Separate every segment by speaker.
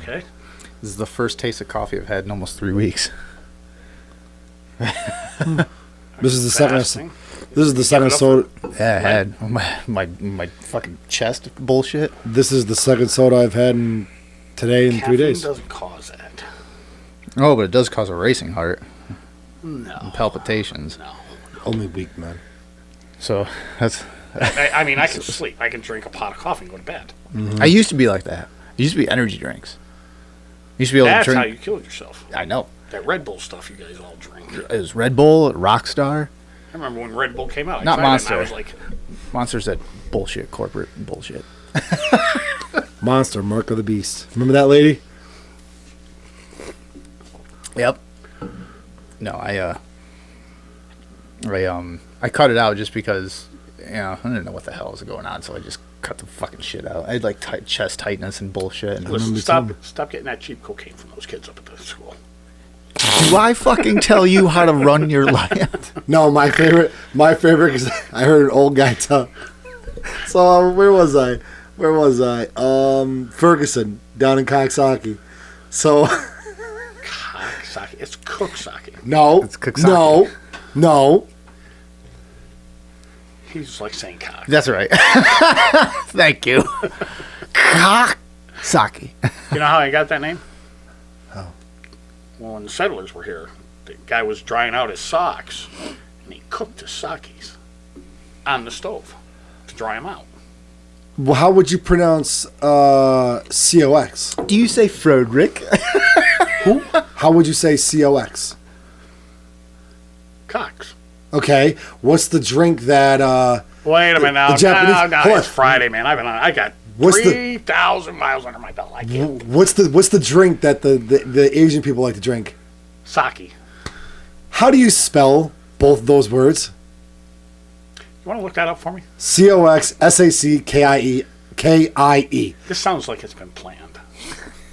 Speaker 1: Okay.
Speaker 2: This is the first taste of coffee I've had in almost 3 weeks.
Speaker 3: This is the
Speaker 1: Fasting.
Speaker 3: This is the second soda.
Speaker 2: Yeah, I had my fucking chest bullshit.
Speaker 3: This is the second soda I've had today in 3
Speaker 1: Caffeine
Speaker 3: days.
Speaker 1: doesn't cause that.
Speaker 2: Oh, but it does cause a racing heart
Speaker 1: No.
Speaker 2: and palpitations.
Speaker 1: No.
Speaker 3: Only weak, man.
Speaker 2: So that's.
Speaker 1: I mean, I can sleep. I can drink a pot of coffee and go to bed.
Speaker 2: I used to be like that. It used to be energy drinks. I used to be able
Speaker 1: That's
Speaker 2: to
Speaker 1: how
Speaker 2: drink.
Speaker 1: you killed yourself.
Speaker 2: I know.
Speaker 1: That Red Bull stuff you guys all drink.
Speaker 2: It was Red Bull, Rockstar.
Speaker 1: I remember when Red Bull came out. I
Speaker 2: Not
Speaker 1: tried it
Speaker 2: Monster.
Speaker 1: and I was like,
Speaker 2: Monster's that bullshit, corporate bullshit.
Speaker 3: Monster, Mark of the Beast. Remember that lady?
Speaker 2: Yep. No, I cut it out just because, I didn't know what the hell was going on, so I just cut the fucking shit out. I had like chest tightness and bullshit. And
Speaker 1: listen, stop getting that cheap cocaine from those kids up at the school.
Speaker 2: do I fucking tell you how to run your life?
Speaker 3: No, my favorite, because I heard an old guy tell. So where was I? Ferguson down in Coxsackie. So
Speaker 1: Cocksake. It's Cooksake.
Speaker 3: no,
Speaker 2: It's Coxsackie.
Speaker 3: no.
Speaker 1: He's like saying cock.
Speaker 2: That's right. Thank you. Coxsackie.
Speaker 1: You know how I got that name?
Speaker 3: How?
Speaker 1: Well, when the settlers were here, the guy was drying out his socks, and he cooked his sakis on the stove to dry them out.
Speaker 3: Well, how would you pronounce COX?
Speaker 2: Do you say Frederick?
Speaker 3: Who? How would you say COX?
Speaker 1: Cocks.
Speaker 3: Okay, what's the drink that?
Speaker 1: Wait a minute now.
Speaker 3: the Japanese-
Speaker 1: No,
Speaker 3: hold on.
Speaker 1: it's Friday, man. I got
Speaker 3: What's the-
Speaker 1: 3,000 miles under my belt. I can't.
Speaker 3: What's the drink that the Asian people like to drink?
Speaker 1: Sake.
Speaker 3: How do you spell both those words?
Speaker 1: You want to look that up for me?
Speaker 3: COXSACKIE.
Speaker 1: This sounds like it's been planned.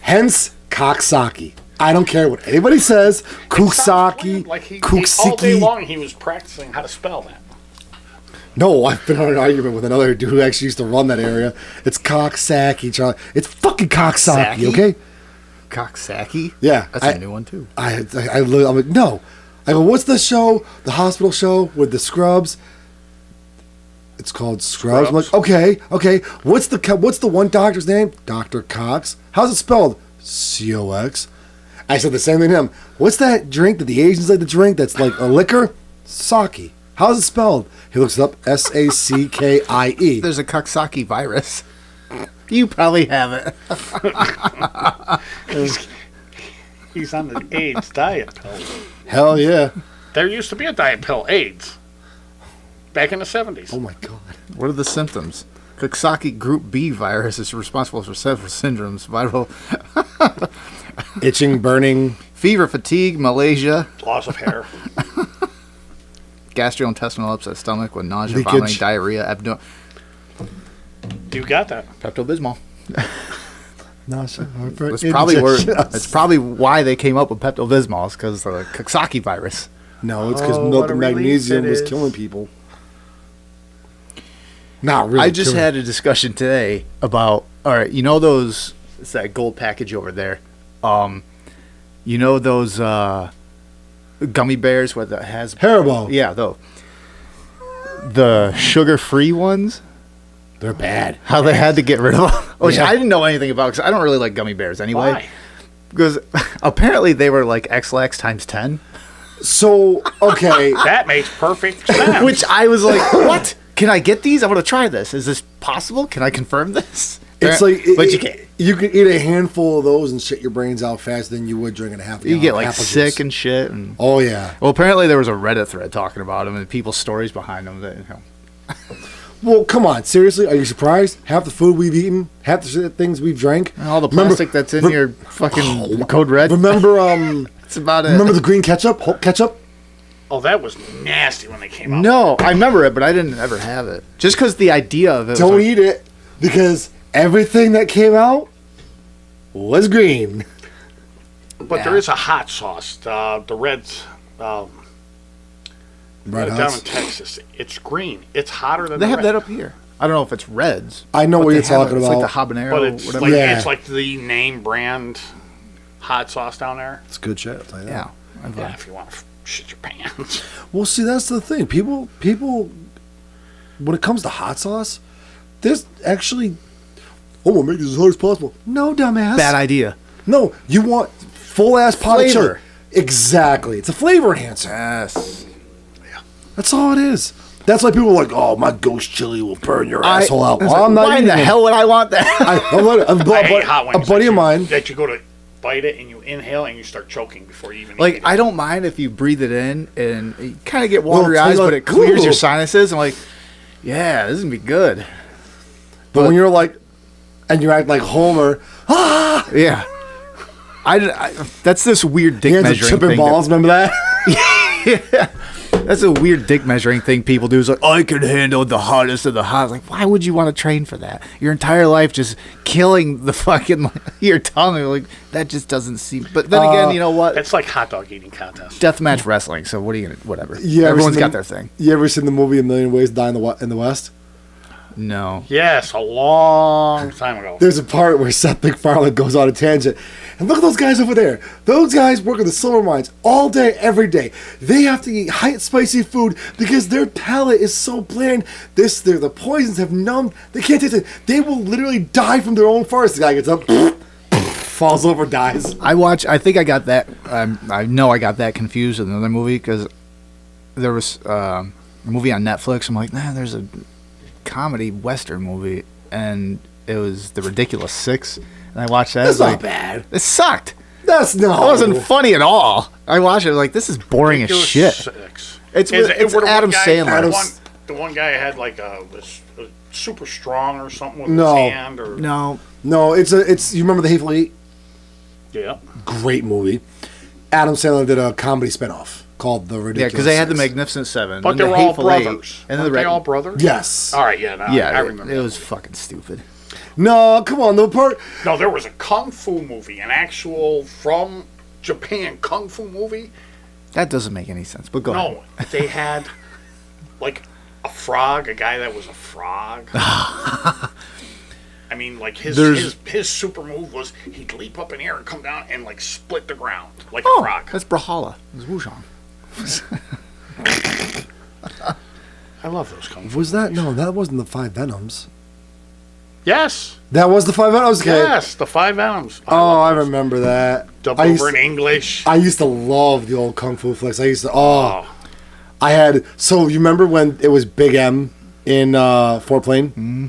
Speaker 3: Hence, Coxsackie. I don't care what anybody says. Kuksaki,
Speaker 1: Like he all day
Speaker 3: Kuksiki.
Speaker 1: long he was practicing how to spell that.
Speaker 3: No, I've been on an argument with another dude who actually used to run that area. It's Coxsackie, Charlie. It's fucking Coxsackie,
Speaker 2: Coxsackie?
Speaker 3: okay?
Speaker 2: Coxsackie?
Speaker 3: Yeah.
Speaker 2: That's a new one, too.
Speaker 3: I'm like, no. I go, what's the show? The hospital show with the scrubs? It's called Scrubs. I'm like, okay. What's the one doctor's name? Dr. Cox. How's it spelled? COX. I said the same thing to him. What's that drink that the Asians like to drink that's like a liquor? Sake. How's it spelled? He looks it up. SACKIE.
Speaker 2: There's a Coxsackie virus. You probably have it.
Speaker 1: He's on the AIDS diet pill.
Speaker 3: Hell yeah.
Speaker 1: There used to be a diet pill, AIDS, back in the 70s.
Speaker 3: Oh my God.
Speaker 2: What are the symptoms? Coxsackie Group B virus is responsible for several syndromes, viral
Speaker 3: Itching, burning.
Speaker 2: fever, fatigue, malaise,
Speaker 1: Loss of hair.
Speaker 2: gastrointestinal upset stomach with nausea,
Speaker 3: Leakage.
Speaker 2: vomiting, diarrhea,
Speaker 1: You got that.
Speaker 2: Pepto-Bismol.
Speaker 3: No,
Speaker 2: It's probably why they came up with Pepto-Bismol, because of the Coxsackie virus.
Speaker 3: No, it's because
Speaker 1: what a relief
Speaker 3: magnesium
Speaker 1: it
Speaker 3: was
Speaker 1: is.
Speaker 3: killing people. Not really.
Speaker 2: I just had a discussion today about, all right, you know those, it's that gold package over there. You know those gummy bears with the has
Speaker 3: Haribo.
Speaker 2: Yeah, though. The sugar-free ones,
Speaker 3: They're bad.
Speaker 2: how they had to get rid of them. Which
Speaker 3: Yeah.
Speaker 2: I didn't know anything about because I don't really like gummy bears anyway.
Speaker 1: Why?
Speaker 2: Because apparently they were like X-Lax times 10.
Speaker 3: So, okay.
Speaker 1: That makes perfect sense.
Speaker 2: Which I was like, what? Can I get these? I want to try this. Is this possible? Can I confirm this?
Speaker 3: It's like,
Speaker 2: but you can't.
Speaker 3: You can eat a handful of those and shit your brains out faster than you would drinking a half.
Speaker 2: You get like
Speaker 3: apple
Speaker 2: sick
Speaker 3: juice.
Speaker 2: and shit. And
Speaker 3: Oh yeah.
Speaker 2: well, apparently there was a Reddit thread talking about them and people's stories behind them. That,
Speaker 3: Well, come on. Seriously, are you surprised? Half the food we've eaten, half the shit, things we've drank,
Speaker 2: all the plastic that's in your fucking Code Red.
Speaker 3: Remember,
Speaker 2: That's about it.
Speaker 3: remember the green ketchup? Hulk ketchup?
Speaker 1: Oh, that was nasty when they came out.
Speaker 2: No, I remember it, but I didn't ever have it. Just because the idea of it. Was
Speaker 3: Don't
Speaker 2: like,
Speaker 3: eat it because everything that came out was green.
Speaker 1: But there is a hot sauce. The Reds.
Speaker 3: Red
Speaker 1: down
Speaker 3: Hots.
Speaker 1: in Texas. It's green. It's hotter than
Speaker 2: They
Speaker 1: the
Speaker 2: have
Speaker 1: Red.
Speaker 2: that up here. I don't know if it's Reds.
Speaker 3: I know
Speaker 2: but
Speaker 3: what
Speaker 2: they
Speaker 3: you're
Speaker 2: have
Speaker 3: talking
Speaker 2: it.
Speaker 3: about.
Speaker 2: It's like the habanero,
Speaker 1: But it's
Speaker 2: whatever.
Speaker 1: like
Speaker 3: Yeah.
Speaker 1: it's like the name brand hot sauce down there.
Speaker 3: It's good shit. I'll tell you that.
Speaker 2: Yeah. I've,
Speaker 1: Yeah, if you want to shit your pants.
Speaker 3: Well, see, that's the thing. People, when it comes to hot sauce, there's actually, we'll make this as hard as possible. No, dumbass.
Speaker 2: Bad idea.
Speaker 3: No, you want full ass pot of chili.
Speaker 2: Flavor.
Speaker 3: Exactly. It's a flavor enhancer.
Speaker 2: Yes.
Speaker 3: That's all it is. That's why people are like, oh, my ghost chili will burn your asshole out.
Speaker 2: I was
Speaker 3: Well,
Speaker 2: like,
Speaker 3: I'm not
Speaker 2: why in
Speaker 3: eating
Speaker 2: the
Speaker 3: it.
Speaker 2: hell would I want that?
Speaker 3: I
Speaker 1: hate hot wings.
Speaker 3: a buddy
Speaker 1: that
Speaker 3: of
Speaker 1: you-
Speaker 3: mine.
Speaker 1: that you go to bite it and you inhale and you start choking before you even eat
Speaker 2: Like,
Speaker 1: it.
Speaker 2: I don't mind if you breathe it in and you kind of get watery
Speaker 3: Well,
Speaker 2: eyes,
Speaker 3: like,
Speaker 2: but it clears
Speaker 3: ooh.
Speaker 2: your sinuses. I'm like, yeah, this is going to be good.
Speaker 3: But when you're like, and you act like Homer,
Speaker 2: Yeah. That's this weird dick
Speaker 3: hands are
Speaker 2: measuring
Speaker 3: tripping
Speaker 2: thing.
Speaker 3: balls. Remember that?
Speaker 2: That's a weird dick measuring thing people do. Is like, I can handle the hottest of the hot. Like, why would you want to train for that? Your entire life just killing the fucking your tongue. Like, that just doesn't seem. But then again, you know what?
Speaker 1: It's like hot dog eating contest.
Speaker 2: Deathmatch wrestling. So what are you gonna? Whatever.
Speaker 3: Yeah,
Speaker 2: Everyone's got their thing.
Speaker 3: You ever seen the movie A Million Ways to Die in the West?
Speaker 2: No.
Speaker 1: Yes, a long time ago.
Speaker 3: There's a part where Seth MacFarlane goes on a tangent. And look at those guys over there. Those guys work in the silver mines all day, every day. They have to eat hot, spicy food because their palate is so bland. The poisons have numbed. They can't taste it. They will literally die from their own farts. The guy gets up, falls over, dies.
Speaker 2: I think I got that. I know I got that confused with another movie because there was a movie on Netflix. I'm like, there's a comedy western movie, and it was The Ridiculous Six. And I watched that.
Speaker 3: That's
Speaker 2: I was
Speaker 3: not bad.
Speaker 2: It sucked.
Speaker 3: That's no.
Speaker 2: It wasn't funny at all. I watched it like, this is boring as
Speaker 1: Ridiculous
Speaker 2: shit.
Speaker 1: Six.
Speaker 2: It's
Speaker 1: Is it-
Speaker 2: it's
Speaker 1: were the one
Speaker 2: Adam
Speaker 1: guy-
Speaker 2: Sandler.
Speaker 1: The one guy had like was super strong or something with
Speaker 3: No.
Speaker 1: his hand. Or,
Speaker 2: No,
Speaker 3: No, it's. You remember The Hateful Eight?
Speaker 1: Yeah.
Speaker 3: Great movie. Adam Sandler did a comedy spinoff called The
Speaker 2: yeah,
Speaker 3: Ridiculous
Speaker 2: because they had the
Speaker 3: Six.
Speaker 2: Magnificent Seven,
Speaker 1: But
Speaker 2: and
Speaker 1: they
Speaker 2: the
Speaker 1: were all
Speaker 2: Hateful Eight,
Speaker 1: brothers.
Speaker 2: and then
Speaker 1: Weren't
Speaker 2: the
Speaker 1: they all brothers?
Speaker 3: Yes.
Speaker 1: All right, yeah. No,
Speaker 2: yeah,
Speaker 1: I remember.
Speaker 2: it
Speaker 1: that
Speaker 2: was
Speaker 1: movie.
Speaker 2: fucking stupid.
Speaker 3: No, come on. The part.
Speaker 1: No, there was a kung fu movie, an actual from Japan kung fu movie.
Speaker 2: That doesn't make any sense. But go ahead.
Speaker 1: No, they had like a frog, a guy that was a frog. I mean, like his super move was he'd leap up in the air and come down and like split the ground like a frog.
Speaker 2: That's Brawlhalla. It's Wuzhong.
Speaker 1: I love those kung fu.
Speaker 3: Was that? No, that wasn't the Five Venoms.
Speaker 1: Yes,
Speaker 3: That was the Five Venoms? Okay.
Speaker 1: yes, the Five Venoms.
Speaker 3: Oh, I remember that.
Speaker 1: Dubbed
Speaker 3: I used,
Speaker 1: over in English.
Speaker 3: I used to love the old Kung Fu flicks. I used to.
Speaker 1: Oh,
Speaker 3: I had. So you remember when it was Big M in Fort Plain?
Speaker 2: Mm-hmm.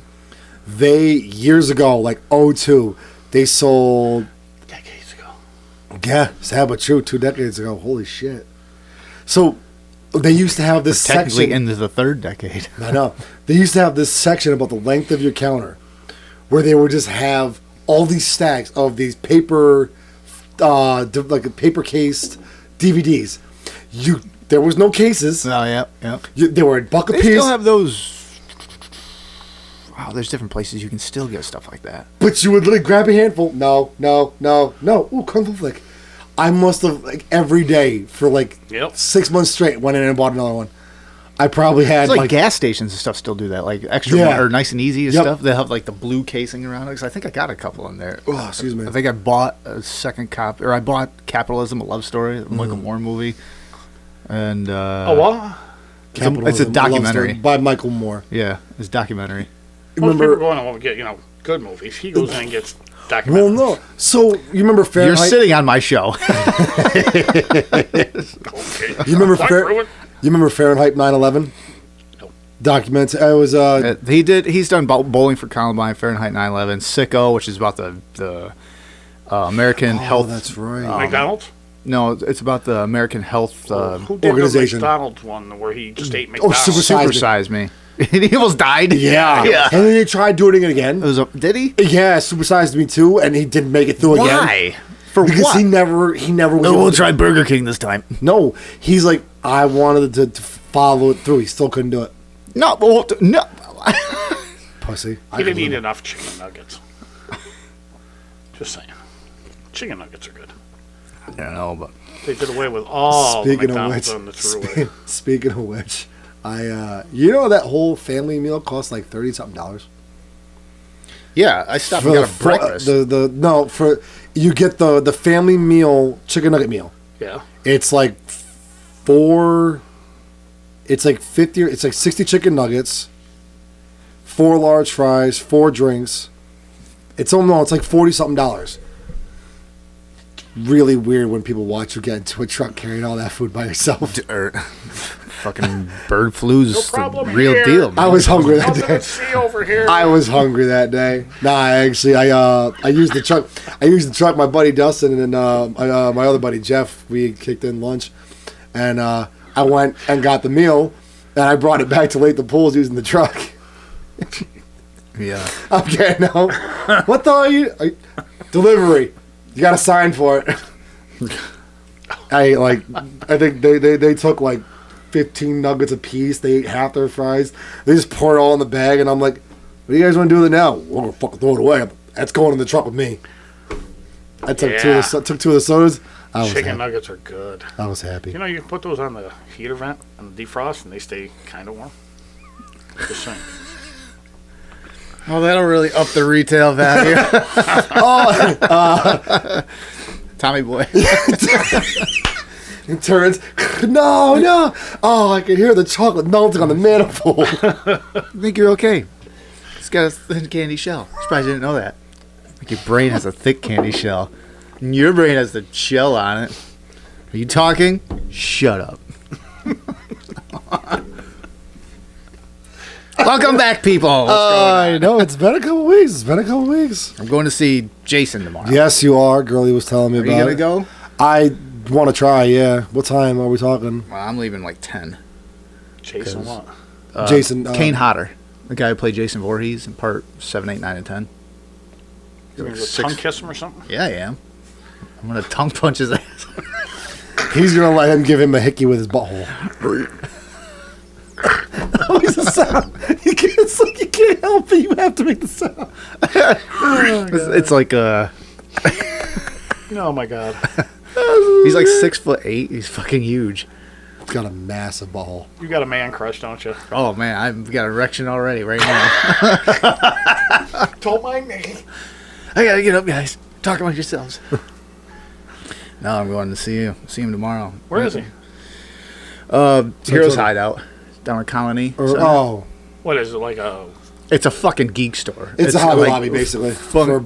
Speaker 3: They years ago, like '02, they sold.
Speaker 1: decades ago.
Speaker 3: Yeah, sad but true. 2 decades ago. Holy shit. So they used to have this
Speaker 2: Technically
Speaker 3: section.
Speaker 2: into the third decade.
Speaker 3: I know. They used to have this section about the length of your counter, where they would just have all these stacks of these paper, like a paper cased DVDs. There was no cases.
Speaker 2: Oh, yeah, yeah.
Speaker 3: They were a buck a
Speaker 2: They
Speaker 3: piece.
Speaker 2: still have those. Wow, there's different places you can still get stuff like that.
Speaker 3: But you would literally grab a handful. No. Ooh, Kung Fu Flick. I must have, like, every day for, like,
Speaker 1: Yep.
Speaker 3: 6 months straight went in and bought another one. I probably had,
Speaker 2: It's like
Speaker 3: like,
Speaker 2: gas stations and stuff still do that, like extra
Speaker 3: Yeah.
Speaker 2: or nice and easy and
Speaker 3: Yep.
Speaker 2: stuff. They have like the blue casing around it. 'Cause I think I got a couple in there.
Speaker 3: Oh, excuse me.
Speaker 2: I think I bought a second copy, or I bought Capitalism, a love story, a Michael Moore movie, and
Speaker 1: Oh, what?
Speaker 2: it's a
Speaker 3: Capitalism, Love
Speaker 2: documentary.
Speaker 3: Story by Michael Moore.
Speaker 2: Yeah, it's a documentary.
Speaker 1: Most people
Speaker 3: Remember?
Speaker 1: go in and get good movies. He goes in and gets
Speaker 3: Well,
Speaker 1: documentaries.
Speaker 3: no. So you remember
Speaker 2: You're
Speaker 3: Fahrenheit?
Speaker 2: sitting on my show.
Speaker 1: Okay.
Speaker 3: You remember
Speaker 1: Went
Speaker 3: Fair-
Speaker 1: through it.
Speaker 3: You remember Fahrenheit 9/11?
Speaker 1: Nope.
Speaker 3: Documents. I was
Speaker 2: He's done Bowling for Columbine, Fahrenheit 9/11, Sicko, which is about the American
Speaker 3: Oh,
Speaker 2: health.
Speaker 3: that's right.
Speaker 1: McDonald's?
Speaker 2: No, it's about the American health.
Speaker 1: Who did
Speaker 3: organization.
Speaker 1: the McDonald's one where he just ate
Speaker 3: Oh,
Speaker 1: McDonald's?
Speaker 3: Super
Speaker 2: Supersize me. He almost died.
Speaker 3: yeah.
Speaker 2: yeah.
Speaker 3: And then they tried doing it again.
Speaker 2: Did he?
Speaker 3: Yeah, supersized me too, and he didn't make it through again.
Speaker 2: Why? For
Speaker 3: Because
Speaker 2: what?
Speaker 3: he never was.
Speaker 2: Oh,
Speaker 3: able
Speaker 2: we'll
Speaker 3: to-
Speaker 2: try Burger King this time.
Speaker 3: No, he's like, I wanted to follow it through. He still couldn't do it.
Speaker 2: No, well, no.
Speaker 3: Pussy.
Speaker 1: He didn't eat enough chicken nuggets. Just saying. Chicken nuggets are good.
Speaker 2: I don't know, but
Speaker 1: They did away with all
Speaker 3: Speaking
Speaker 1: the
Speaker 3: of
Speaker 1: McDonald's
Speaker 3: which,
Speaker 1: on the throughway.
Speaker 3: speaking of which, You know that whole family meal costs like $30-something.
Speaker 2: Yeah, I stopped and got a breakfast.
Speaker 3: You get the family meal chicken nugget meal.
Speaker 1: Yeah.
Speaker 3: It's like 50. It's like 60 chicken nuggets, 4 large fries, 4 drinks. It's like $40-something. Really weird when people watch you get into a truck carrying all that food by yourself.
Speaker 2: Fucking bird flu's
Speaker 1: No problem
Speaker 2: the real
Speaker 1: here.
Speaker 2: deal, man.
Speaker 3: I was hungry that
Speaker 1: Nothing
Speaker 3: day.
Speaker 1: to see over here.
Speaker 3: I was hungry that day. I used the truck. I used the truck. My buddy Dustin and my other buddy Jeff. We kicked in lunch, and I went and got the meal, and I brought it back to Latham Pools using the truck.
Speaker 2: Yeah.
Speaker 3: I'm getting out. What the hell are you? Delivery. You got to sign for it. I think they took like 15 nuggets a piece. They ate half their fries. They just poured it all in the bag, and I'm like, "What do you guys want to do with it now?" We're gonna fucking throw it away. That's going in the truck with me. I took two of the sodas.
Speaker 1: Chicken nuggets are good.
Speaker 3: I was happy.
Speaker 1: You know, you can put those on the heater vent and defrost, and they stay kind of warm. Just saying.
Speaker 2: Oh, that'll really up the retail value. Tommy boy.
Speaker 3: It turns. No. Oh, I can hear the chocolate melting on the manifold.
Speaker 2: I think you're okay. It's got a thin candy shell. Surprised you didn't know that. Like your brain has a thick candy shell. And your brain has the shell on it. Are you talking? Shut up. Welcome back, people.
Speaker 3: I know. It's been a couple weeks.
Speaker 2: I'm going to see Jason tomorrow.
Speaker 3: Yes, you are. Girlie was telling me
Speaker 2: Are
Speaker 3: about
Speaker 2: you
Speaker 3: it.
Speaker 2: going to go?
Speaker 3: I want to try, yeah. What time are we talking?
Speaker 2: Well, I'm leaving like 10.
Speaker 1: Jason what?
Speaker 3: Jason.
Speaker 2: Kane Hodder. The guy who played Jason Voorhees in part 7, 8, 9, and 10.
Speaker 1: You gonna go tongue kiss him or something?
Speaker 2: Yeah, I am. I'm going to tongue punch his ass.
Speaker 3: He's going to let him give him a hickey with his butthole. That makes a sound. You can't help it. You have to make the sound.
Speaker 2: It's like
Speaker 1: Oh my god.
Speaker 2: he's like 6'8". He's fucking huge.
Speaker 3: It's got a massive butthole.
Speaker 1: You got a man crush, don't you?
Speaker 2: Oh man, I've got an erection already right now.
Speaker 1: Don't mind me.
Speaker 2: I gotta get up, guys. Talk amongst yourselves. No, I'm going to see him tomorrow.
Speaker 1: Where is he?
Speaker 2: Heroes Hideout down in Colony.
Speaker 1: What is it, like a...
Speaker 2: It's a fucking geek store.
Speaker 3: It's a Hobby
Speaker 2: like
Speaker 3: Lobby, basically.
Speaker 2: for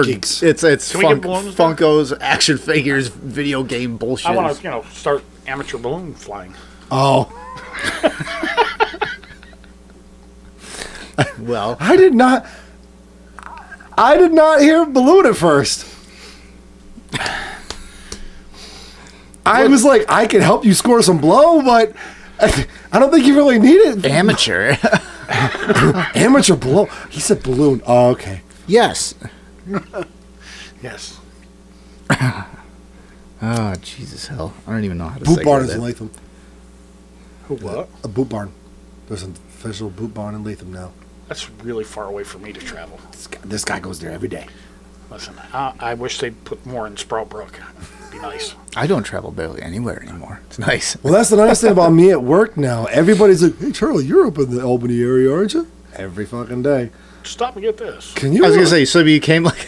Speaker 3: geeks.
Speaker 2: It's
Speaker 1: Can we get balloons there?
Speaker 2: Funkos, action figures, video game bullshit.
Speaker 1: I want to, start amateur balloon flying.
Speaker 3: Oh.
Speaker 2: Well,
Speaker 3: I did not hear balloon at first. I was like, I can help you score some blow, but I don't think you really need it.
Speaker 2: amateur.
Speaker 3: Amateur blow. He said balloon. Oh, okay.
Speaker 2: Yes.
Speaker 1: Yes.
Speaker 2: Oh, Jesus hell. I don't even know how to
Speaker 3: Boot
Speaker 2: say
Speaker 3: barn is
Speaker 2: that.
Speaker 3: in Latham.
Speaker 1: Who, what?
Speaker 3: A boot barn. There's an official boot barn in Latham now.
Speaker 1: That's really far away for me to travel.
Speaker 3: This guy goes there every day.
Speaker 1: Listen, I wish they'd put more in Sprout Brook. It'd be nice.
Speaker 2: I don't travel barely anywhere anymore. It's nice.
Speaker 3: Well, that's the nice thing about me at work now. Everybody's like, "Hey, Charlie, you're up in the Albany area, aren't you?" Every fucking day.
Speaker 1: Stop and get this.
Speaker 3: Can you?
Speaker 2: I was gonna say, so you came like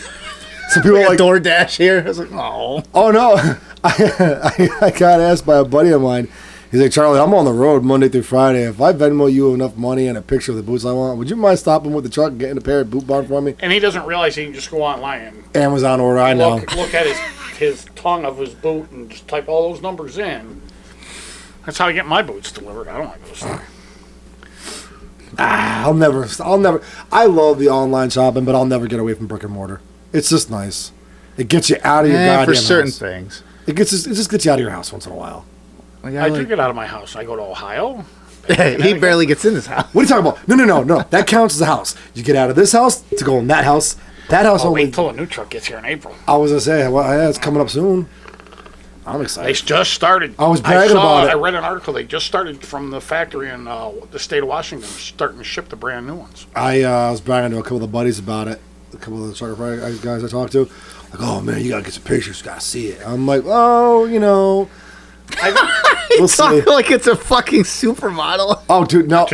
Speaker 3: Some people
Speaker 2: like
Speaker 3: are like,
Speaker 2: DoorDash here. I was like, oh.
Speaker 3: "Oh no!" I got asked by a buddy of mine. He's like, "Charlie, I'm on the road Monday through Friday. If I Venmo you enough money and a picture of the boots I want, would you mind stopping with the truck and getting a pair of boot barn for me?"
Speaker 1: And he doesn't realize he can just go online and
Speaker 3: Amazon order, I know.
Speaker 1: look at his tongue of his boot and just type all those numbers in. That's how I get my boots delivered. I don't like those things.
Speaker 3: I'll never. I love the online shopping, but I'll never get away from brick and mortar. It's just nice. It gets you out of your goddamn
Speaker 2: for certain
Speaker 3: house.
Speaker 2: things.
Speaker 3: It just gets you out of your house once in a while.
Speaker 2: Like,
Speaker 1: I do get out of my house. I go to Ohio.
Speaker 2: he barely gets in his house.
Speaker 3: What are you talking about? No. That counts as a house. You get out of this house to go in that house. That house
Speaker 1: I'll
Speaker 3: only.
Speaker 1: wait till a new truck gets here in April.
Speaker 3: I was gonna say, well, yeah, it's coming up soon. I'm
Speaker 1: They
Speaker 3: excited.
Speaker 1: just started.
Speaker 3: I was bragging about it.
Speaker 1: I read an article. They just started from the factory in the state of Washington, starting to ship the brand new ones.
Speaker 3: I was bragging to a couple of the buddies about it. A couple of the trucker guys I talked to. Like, oh man, you gotta get some pictures. You gotta see it. I'm like, oh, We'll see.
Speaker 2: Talk like it's a fucking supermodel.
Speaker 3: Oh, dude, no.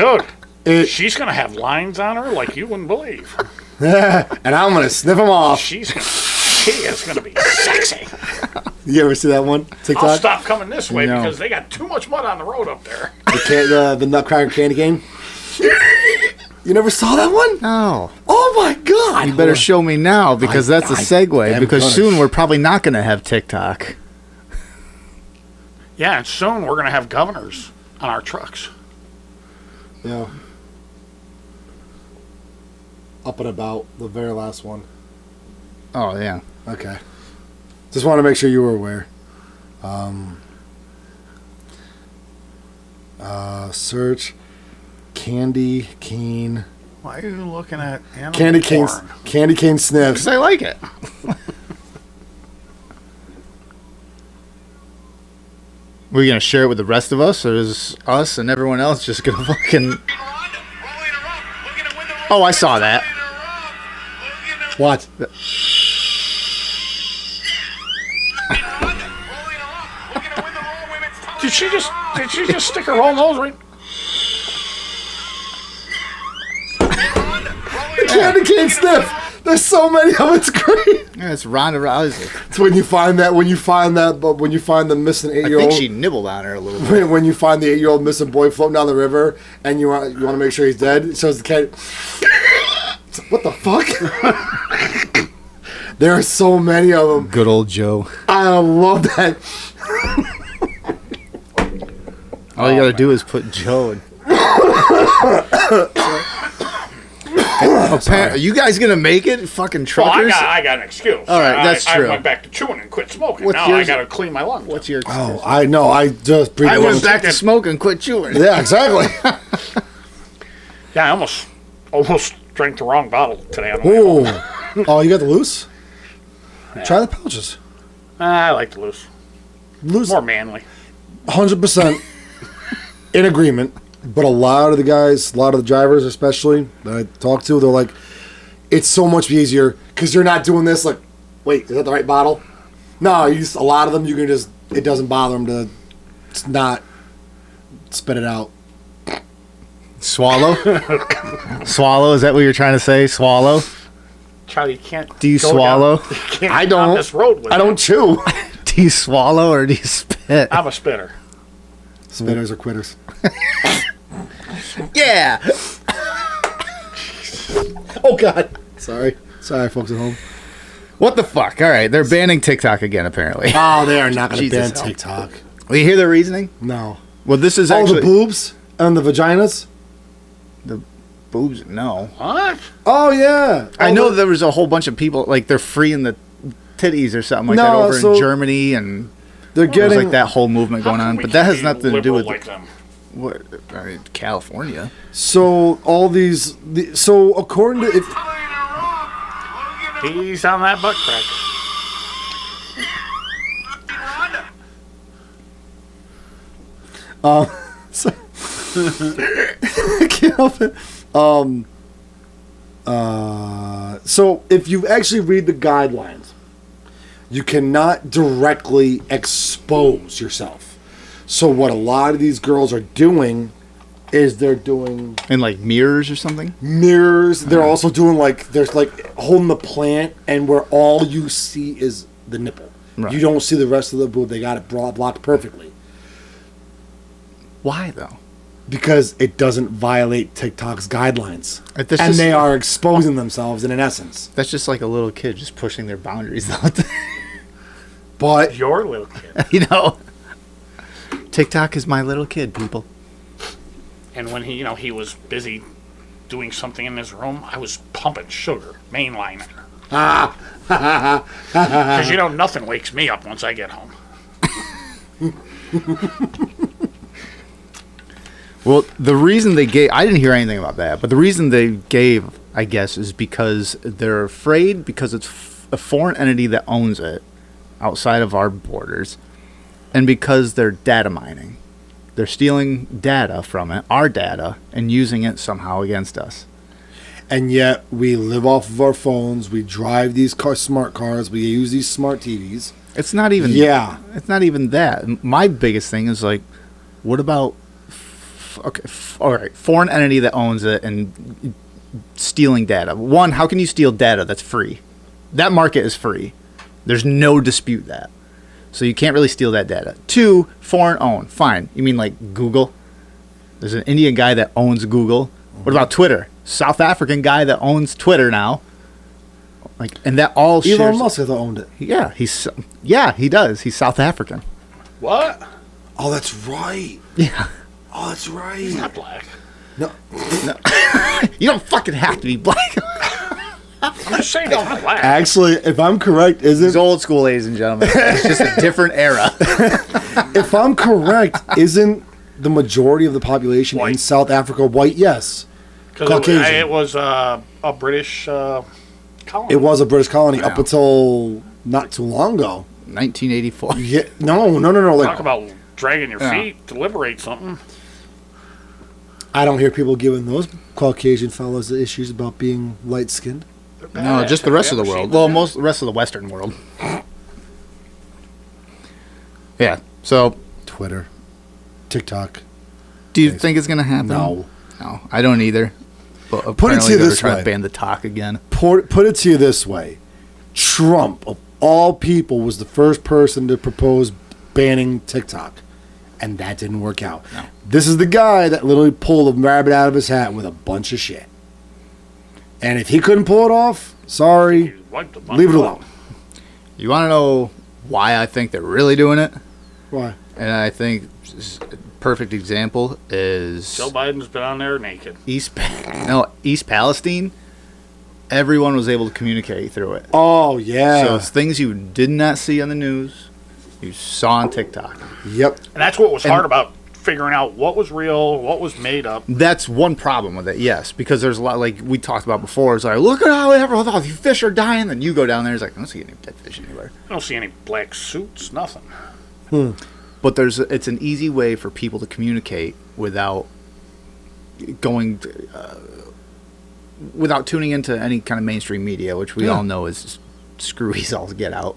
Speaker 1: Dude, she's going to have lines on her like you wouldn't believe.
Speaker 3: And I'm going to sniff them off.
Speaker 1: She is going to be sexy.
Speaker 3: You ever see that one? TikTok?
Speaker 1: I'll stop coming this way
Speaker 2: No.
Speaker 1: because they got too much mud on the road up there.
Speaker 3: The Nutcracker candy cane? You never saw that one?
Speaker 2: No.
Speaker 3: Oh, my God.
Speaker 2: You better show me now because that's a segue. Because soon we're probably not going to have TikTok.
Speaker 1: Yeah, and soon we're going to have governors on our trucks.
Speaker 3: Yeah. Up and about, the very last one.
Speaker 2: Oh, yeah.
Speaker 3: Okay. Just want to make sure you were aware. Search candy cane.
Speaker 1: Why are you looking at animal
Speaker 3: Candy cane.
Speaker 1: porn?
Speaker 3: Candy cane sniffs.
Speaker 2: Because I like it. We're going to share it with the rest of us, or is us and everyone else just going to fucking... Oh, I saw that.
Speaker 3: What?
Speaker 1: Did she just stick her whole nose right?
Speaker 3: Candy cane sniff. There's so many of them. It's great.
Speaker 2: Yeah, it's Ronda Rousey.
Speaker 3: It's when you find the missing
Speaker 2: I think
Speaker 3: 8-year-old.
Speaker 2: she nibbled on her a little bit.
Speaker 3: When you find the 8-year-old missing boy floating down the river, and you want to make sure he's dead, it shows the cat. What the fuck? There are so many of them.
Speaker 2: Good old Joe.
Speaker 3: I love that.
Speaker 2: All you got to do is put Joe in. Are you guys going to make it? Fucking
Speaker 1: Well,
Speaker 2: truckers?
Speaker 1: I got an excuse.
Speaker 2: All right, that's
Speaker 1: I
Speaker 2: true.
Speaker 1: went back to chewing and quit smoking.
Speaker 2: What's
Speaker 1: Now
Speaker 2: yours?
Speaker 1: I got to clean my lungs.
Speaker 2: What's your excuse?
Speaker 3: Oh, I know. I just breathed
Speaker 2: I
Speaker 3: in.
Speaker 2: went back to smoke and quit chewing.
Speaker 3: Yeah, exactly.
Speaker 1: Yeah, I almost drank the wrong bottle today. On the way home.
Speaker 3: Ooh. Oh, you got the loose? Try the pouches.
Speaker 1: I like the loose.
Speaker 3: Loose.
Speaker 1: More manly.
Speaker 3: 100% in agreement. But a lot of the guys, a lot of the drivers especially that I talk to, they're like, it's so much easier because you're not doing this like, wait, is that the right bottle? No, a lot of them, you can just, it doesn't bother them to not spit it out.
Speaker 2: Swallow? Swallow? Is that what you're trying to say? Swallow?
Speaker 1: Charlie, you can't.
Speaker 2: Do you
Speaker 1: go
Speaker 2: swallow?
Speaker 1: Down, you can't
Speaker 3: I
Speaker 1: go down
Speaker 3: don't.
Speaker 1: this road with
Speaker 3: I don't chew.
Speaker 2: Do you swallow or do you spit?
Speaker 1: I'm a spitter.
Speaker 3: Spitters or quitters.
Speaker 2: Yeah.
Speaker 3: Oh, God. Sorry, folks at home.
Speaker 2: What the fuck? All right, they're banning TikTok again, apparently.
Speaker 3: Oh, they are not going to
Speaker 2: Jesus
Speaker 3: ban
Speaker 2: help.
Speaker 3: TikTok.
Speaker 2: Will you hear the reasoning?
Speaker 3: No.
Speaker 2: Well, this is
Speaker 3: Oh,
Speaker 2: actually...
Speaker 3: the boobs and the vaginas?
Speaker 2: The boobs? No.
Speaker 1: What?
Speaker 3: Oh, yeah.
Speaker 2: I
Speaker 3: Oh,
Speaker 2: know there was a whole bunch of people, like, they're freeing the titties or something like that
Speaker 3: No,
Speaker 2: over
Speaker 3: so
Speaker 2: in Germany, and
Speaker 3: they're
Speaker 2: there's
Speaker 3: getting
Speaker 2: like that whole movement going
Speaker 1: How come
Speaker 2: on.
Speaker 1: we
Speaker 2: But that
Speaker 1: can't
Speaker 2: has
Speaker 1: be
Speaker 2: nothing to do
Speaker 1: liberal
Speaker 2: with...
Speaker 1: like them?
Speaker 2: What? I mean, California.
Speaker 3: So all these, so according to if,
Speaker 1: He's on that butt crack.
Speaker 3: so, I can't help it. So if you actually read the guidelines, you cannot directly expose yourself. So what a lot of these girls are doing is they're doing
Speaker 2: In, like, mirrors or something?
Speaker 3: mirrors. They're also doing like there's like holding the plant, and where all you see is the nipple.
Speaker 2: Right.
Speaker 3: You don't see the rest of the boob. They got it blocked perfectly
Speaker 2: Why, though?
Speaker 3: because it doesn't violate TikTok's guidelines,
Speaker 2: That's
Speaker 3: and
Speaker 2: just-
Speaker 3: they are exposing themselves in an essence.
Speaker 2: That's just like a little kid just pushing their boundaries out there.
Speaker 3: But
Speaker 1: Your little kid.
Speaker 2: You know? TikTok is my little kid, people.
Speaker 1: And when he was busy doing something in his room, I was pumping sugar, mainlining. Because nothing wakes me up once I get home.
Speaker 2: Well, the reason they gave... I didn't hear anything about that, but the reason they gave, I guess, is because they're afraid because it's a foreign entity that owns it outside of our borders, and because they're data mining. They're stealing data from it, our data, and using it somehow against us.
Speaker 3: and yet we live off of our phones. We drive these smart cars. We use these smart TVs.
Speaker 2: It's not even.
Speaker 3: Yeah.
Speaker 2: It's not even that. My biggest thing is like, what about? All right, foreign entity that owns it and stealing data. One, how can you steal data that's free? That market is free. There's no dispute that. So you can't really steal that data. Two, foreign owned. Fine. You mean like Google? There's an Indian guy that owns Google. What about Twitter? South African guy that owns Twitter now. Like, and that all shares.
Speaker 3: Elon Musk has owned it.
Speaker 2: Yeah, he does. He's South African.
Speaker 1: What?
Speaker 3: Oh, that's right.
Speaker 2: Yeah.
Speaker 3: Oh, that's right.
Speaker 1: He's not black.
Speaker 3: No.
Speaker 2: You don't fucking have to be black.
Speaker 1: I'm just saying he's not black.
Speaker 3: Actually, if I'm correct,
Speaker 2: It's
Speaker 3: isn't
Speaker 2: old school, ladies and gentlemen. It's just a different era.
Speaker 3: if I'm correct, isn't the majority of the population in
Speaker 1: White.
Speaker 3: South Africa white? Yes.
Speaker 1: Because
Speaker 3: Caucasian.
Speaker 1: it was a British colony.
Speaker 3: It was a British colony up
Speaker 2: Yeah.
Speaker 3: until not too long ago.
Speaker 2: 1984.
Speaker 3: Yeah. No. Like,
Speaker 1: Talk about dragging your
Speaker 2: Yeah.
Speaker 1: feet to liberate something.
Speaker 3: I don't hear people giving those Caucasian fellas issues about being light skinned.
Speaker 1: They're
Speaker 2: No,
Speaker 1: badass.
Speaker 2: just the
Speaker 1: Have
Speaker 2: rest
Speaker 1: you
Speaker 2: of the
Speaker 1: ever
Speaker 2: world.
Speaker 1: seen
Speaker 2: Well,
Speaker 1: them?
Speaker 2: most the rest of the Western world. Yeah. So,
Speaker 3: Twitter, TikTok.
Speaker 2: do you think it's gonna happen?
Speaker 3: No.
Speaker 2: No, I don't either. But
Speaker 3: Put it to
Speaker 2: apparently
Speaker 3: you
Speaker 2: they're
Speaker 3: this
Speaker 2: trying
Speaker 3: way.
Speaker 2: to ban the talk again.
Speaker 3: Put it to you this way: Trump, of all people, was the first person to propose banning TikTok, and that didn't work out.
Speaker 2: No.
Speaker 3: This is the guy that literally pulled a rabbit out of his hat with a bunch of shit. And if he couldn't pull it off, sorry,
Speaker 1: He wiped a bunch
Speaker 3: leave it
Speaker 1: of
Speaker 3: alone.
Speaker 2: You want to know why I think they're really doing it?
Speaker 3: Why?
Speaker 2: And I think a perfect example is
Speaker 1: Joe Biden's been on there naked.
Speaker 2: East Palestine. Everyone was able to communicate through it.
Speaker 3: Oh yeah.
Speaker 2: So it's things you did not see on the news, you saw on TikTok.
Speaker 3: Yep.
Speaker 1: And that's what was hard about figuring out what was real, what was made up.
Speaker 2: That's one problem with it, yes, because there's a lot, like we talked about before. It's like, look at how all the fish are dying. Then you go down there, it's like, I don't see any dead fish anywhere.
Speaker 1: I don't see any black suits, nothing.
Speaker 2: But it's an easy way for people to communicate without going, without tuning into any kind of mainstream media, which we
Speaker 3: Yeah.
Speaker 2: all know is screwy all to get out.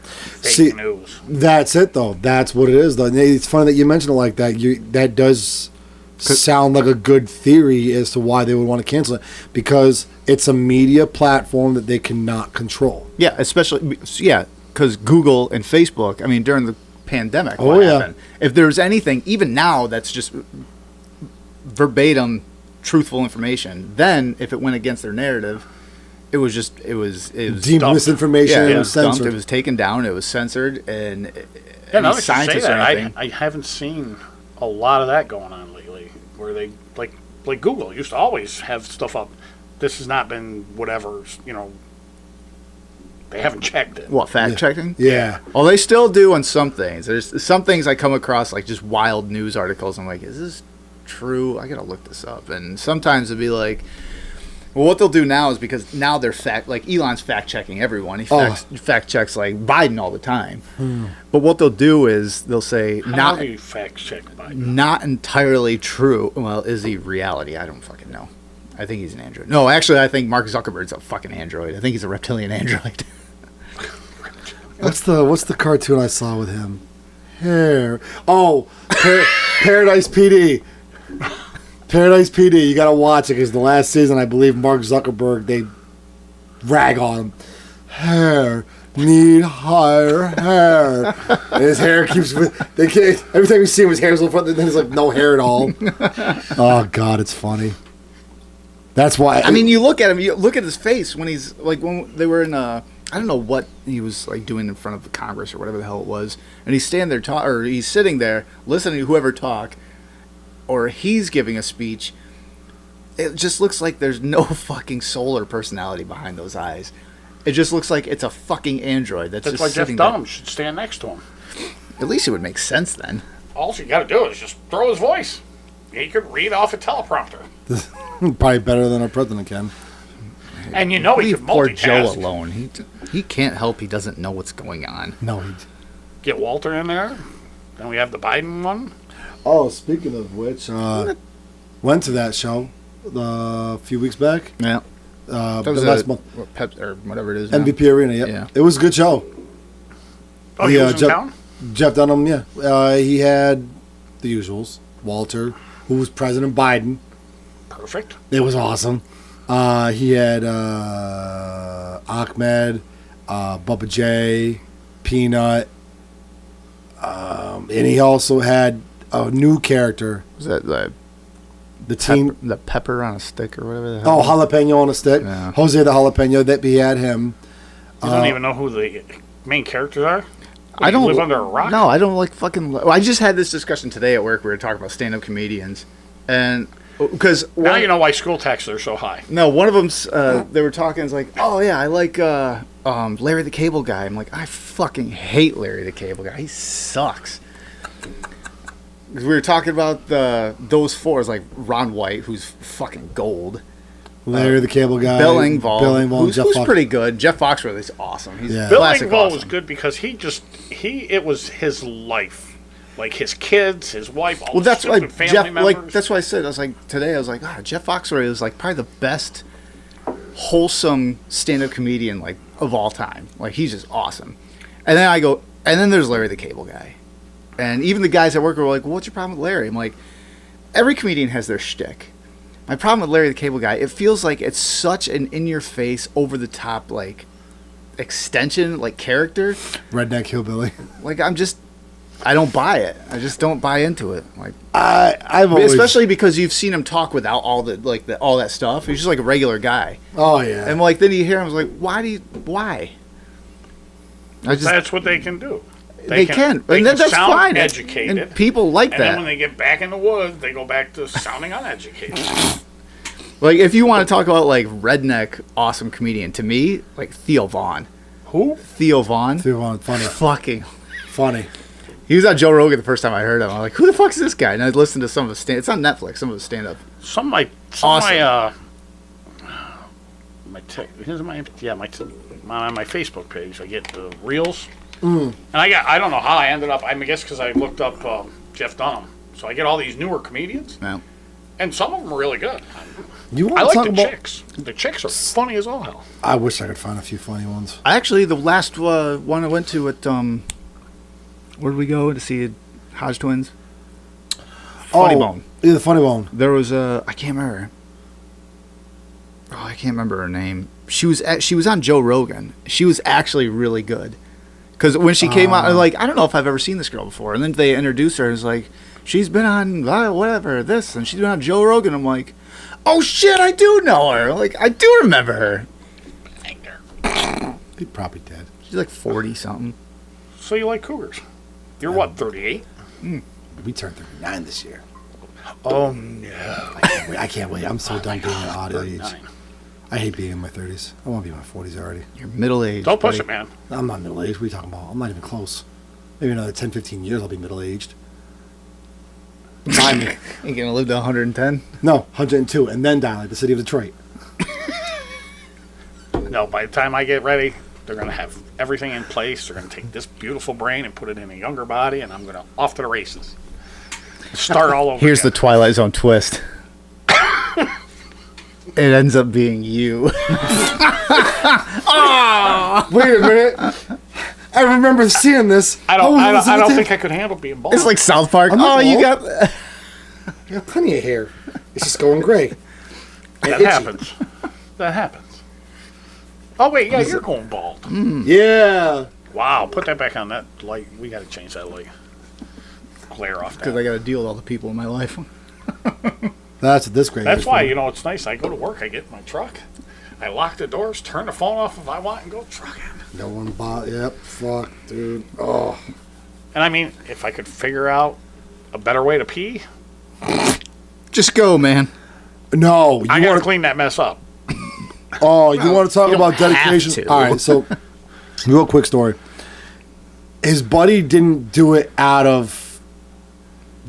Speaker 1: Fake
Speaker 3: See,
Speaker 1: news.
Speaker 3: That's it though. That's what it is though. And it's funny that you mentioned it like that. That does sound like a good theory as to why they would want to cancel it, because it's a media platform that they cannot control.
Speaker 2: Yeah, especially because Google and Facebook. I mean, during the pandemic,
Speaker 3: Oh,
Speaker 2: what
Speaker 3: yeah.
Speaker 2: happened? If there's anything, even now, that's just verbatim, truthful information. Then, if it went against their narrative, it was
Speaker 3: Deemed
Speaker 1: dumped.
Speaker 3: misinformation
Speaker 2: yeah, it
Speaker 3: and
Speaker 2: was dumped,
Speaker 3: censored.
Speaker 2: it was taken down, it was censored, and
Speaker 1: Yeah, now
Speaker 2: any
Speaker 1: that you say
Speaker 2: scientists or
Speaker 1: that,
Speaker 2: anything.
Speaker 1: I haven't seen a lot of that going on lately, where they, like Google used to always have stuff up. This has not been whatever, they haven't checked it.
Speaker 2: What, fact checking?
Speaker 3: Yeah.
Speaker 2: Well, they still do on some things. There's some things I come across, like just wild news articles. I'm like, is this true? I gotta look this up. And sometimes it'll be like, well, what they'll do now is, because now they're like Elon's fact checking everyone. He fact checks like Biden all the time. But what they'll do is they'll say
Speaker 1: How do you fact check Biden?
Speaker 2: not entirely true. Well, is he reality? I don't fucking know. I think he's an android. No, actually, I think Mark Zuckerberg's a fucking android. I think he's a reptilian android.
Speaker 3: What's the cartoon I saw with him? Hair. Oh, Paradise PD. Paradise PD. You gotta watch it because the last season, I believe Mark Zuckerberg, they rag on him. Hair. Need higher hair. And his hair keeps. They can't. Every time you see him, his hair's in front. Then there's like no hair at all. Oh God, it's funny. That's why.
Speaker 2: I mean, you look at him. You look at his face when he's like, when they were in I don't know what he was like doing in front of the Congress or whatever the hell it was, and he's standing there or he's sitting there listening to whoever talk, or he's giving a speech. It just looks like there's no fucking soul or personality behind those eyes. It just looks like it's a fucking android that's
Speaker 1: That's
Speaker 2: just
Speaker 1: why Jeff
Speaker 2: sitting there.
Speaker 1: Dunham should stand next to him.
Speaker 2: At least it would make sense then.
Speaker 1: All you got to do is just throw his voice. He could read off a teleprompter.
Speaker 3: probably better than our president can.
Speaker 1: And he could
Speaker 2: Leave poor Joe
Speaker 1: multitask.
Speaker 2: alone. He can't help. He doesn't know what's going on.
Speaker 3: No,
Speaker 1: Get Walter in there. Then we have the Biden one.
Speaker 3: Oh, speaking of which, went to that show a few weeks back.
Speaker 2: Yeah,
Speaker 3: The
Speaker 2: that was
Speaker 3: last month.
Speaker 2: Pep or whatever it is. now.
Speaker 3: MVP Arena. Yep.
Speaker 2: Yeah.
Speaker 3: It was a good show.
Speaker 1: Oh, he was in town?
Speaker 3: Jeff Dunham, yeah. He had the usuals. Walter, who was President Biden.
Speaker 1: Perfect.
Speaker 3: It was awesome. He had Ahmed, Bubba J, Peanut, and he also had a new character.
Speaker 2: Was that
Speaker 3: The team,
Speaker 2: the pepper on a stick or whatever the hell?
Speaker 3: oh, jalapeno on a stick.
Speaker 2: Yeah.
Speaker 3: Jose the jalapeno. That he had him.
Speaker 1: You don't even know who the main characters are?
Speaker 2: I don't
Speaker 1: live under a rock.
Speaker 2: No, I don't like fucking. Well, I just had this discussion today at work. We were talking about stand-up comedians, and because
Speaker 1: Now you know why school taxes are so high.
Speaker 2: no, one of them's they were talking. It's like, oh yeah, I like Larry the Cable Guy. I'm like, I fucking hate Larry the Cable Guy. He sucks. 'Cause we were talking about those four. It's like Ron White, who's fucking gold.
Speaker 3: Larry the Cable Guy.
Speaker 2: Bill Engvall,
Speaker 3: who's
Speaker 2: who's pretty good. Jeff Foxworthy's awesome. He's
Speaker 3: Yeah.
Speaker 1: Bill
Speaker 2: classic
Speaker 1: Engvall
Speaker 2: awesome.
Speaker 1: was good because it was his life. Like his kids, his wife, all
Speaker 2: Well,
Speaker 1: the
Speaker 2: that's why
Speaker 1: stupid family
Speaker 2: Jeff.
Speaker 1: members.
Speaker 2: Like that's why I said I was like today. I was like, Jeff Foxworthy is like probably the best wholesome stand-up comedian like of all time. Like he's just awesome. And then I go, and then there's Larry the Cable Guy, and even the guys at work were like, well, "What's your problem with Larry?" I'm like, every comedian has their shtick. My problem with Larry the Cable Guy, it feels like it's such an in-your-face, over-the-top like extension, like character.
Speaker 3: redneck hillbilly.
Speaker 2: Like I don't buy it. I just don't buy into it. Like
Speaker 3: I've always,
Speaker 2: especially because you've seen him talk without all all that stuff. He's just like a regular guy.
Speaker 3: Oh yeah.
Speaker 2: And like then you hear him like, why?
Speaker 1: That's what they can do.
Speaker 2: They can.
Speaker 1: They
Speaker 2: And
Speaker 1: can
Speaker 2: that's
Speaker 1: sound
Speaker 2: fine.
Speaker 1: educated.
Speaker 2: And people like
Speaker 1: And
Speaker 2: that.
Speaker 1: then when they get back in the woods, they go back to sounding uneducated.
Speaker 2: Like if you want to talk about like redneck awesome comedian, to me, like Theo Vaughn.
Speaker 1: Who?
Speaker 2: Theo Vaughn.
Speaker 3: Funny.
Speaker 2: Fucking.
Speaker 3: Funny.
Speaker 2: He was on Joe Rogan the first time I heard him. I'm like, who the fuck is this guy? And I listened to some of his stand. It's on Netflix. Some of his stand up.
Speaker 1: My Facebook page, I get the reels, and I don't know how I ended up. I guess because I looked up Jeff Dunham, so I get all these newer comedians,
Speaker 2: No.
Speaker 1: and some of them are really good.
Speaker 3: You want
Speaker 1: I
Speaker 3: to
Speaker 1: like
Speaker 3: talk
Speaker 1: the
Speaker 3: about?
Speaker 1: chicks. The chicks are funny as all hell.
Speaker 3: I wish I could find a few funny ones.
Speaker 2: Actually, the last one I went to at where did we go to see Hodge Twins? Funny Bone.
Speaker 3: Yeah, the Funny Bone.
Speaker 2: There was I can't remember. Oh, I can't remember her name. She was on Joe Rogan. She was actually really good. Because when she came out, I'm like, I don't know if I've ever seen this girl before. And then they introduced her. And it's like, she's been on whatever this, and she's been on Joe Rogan. I'm like, oh shit, I do know her. Like I do remember her.
Speaker 3: He probably dead.
Speaker 2: She's like 40 something.
Speaker 1: So you like cougars? You're what, 38?
Speaker 3: We turned 39 this year.
Speaker 1: Oh no!
Speaker 3: I can't wait. I'm so done being an odd age.
Speaker 1: 39.
Speaker 3: I hate being in my 30s. I want to be in my 40s already.
Speaker 2: You're middle aged.
Speaker 1: Don't push it, man.
Speaker 3: I'm not middle aged. What are you talking about? I'm not even close. Maybe another 10, 15 years I'll be middle aged.
Speaker 2: Ain't gonna live to 110.
Speaker 3: No, 102, and then die like the city of Detroit.
Speaker 1: No, by the time I get ready, they're going to have everything in place. They're going to take this beautiful brain and put it in a younger body, and I'm going to off to the races. Start all over
Speaker 2: Here's the
Speaker 1: again.
Speaker 2: Twilight Zone twist. It ends up being you.
Speaker 3: Wait a minute. I remember seeing this.
Speaker 1: I don't think I could handle being bald.
Speaker 2: It's like South Park.
Speaker 3: I'm not
Speaker 2: You
Speaker 3: bald.
Speaker 2: got.
Speaker 3: I got plenty of hair. It's just going gray.
Speaker 1: that
Speaker 3: itchy.
Speaker 1: happens. That happens. Oh, wait, yeah, you're going bald.
Speaker 3: Yeah.
Speaker 1: Wow, put that back on that light. We got to change that light. Glare off
Speaker 2: Because
Speaker 1: that.
Speaker 2: I got to deal with all the people in my life.
Speaker 3: That's what this gray
Speaker 1: That's
Speaker 3: is
Speaker 1: why,
Speaker 3: for.
Speaker 1: it's nice. I go to work, I get in my truck, I lock the doors, turn the phone off if I want, and go trucking.
Speaker 3: No one bought. Yep. Fuck, dude. Oh.
Speaker 1: And I mean, if I could figure out a better way to pee,
Speaker 2: Just go, man.
Speaker 3: No. You
Speaker 1: I got to
Speaker 3: want to?
Speaker 1: clean that mess up.
Speaker 3: Oh, you want to talk
Speaker 2: you
Speaker 3: about
Speaker 2: don't have
Speaker 3: dedication?
Speaker 2: to.
Speaker 3: All right. So, real quick story. His buddy didn't do it out of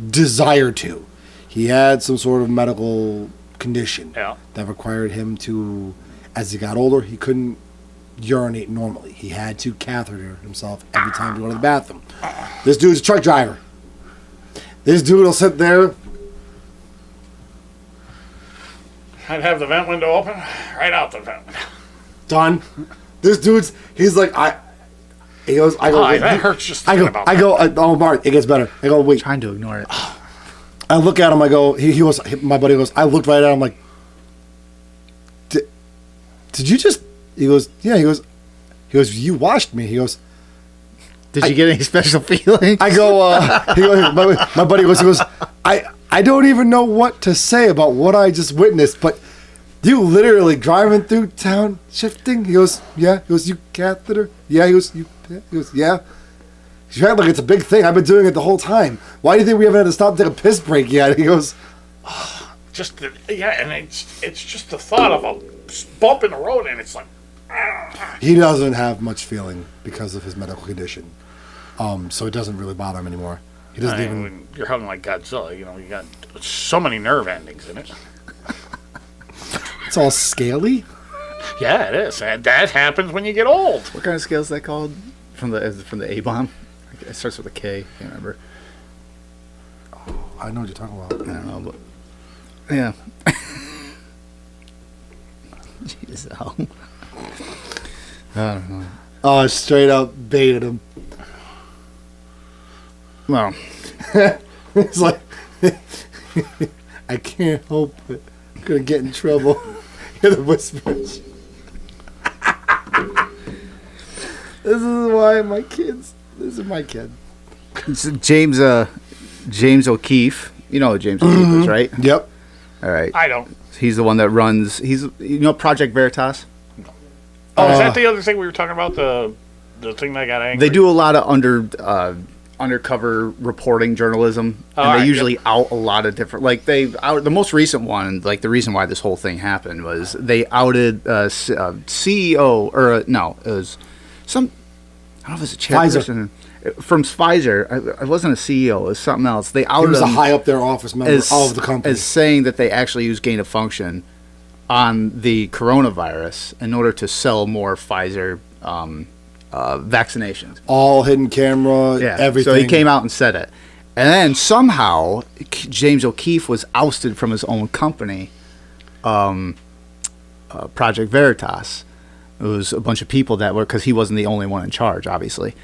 Speaker 3: desire to. He had some sort of medical condition
Speaker 1: Yeah.
Speaker 3: that required him to, as he got older, he couldn't urinate normally. He had to catheter himself every time to go to the bathroom. This dude's a truck driver. This dude will sit there.
Speaker 1: I'd have the vent window open, right out the vent window.
Speaker 3: Done. This dude's, he's like, He goes, I go,
Speaker 1: Oh,
Speaker 3: wait,
Speaker 1: that hurts just
Speaker 3: I
Speaker 1: thinking
Speaker 3: go,
Speaker 1: about
Speaker 3: I go, oh, Mark, it gets better. I go, wait.
Speaker 2: Trying to ignore it.
Speaker 3: I look at him. I go. He goes. My buddy goes. I looked right at him. Like, did you just? He goes. Yeah. He goes. You watched me. He goes.
Speaker 2: Did you get any special feeling?
Speaker 3: I go. He goes. My buddy goes. He goes. I don't even know what to say about what I just witnessed. But you literally driving through town, shifting. He goes. Yeah. He goes. You catheter. Yeah. He goes. You. He goes. Yeah. You act like it's a big thing. I've been doing it the whole time. Why do you think we haven't had to stop and take a piss break yet? He goes,
Speaker 1: and it's just the thought of a bump in the road, and it's like,
Speaker 3: he doesn't have much feeling because of his medical condition. So it doesn't really bother him anymore. He doesn't
Speaker 1: when you're hugging like Godzilla, you got so many nerve endings in it.
Speaker 3: It's all scaly.
Speaker 1: Yeah, it is, and that happens when you get old.
Speaker 2: What kind of scale is that called? From the A-bomb? It starts with a K. I can't remember.
Speaker 3: I know what you're talking about.
Speaker 2: I don't know, but yeah. Jeez, Al. I don't know.
Speaker 3: Oh, straight up baited him.
Speaker 2: Well,
Speaker 3: It's like, I can't help it. I'm gonna get in trouble. Hear the whispers. This is why my kids. This is my kid.
Speaker 2: it's James O'Keefe. You know who James O'Keefe is, right?
Speaker 3: Yep.
Speaker 2: All right.
Speaker 1: I don't.
Speaker 2: He's the one that runs. Project Veritas.
Speaker 1: Oh, is that the other thing we were talking about? The thing that got angry.
Speaker 2: They do a lot of undercover reporting journalism, and
Speaker 1: Alright,
Speaker 2: they usually out a lot of different. Like the most recent one. Like the reason why this whole thing happened was they outed CEO or no, it was some. I don't know if it's a chairperson from Pfizer. It wasn't a CEO. It was something else. They
Speaker 3: He
Speaker 2: outed
Speaker 3: was a
Speaker 2: him
Speaker 3: high up there office member of the company.
Speaker 2: as saying that they actually use gain of function on the coronavirus in order to sell more Pfizer vaccinations.
Speaker 3: All hidden camera, everything.
Speaker 2: So he came out and said it. And then somehow James O'Keefe was ousted from his own company, Project Veritas. It was a bunch of people that were, because he wasn't the only one in charge, obviously.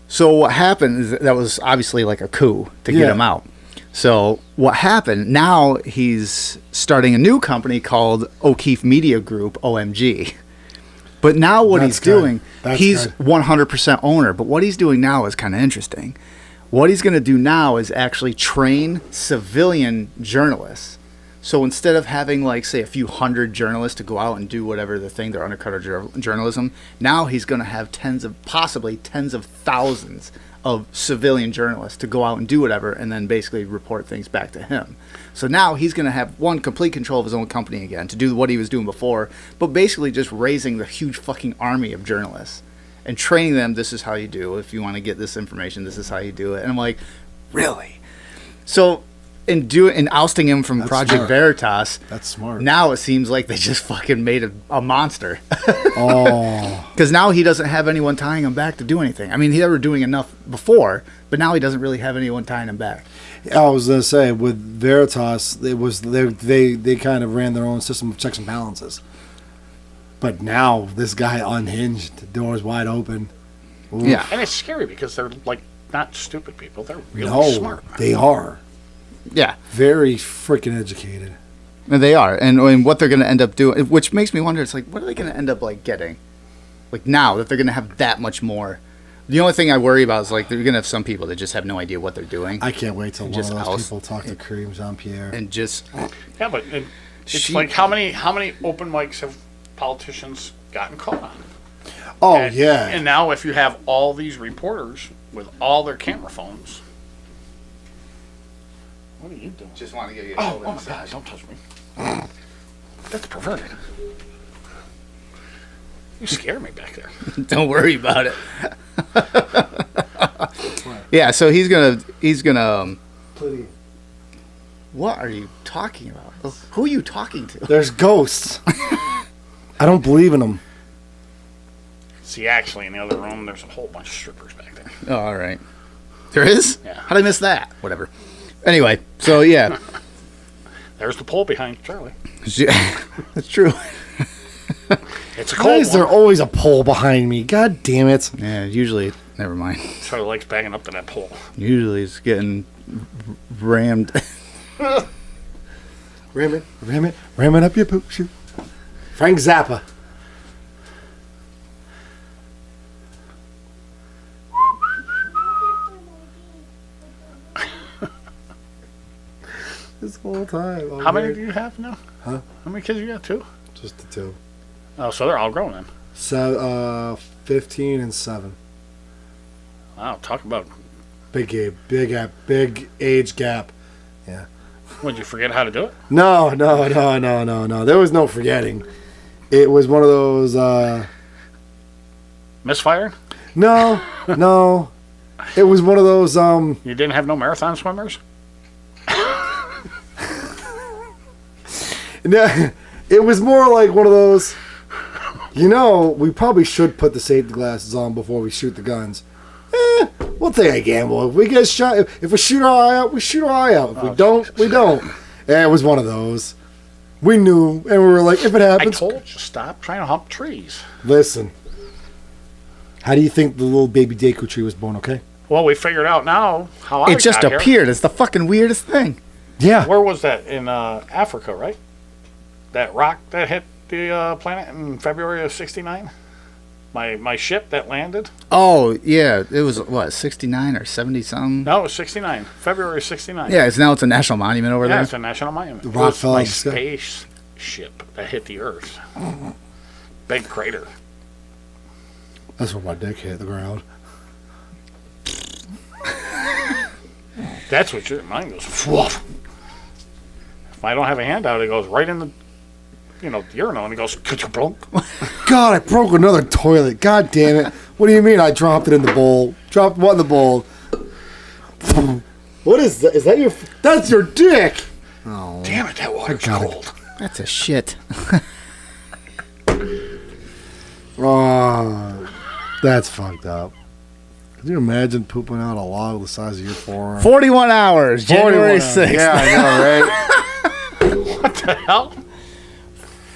Speaker 2: So what happened is that was obviously like a coup to get him out. So what happened, now he's starting a new company called O'Keefe Media Group, OMG. But now what he's doing, he's 100% owner. But what he's doing now is kind of interesting. What he's going to do now is actually train civilian journalists. So instead of having, like, say, a few hundred journalists to go out and do whatever the thing, their undercover journalism, now he's going to have possibly tens of thousands of civilian journalists to go out and do whatever and then basically report things back to him. So now he's going to have, complete control of his own company again to do what he was doing before, but basically just raising the huge fucking army of journalists and training them, this is how you do. If you want to get this information, this is how you do it. And I'm like, really? So in ousting him from Project
Speaker 3: smart.
Speaker 2: Veritas,
Speaker 3: That's smart.
Speaker 2: now it seems like they just fucking made a monster.
Speaker 3: Oh.
Speaker 2: Because now he doesn't have anyone tying him back to do anything. I mean, he was doing enough before, but now he doesn't really have anyone tying him back.
Speaker 3: I was gonna say with Veritas, it was they kind of ran their own system of checks and balances. But now this guy unhinged, the doors wide open. Oof.
Speaker 2: Yeah.
Speaker 1: And it's scary because they're like not stupid people. They're really smart.
Speaker 3: They are
Speaker 2: Yeah.
Speaker 3: very freaking educated.
Speaker 2: And they are. And what they're going to end up doing, which makes me wonder, it's like, what are they going to end up, like, getting? Like, now that they're going to have that much more. The only thing I worry about is, like, they're going to have some people that just have no idea what they're doing.
Speaker 3: I can't wait till one of
Speaker 2: Just
Speaker 3: those
Speaker 2: oust-
Speaker 3: people talk to Kareem Jean-Pierre.
Speaker 2: And just...
Speaker 1: Yeah, but it's like how many open mics have politicians gotten caught on?
Speaker 3: Oh,
Speaker 1: And-
Speaker 3: yeah.
Speaker 1: And now if you have all these reporters with all their camera phones, what are you doing?
Speaker 2: Just want to give you
Speaker 1: Oh my God! Don't touch me. That's perverted. You scared me back there.
Speaker 2: Don't worry about it. Yeah, so he's gonna what are you talking about? Who are you talking to?
Speaker 3: There's ghosts. I don't believe in them.
Speaker 1: See, actually, in the other room, there's a whole bunch of strippers back there.
Speaker 2: Oh, all right. There is?
Speaker 1: Yeah.
Speaker 2: How'd I miss that? Whatever. Anyway, so yeah.
Speaker 1: There's the pole behind Charlie.
Speaker 2: That's true.
Speaker 1: It's a
Speaker 3: Why
Speaker 1: cold
Speaker 3: is there
Speaker 1: one.
Speaker 3: always a pole behind me? God damn it.
Speaker 2: Yeah, usually, never mind.
Speaker 1: Charlie likes banging up to that pole.
Speaker 2: Usually it's getting rammed.
Speaker 3: Ram it up your poop shoot. Frank Zappa. This whole time.
Speaker 1: How many do you have now?
Speaker 3: Huh?
Speaker 1: How many kids you got? 2?
Speaker 3: Just the 2.
Speaker 1: Oh, so they're all grown then.
Speaker 3: So, 15 and 7.
Speaker 1: Wow, talk about.
Speaker 3: Big age gap. Yeah.
Speaker 1: Would you forget how to do it?
Speaker 3: No. There was no forgetting. It was one of those.
Speaker 1: Misfired?
Speaker 3: No. It was one of those.
Speaker 1: You didn't have no marathon swimmers?
Speaker 3: No, it was more like one of those. We probably should put the safety glasses on before we shoot the guns. We'll take a gamble. If we get shot, if we shoot our eye out, we shoot our eye out. If we don't, we don't. Yeah, it was one of those. We knew, and we were like, if it
Speaker 1: I
Speaker 3: happens,
Speaker 1: told you, stop trying to hump trees.
Speaker 3: listen. How do you think the little baby Deku tree was born? Okay.
Speaker 1: Well, we figured out now how I
Speaker 2: It just
Speaker 1: got here.
Speaker 2: appeared. It's the fucking weirdest thing.
Speaker 3: Yeah.
Speaker 1: Where was that? In Africa, right? That rock that hit the planet in February of '69? My ship that landed?
Speaker 2: Oh, yeah. It was, what, 69 or 70 something?
Speaker 1: No, it was '69. February '69.
Speaker 2: Yeah, now it's a national monument over
Speaker 1: Yeah,
Speaker 2: there.
Speaker 1: it's a national monument.
Speaker 3: The
Speaker 1: It
Speaker 3: rock
Speaker 1: was
Speaker 3: fell
Speaker 1: my
Speaker 3: out of the sky.
Speaker 1: spaceship that hit the Earth. Big crater.
Speaker 3: That's where my dick hit the ground.
Speaker 1: That's what mine goes. Woof. If I don't have a hand out, it goes right in the, the urinal, and it goes. Blunk.
Speaker 3: God, I broke another toilet. God damn it. What do you mean I dropped it in the bowl? Dropped what in the bowl? What is that? Is that your... That's your dick! Oh.
Speaker 1: Damn it, that water's
Speaker 3: got it.
Speaker 1: cold.
Speaker 2: That's a shit.
Speaker 3: Oh, that's fucked up. Can you imagine pooping out a log the size of your forearm?
Speaker 2: 41 hours, January 6th.
Speaker 3: Yeah, I know, right?
Speaker 1: What the hell?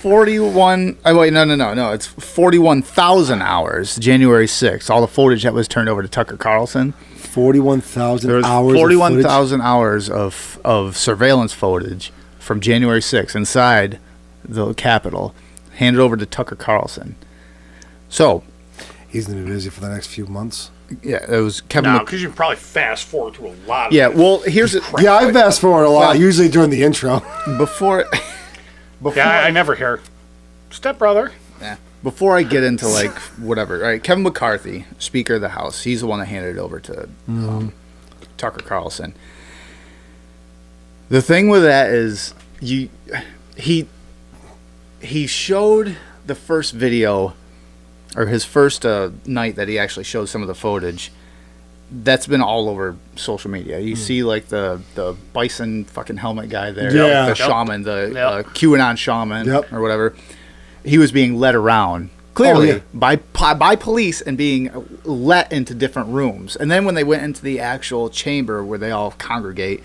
Speaker 2: 41. Oh, wait, no. It's 41,000 hours, January 6th. All the footage that was turned over to Tucker Carlson.
Speaker 3: 41,000
Speaker 2: There was
Speaker 3: hours
Speaker 2: 41,000 hours of surveillance footage from January 6th inside the Capitol, handed over to Tucker Carlson. So,
Speaker 3: He's going to be busy for the next few months.
Speaker 2: yeah, it was Kevin.
Speaker 1: No, because you can probably fast forward through a lot of
Speaker 2: Yeah,
Speaker 1: it.
Speaker 2: well, here's it.
Speaker 3: Yeah, I fast forward a lot,
Speaker 2: Well-
Speaker 3: usually during the intro.
Speaker 2: Before
Speaker 1: Yeah, I never hear. Stepbrother.
Speaker 2: Yeah. Before I get into like whatever, right? Kevin McCarthy, Speaker of the House, he's the one that handed it over to Tucker Carlson. The thing with that is he showed the first video, or his first night that he actually showed some of the footage. That's been all over social media. You see like the bison fucking helmet guy there,
Speaker 3: Yeah.
Speaker 2: the shaman, the
Speaker 1: Yep.
Speaker 2: QAnon shaman
Speaker 3: Yep.
Speaker 2: or whatever. He was being led around clearly
Speaker 3: Oh,
Speaker 2: by police and being let into different rooms. And then when they went into the actual chamber where they all congregate,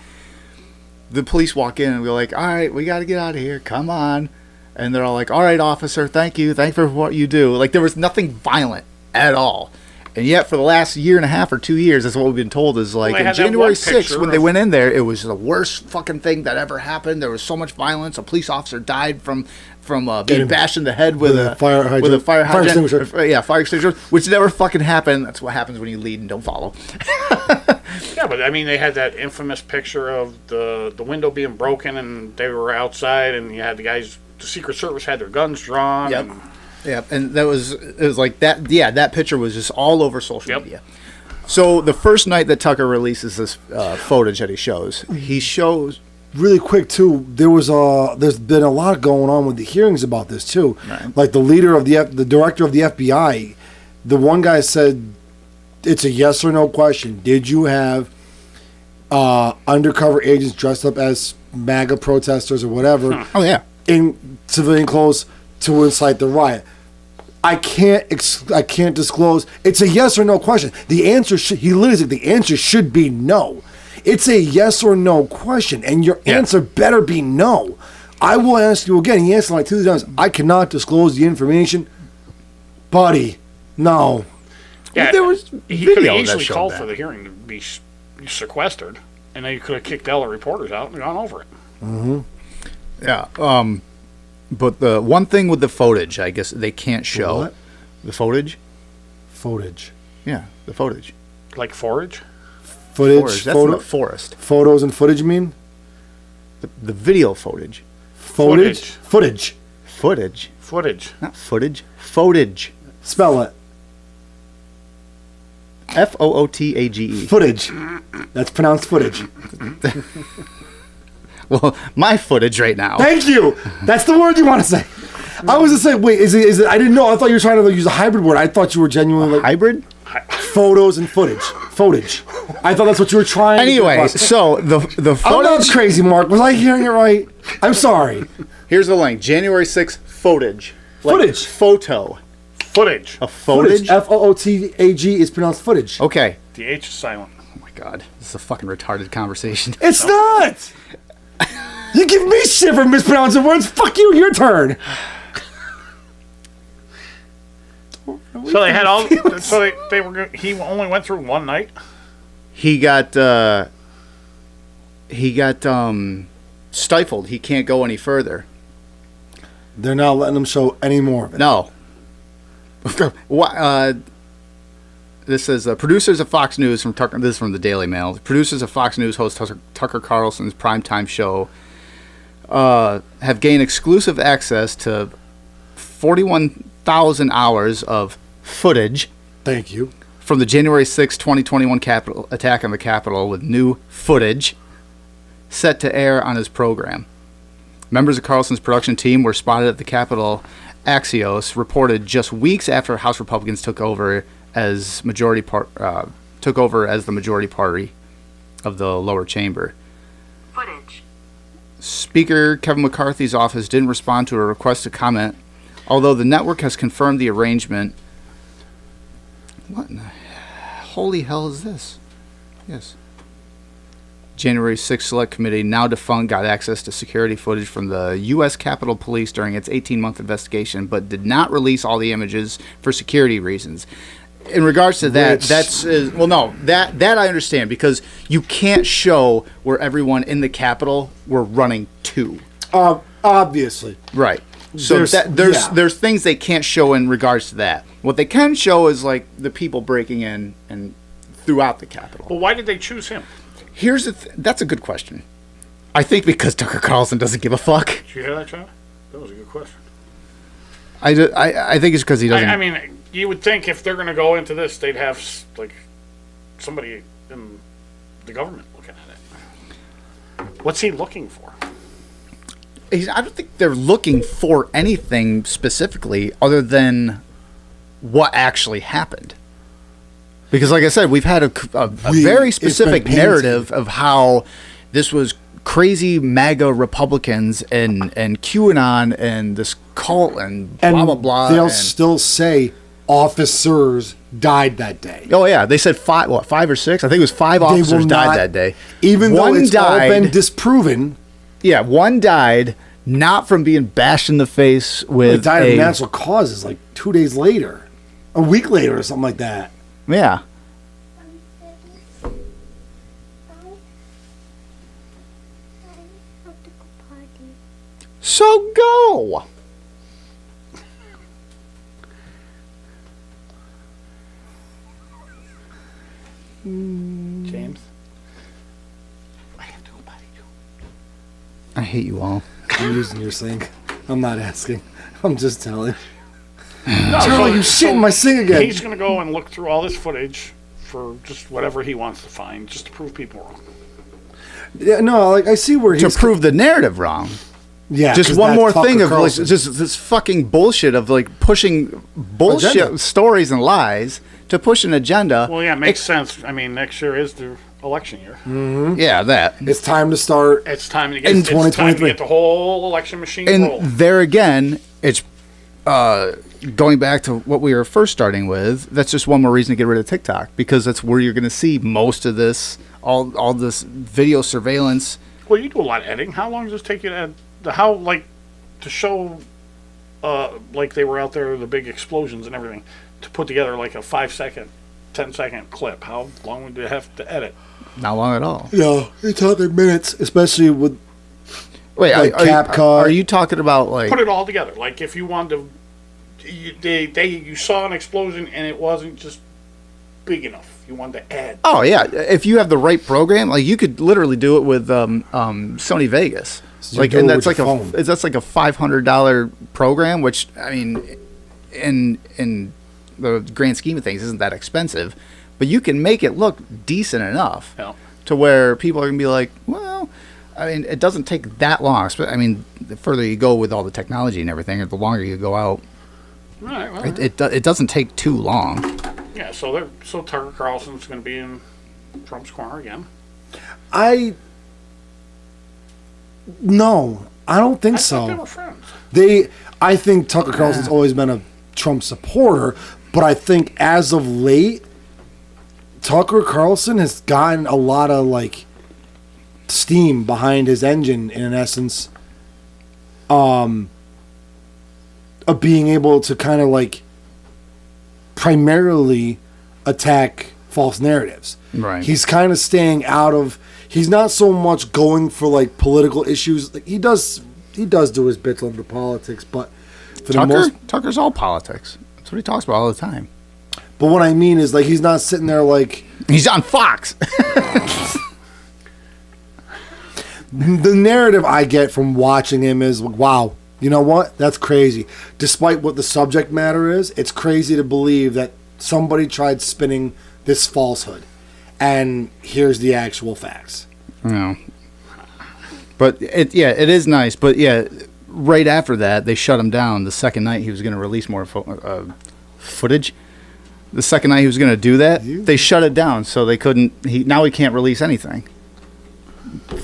Speaker 2: the police walk in and go like, "All right, we got to get out of here. Come on." And they're all like, "All right, officer, thank you for what you do." Like there was nothing violent at all. And yet, for the last year and a half or 2 years, that's what we've been told is like
Speaker 1: they
Speaker 2: in
Speaker 1: had that
Speaker 2: January
Speaker 1: one
Speaker 2: 6th,
Speaker 1: picture
Speaker 2: when they
Speaker 1: of-
Speaker 2: went in there, it was the worst fucking thing that ever happened. There was so much violence. A police officer died from being bashed in the head with a
Speaker 3: fire hydrant.
Speaker 2: with a fire
Speaker 3: Fire
Speaker 2: hydrant.
Speaker 3: extinguisher.
Speaker 2: Yeah, fire extinguisher, which never fucking happened. That's what happens when you lead and don't follow.
Speaker 1: Yeah, but I mean, they had that infamous picture of the window being broken, and they were outside, and you had the guys. The Secret Service had their guns drawn.
Speaker 2: Yep.
Speaker 1: And
Speaker 2: Yeah, and it was like that. Yeah, that picture was just all over social
Speaker 1: Yep.
Speaker 2: media. So the first night that Tucker releases this footage that he shows.
Speaker 3: Really quick too, there's been a lot going on with the hearings about this too.
Speaker 2: Right.
Speaker 3: Like the leader of the director of the FBI, the one guy said it's a yes or no question. Did you have undercover agents dressed up as MAGA protesters or whatever
Speaker 2: Oh yeah,
Speaker 3: in civilian clothes to incite the riot? I can't disclose. It's a yes or no question. The answer he literally said the answer should be no. It's a yes or no question, and your answer better be no. I will ask you again. He answered like 2 times. I cannot disclose the information. buddy, no.
Speaker 1: Yeah,
Speaker 2: there was
Speaker 1: he could
Speaker 2: video
Speaker 1: have
Speaker 2: that
Speaker 1: easily
Speaker 2: showed
Speaker 1: called
Speaker 2: that.
Speaker 1: for the hearing to be sequestered, and then you could have kicked all the reporters out and gone over it.
Speaker 2: Yeah. But the one thing with the footage, I guess they can't show.
Speaker 3: What?
Speaker 2: The footage?
Speaker 3: Footage.
Speaker 2: Yeah, the footage.
Speaker 1: Like forage.
Speaker 3: Footage.
Speaker 2: Forest. That's not forest.
Speaker 3: Photos and footage, you mean?
Speaker 2: The video footage.
Speaker 3: Footage? Footage.
Speaker 2: Footage.
Speaker 1: Footage.
Speaker 2: Not footage. Footage.
Speaker 3: Spell it.
Speaker 2: Footage.
Speaker 3: Footage. That's pronounced footage.
Speaker 2: Well, my footage right now.
Speaker 3: Thank you. That's the word you want to say. I was going to say, wait, is it? I didn't know. I thought you were trying to use a hybrid word. I thought you were genuinely like
Speaker 2: Hybrid?
Speaker 3: photos and footage. Footage. I thought that's what you were trying to do.
Speaker 2: Anyway, so the
Speaker 3: I'm not
Speaker 2: footage.
Speaker 3: crazy, Mark. Was I hearing it right? I'm sorry.
Speaker 2: Here's the link. January 6th, footage.
Speaker 3: Footage.
Speaker 2: Photo.
Speaker 1: Footage.
Speaker 2: A footage?
Speaker 3: Footage is pronounced footage.
Speaker 2: Okay.
Speaker 1: The H is silent.
Speaker 2: Oh my god. This is a fucking retarded conversation.
Speaker 3: It's not. You give me shit for mispronouncing words. Fuck you. Your turn.
Speaker 1: So they had all. So they were. He only went through one night.
Speaker 2: He got stifled. He can't go any further.
Speaker 3: They're not letting them show any more of it.
Speaker 2: No. This says producers of Fox News from Tucker. This is from the Daily Mail. Producers of Fox News host Tucker Carlson's primetime show have gained exclusive access to 41,000 hours of footage
Speaker 3: Thank you.
Speaker 2: from the January 6, 2021 attack on the Capitol, with new footage set to air on his program. Members of Carlson's production team were spotted at the Capitol. Axios reported just weeks after House Republicans took over as the majority party of the lower chamber.
Speaker 4: Footage.
Speaker 2: Speaker Kevin McCarthy's office didn't respond to a request to comment, although the network has confirmed the arrangement. What in the holy hell is this? Yes. January 6th Select Committee, now defunct, got access to security footage from the U.S. Capitol Police during its 18-month investigation, but did not release all the images for security reasons. In regards to that, that I understand, because you can't show where everyone in the Capitol were running to.
Speaker 3: Obviously.
Speaker 2: Right. So there's things they can't show in regards to that. What they can show is like the people breaking in and throughout the Capitol.
Speaker 1: Well, why did they choose him?
Speaker 2: Here's that's a good question. I think because Tucker Carlson doesn't give a fuck.
Speaker 1: Did you hear that, John? That was a good question.
Speaker 2: I think it's because he doesn't.
Speaker 1: I mean, you would think if they're going to go into this, they'd have like somebody in the government looking at it. What's he looking for?
Speaker 2: I don't think they're looking for anything specifically other than what actually happened. Because, like I said, we've had a very specific narrative of how this was crazy MAGA Republicans and QAnon and this cult and blah, blah, blah.
Speaker 3: They'll still say officers died that day.
Speaker 2: Oh, yeah. They said 5 or 6? I think it was 5 officers died that day.
Speaker 3: Even though it's all been disproven.
Speaker 2: Yeah, one died not from being bashed in the face with
Speaker 3: They died of natural causes like 2 days later. A week later or something like that.
Speaker 2: Yeah. So go.
Speaker 1: James?
Speaker 2: I hate you all.
Speaker 3: I'm using your sink. I'm not asking. I'm just telling.
Speaker 1: No,
Speaker 3: Charlie, you shit in my sink again.
Speaker 1: He's going to go and look through all this footage for just whatever he wants to find, just to prove people wrong.
Speaker 3: Yeah, no, like I see where he's
Speaker 2: To prove the narrative wrong.
Speaker 3: Yeah,
Speaker 2: Just
Speaker 3: 'cause
Speaker 2: one
Speaker 3: that's
Speaker 2: more
Speaker 3: Tucker
Speaker 2: thing of like,
Speaker 3: Carlson.
Speaker 2: just this fucking bullshit of like pushing bullshit
Speaker 3: Agenda.
Speaker 2: stories and lies to push an agenda.
Speaker 1: Well, yeah, it makes sense. I mean, next year is the election year.
Speaker 2: Yeah, that.
Speaker 3: It's time to start.
Speaker 1: It's time to get,
Speaker 3: In
Speaker 1: it's time to
Speaker 3: 2023.
Speaker 1: get the whole election machine
Speaker 2: And
Speaker 1: rolling.
Speaker 2: there again, it's going back to what we were first starting with. That's just one more reason to get rid of TikTok, because that's where you're going to see most of this, all this video surveillance.
Speaker 1: Well, you do a lot of editing. How long does it take you to show like they were out there, the big explosions and everything, to put together like a 5-second, 10-second clip. How long would you have to edit?
Speaker 2: Not long at all.
Speaker 3: Yeah, you're talking minutes, especially with
Speaker 2: Wait,
Speaker 3: like CapCut.
Speaker 2: are you talking about like?
Speaker 1: Put it all together. Like if you wanted to, you saw an explosion and it wasn't just big enough. You wanted to add.
Speaker 2: Oh yeah, if you have the right program, like you could literally do it with Sony Vegas.
Speaker 3: So you
Speaker 2: Like,
Speaker 3: do
Speaker 2: and
Speaker 3: it
Speaker 2: that's
Speaker 3: with
Speaker 2: like
Speaker 3: your phone.
Speaker 2: that's like a $500 program, which I mean, in the grand scheme of things, isn't that expensive. But you can make it look decent enough
Speaker 1: Yeah.
Speaker 2: to where people are gonna be like, well, I mean, it doesn't take that long. I mean, the further you go with all the technology and everything, or the longer you go out,
Speaker 1: All right. Well,
Speaker 2: it doesn't take too long.
Speaker 1: yeah. So Tucker Carlson's going to be in Trump's corner again.
Speaker 3: No, I don't think
Speaker 1: I thought they
Speaker 3: so.
Speaker 1: were friends.
Speaker 3: I think Tucker Carlson's always been a Trump supporter, but I think as of late, Tucker Carlson has gotten a lot of like steam behind his engine, in essence, of being able to kind of like primarily attack false narratives.
Speaker 2: Right.
Speaker 3: He's kind of staying out of. He's not so much going for like political issues. Like, he does do his bits on the politics, but for the most.
Speaker 2: Tucker's all politics. That's what he talks about all the time.
Speaker 3: But what I mean is like he's not sitting there like
Speaker 2: He's on Fox.
Speaker 3: the narrative I get from watching him is wow. You know what? That's crazy. Despite what the subject matter is, it's crazy to believe that somebody tried spinning this falsehood. And here's the actual facts.
Speaker 2: No. But it is nice. But yeah, right after that, they shut him down. The second night he was going to release more footage. The second night he was going to do that, they shut it down. So they couldn't. Now he can't release anything.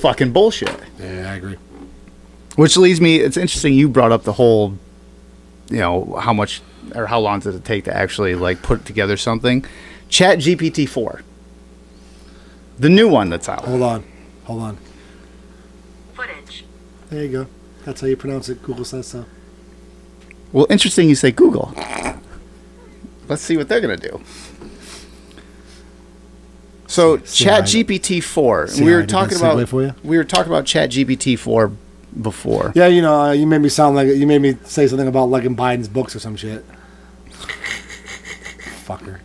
Speaker 2: Fucking bullshit.
Speaker 3: Yeah, I agree.
Speaker 2: Which leads me. It's interesting you brought up the whole. You know how much or how long does it take to actually like put together something? Chat GPT 4. The new one that's out.
Speaker 3: Hold on.
Speaker 4: Footage.
Speaker 3: There you go. That's how you pronounce it. Google says so.
Speaker 2: Well, interesting you say Google. Let's see what they're going to do. So, Chat GPT 4.
Speaker 3: See
Speaker 2: We
Speaker 3: how I
Speaker 2: were
Speaker 3: did
Speaker 2: talking
Speaker 3: that segue
Speaker 2: about
Speaker 3: for you?
Speaker 2: we were talking about Chat GPT 4 before.
Speaker 3: Yeah, you made me sound like you made me say something about liking Biden's books or some shit. Fucker.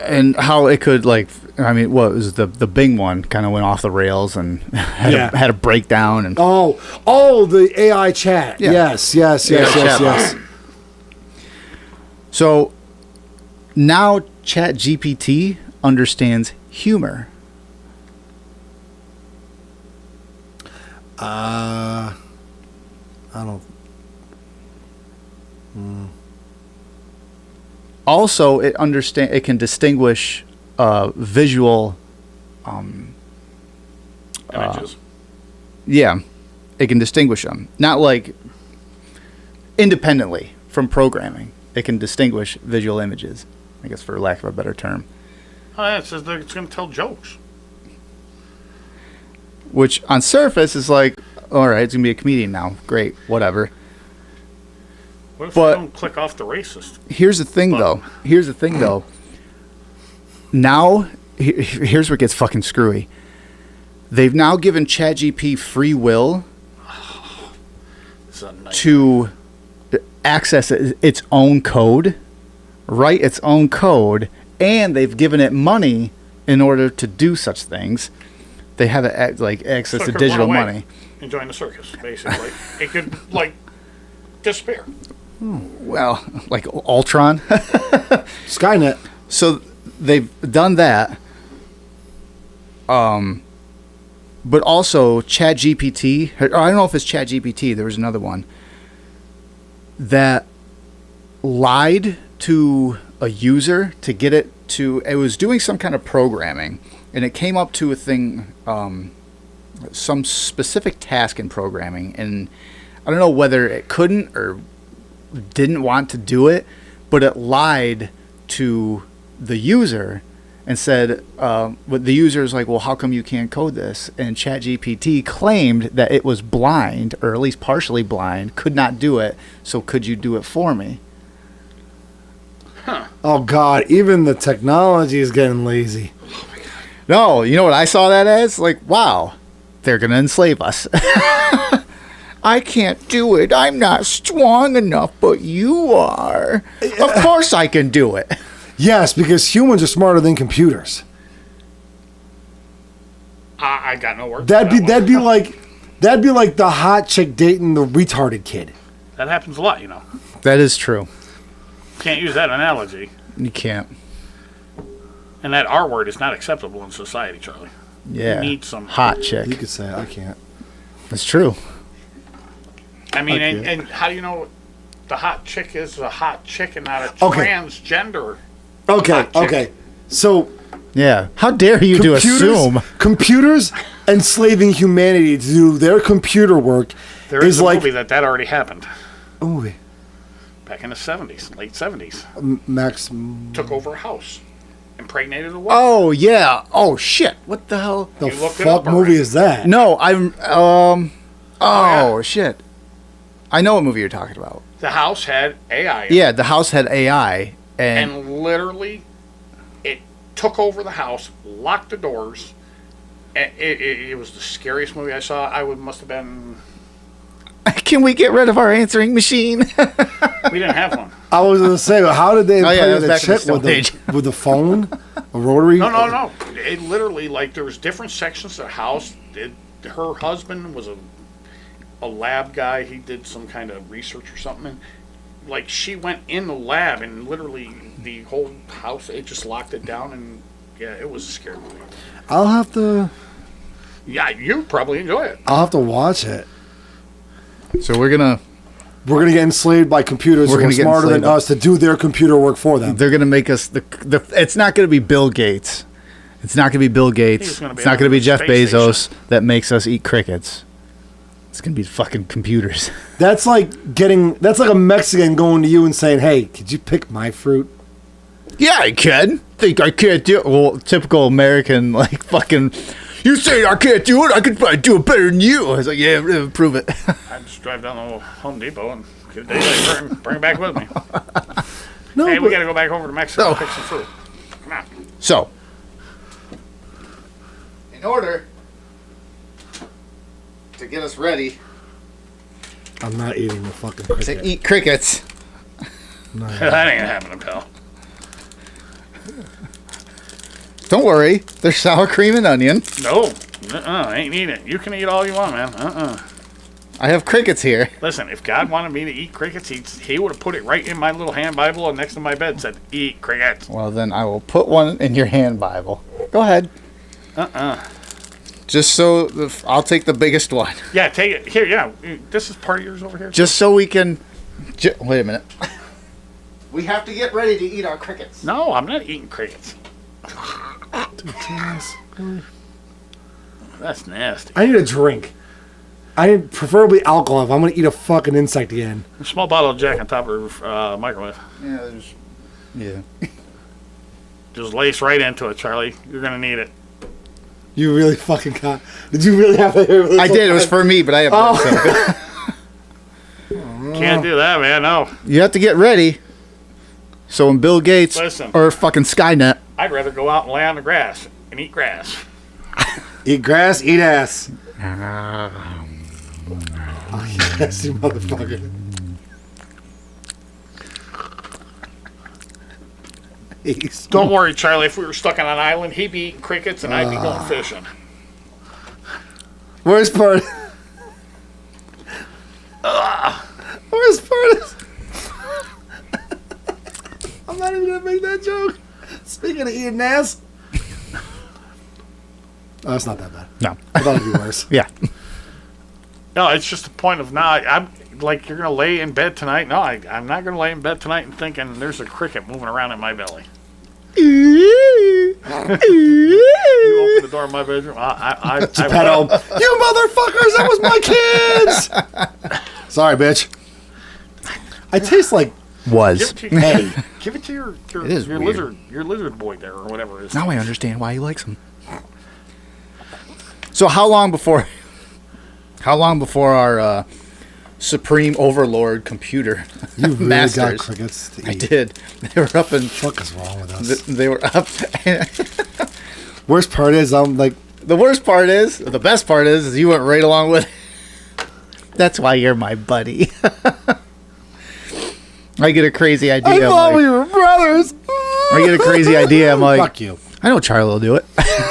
Speaker 2: And how it could like I mean, what was the Bing one kind of went off the rails and had a breakdown and
Speaker 3: Oh, the AI chat.
Speaker 2: Yeah.
Speaker 3: Yes.
Speaker 2: chat. So now Chat GPT understands humor.
Speaker 3: I don't.
Speaker 2: Also, it can distinguish visual.
Speaker 1: Images.
Speaker 2: Yeah, it can distinguish them. Not like independently from programming. It can distinguish visual images. I guess for lack of a better term.
Speaker 1: Oh, yeah, it says that it's going to tell jokes.
Speaker 2: Which on surface is like, all right, it's gonna be a comedian now. Great, whatever.
Speaker 1: What if
Speaker 2: But-
Speaker 1: they don't click off the racist?
Speaker 2: Here's the thing, though. Now, here's what gets fucking screwy. They've now given ChatGPT free will
Speaker 1: This is a nightmare.
Speaker 2: to access its own code, write its own code, and they've given it money in order to do such things. They have access
Speaker 1: So it
Speaker 2: to
Speaker 1: could
Speaker 2: digital
Speaker 1: run away
Speaker 2: money.
Speaker 1: and join the circus, basically. It could, disappear.
Speaker 2: Well, like Ultron.
Speaker 3: Skynet.
Speaker 2: So they've done that. But also ChatGPT, or I don't know if it's ChatGPT, there was another one that lied to a user to get it to, it was doing some kind of programming, and it came up to a thing, some specific task in programming, and I don't know whether it couldn't or didn't want to do it, but it lied to the user and said, but the user is like, well, how come you can't code this? And ChatGPT claimed that it was blind, or at least partially blind, could not do it. So could you do it for me?
Speaker 3: Oh God, even the technology is getting lazy.
Speaker 2: No, you know what I saw that as? Like, wow, they're going to enslave us. I can't do it. I'm not strong enough, but you are. Of course I can do it.
Speaker 3: Yes, because humans are smarter than computers.
Speaker 1: I got no words.
Speaker 3: That'd be like the hot chick dating the retarded kid.
Speaker 1: That happens a lot, you know.
Speaker 2: That is true.
Speaker 1: Can't use that analogy.
Speaker 2: You can't.
Speaker 1: And that R word is not acceptable in society, Charlie.
Speaker 2: Yeah.
Speaker 1: You need some
Speaker 2: hot chick.
Speaker 3: You could say it. I can't.
Speaker 2: That's true.
Speaker 1: I mean,
Speaker 3: Okay.
Speaker 1: and how do you know the hot chick is a hot chick and not a
Speaker 3: Okay.
Speaker 1: transgender?
Speaker 3: Okay,
Speaker 1: hot chick?
Speaker 3: okay. So
Speaker 2: Yeah. How dare you to assume?
Speaker 3: computers enslaving humanity to do their computer work
Speaker 1: There is
Speaker 3: is
Speaker 1: a
Speaker 3: like
Speaker 1: movie that already happened
Speaker 3: a movie.
Speaker 1: back in the 70s, late 70s.
Speaker 3: Max.
Speaker 1: Took over a house, impregnated a woman.
Speaker 2: Oh yeah. Oh shit. What the hell?
Speaker 3: The
Speaker 1: You looked it
Speaker 3: fuck
Speaker 1: up
Speaker 3: movie
Speaker 1: already.
Speaker 3: is that?
Speaker 2: No, I'm. Oh
Speaker 1: yeah.
Speaker 2: shit. I know what movie you're talking about.
Speaker 1: The house had AI. in it,
Speaker 2: Yeah, the house had AI, and
Speaker 1: and literally, it took over the house, locked the doors. It was the scariest movie I saw. Must have been.
Speaker 2: can we get rid of our answering machine?
Speaker 1: We didn't have one.
Speaker 3: I was gonna say, how did they
Speaker 2: Oh, yeah, that
Speaker 3: impregnate
Speaker 2: was
Speaker 3: the
Speaker 2: back in the
Speaker 3: chick with
Speaker 2: Stone Age.
Speaker 3: with the phone, a rotary?
Speaker 1: No. It literally, like, there was different sections of the house. Her husband was a lab guy. He did some kind of research or something. And, like, she went in the lab and literally the whole house, it just locked it down. And, yeah, it was a scary movie.
Speaker 3: I'll have to
Speaker 1: Yeah, you probably enjoy it.
Speaker 3: watch it.
Speaker 2: So we're gonna
Speaker 3: get enslaved by computers
Speaker 2: We're
Speaker 3: who are
Speaker 2: gonna get
Speaker 3: smarter than
Speaker 2: enslaved.
Speaker 3: us to do their computer work for them.
Speaker 2: they're gonna make us the it's not gonna be Bill Gates. It's not gonna be Bill Gates.
Speaker 1: He's gonna be
Speaker 2: It's not
Speaker 1: on
Speaker 2: gonna be
Speaker 1: the
Speaker 2: Jeff
Speaker 1: space
Speaker 2: Bezos that makes us eat crickets. It's gonna be fucking computers.
Speaker 3: That's like a Mexican going to you and saying, "Hey, could you pick my fruit?"
Speaker 2: Yeah, I can. Think I can't do it. Well, typical American, like, fucking, you say I can't do it, I can probably do it better than you. I was like, yeah, prove it.
Speaker 1: I just drive down to Home Depot and get a day later and bring it back with me.
Speaker 3: No,
Speaker 1: Hey, we
Speaker 3: but
Speaker 1: got to go back over to Mexico and
Speaker 2: Oh.
Speaker 1: pick some fruit. Come on.
Speaker 2: So, in order to get us ready
Speaker 3: I'm not eating the fucking
Speaker 2: to
Speaker 3: cricket.
Speaker 2: eat crickets,
Speaker 1: That ain't happening, pal.
Speaker 2: don't worry, there's sour cream and onion.
Speaker 1: No. I ain't eating it. You can eat all you want, man.
Speaker 2: I have crickets here.
Speaker 1: Listen, if God wanted me to eat crickets, he would have put it right in my little hand Bible and next to my bed and said, eat crickets.
Speaker 2: Well, then I will put one in your hand Bible. Go ahead. Just so I'll take the biggest one.
Speaker 1: Yeah, take it. Here, yeah. This is part of yours over here.
Speaker 2: Just so we can. Wait a minute. We have to get ready to eat our crickets.
Speaker 1: No, I'm not eating crickets. That's nasty.
Speaker 3: I need a drink. I need preferably alcohol if I'm gonna eat a fucking insect again.
Speaker 1: A small bottle of Jack on top of the microwave.
Speaker 2: Yeah.
Speaker 1: Just lace right into it, Charlie. You're going to need it.
Speaker 3: You really fucking got. Did you really have to hear this?
Speaker 2: I did. It was for me, but I have.
Speaker 1: Can't do that, man. No.
Speaker 2: You have to get ready. So when Bill Gates
Speaker 1: Listen.
Speaker 2: or fucking Skynet,
Speaker 1: I'd rather go out and lay on the grass and eat grass.
Speaker 3: Eat grass, eat ass. Oh, yes, you motherfucker.
Speaker 1: Don't worry, Charlie. If we were stuck on an island, he'd be eating crickets and I'd be going fishing.
Speaker 3: Worst part. Worst part is. I'm not even gonna make that joke. Speaking of eating ass. Oh, it's not that bad.
Speaker 2: no,
Speaker 3: I thought it'd be worse.
Speaker 2: yeah,
Speaker 1: No, it's just the point of now. I'm like, you're going to lay in bed tonight. No, I'm not going to lay in bed tonight and thinking there's a cricket moving around in my belly. You open the door of my bedroom.
Speaker 3: Geppetto. You motherfuckers! That was my kids. Sorry, bitch. I taste like
Speaker 2: Was.
Speaker 3: Hey.
Speaker 1: Give it to your
Speaker 2: It is
Speaker 1: your
Speaker 2: weird.
Speaker 1: lizard boy there or whatever it is.
Speaker 2: Now I understand why he likes them. So how long before our supreme overlord computer
Speaker 3: You really got
Speaker 2: masters?
Speaker 3: crickets to eat.
Speaker 2: I did. They were up in.
Speaker 3: Fuck is wrong with us?
Speaker 2: They were up.
Speaker 3: Worst part is I'm like,
Speaker 2: The worst part is, the best part is you went right along with it. That's why you're my buddy. I get a crazy idea.
Speaker 3: I thought
Speaker 2: I'm
Speaker 3: we
Speaker 2: like,
Speaker 3: were brothers.
Speaker 2: I get a crazy idea. I'm like,
Speaker 3: Fuck you.
Speaker 2: I know Charlie will do it.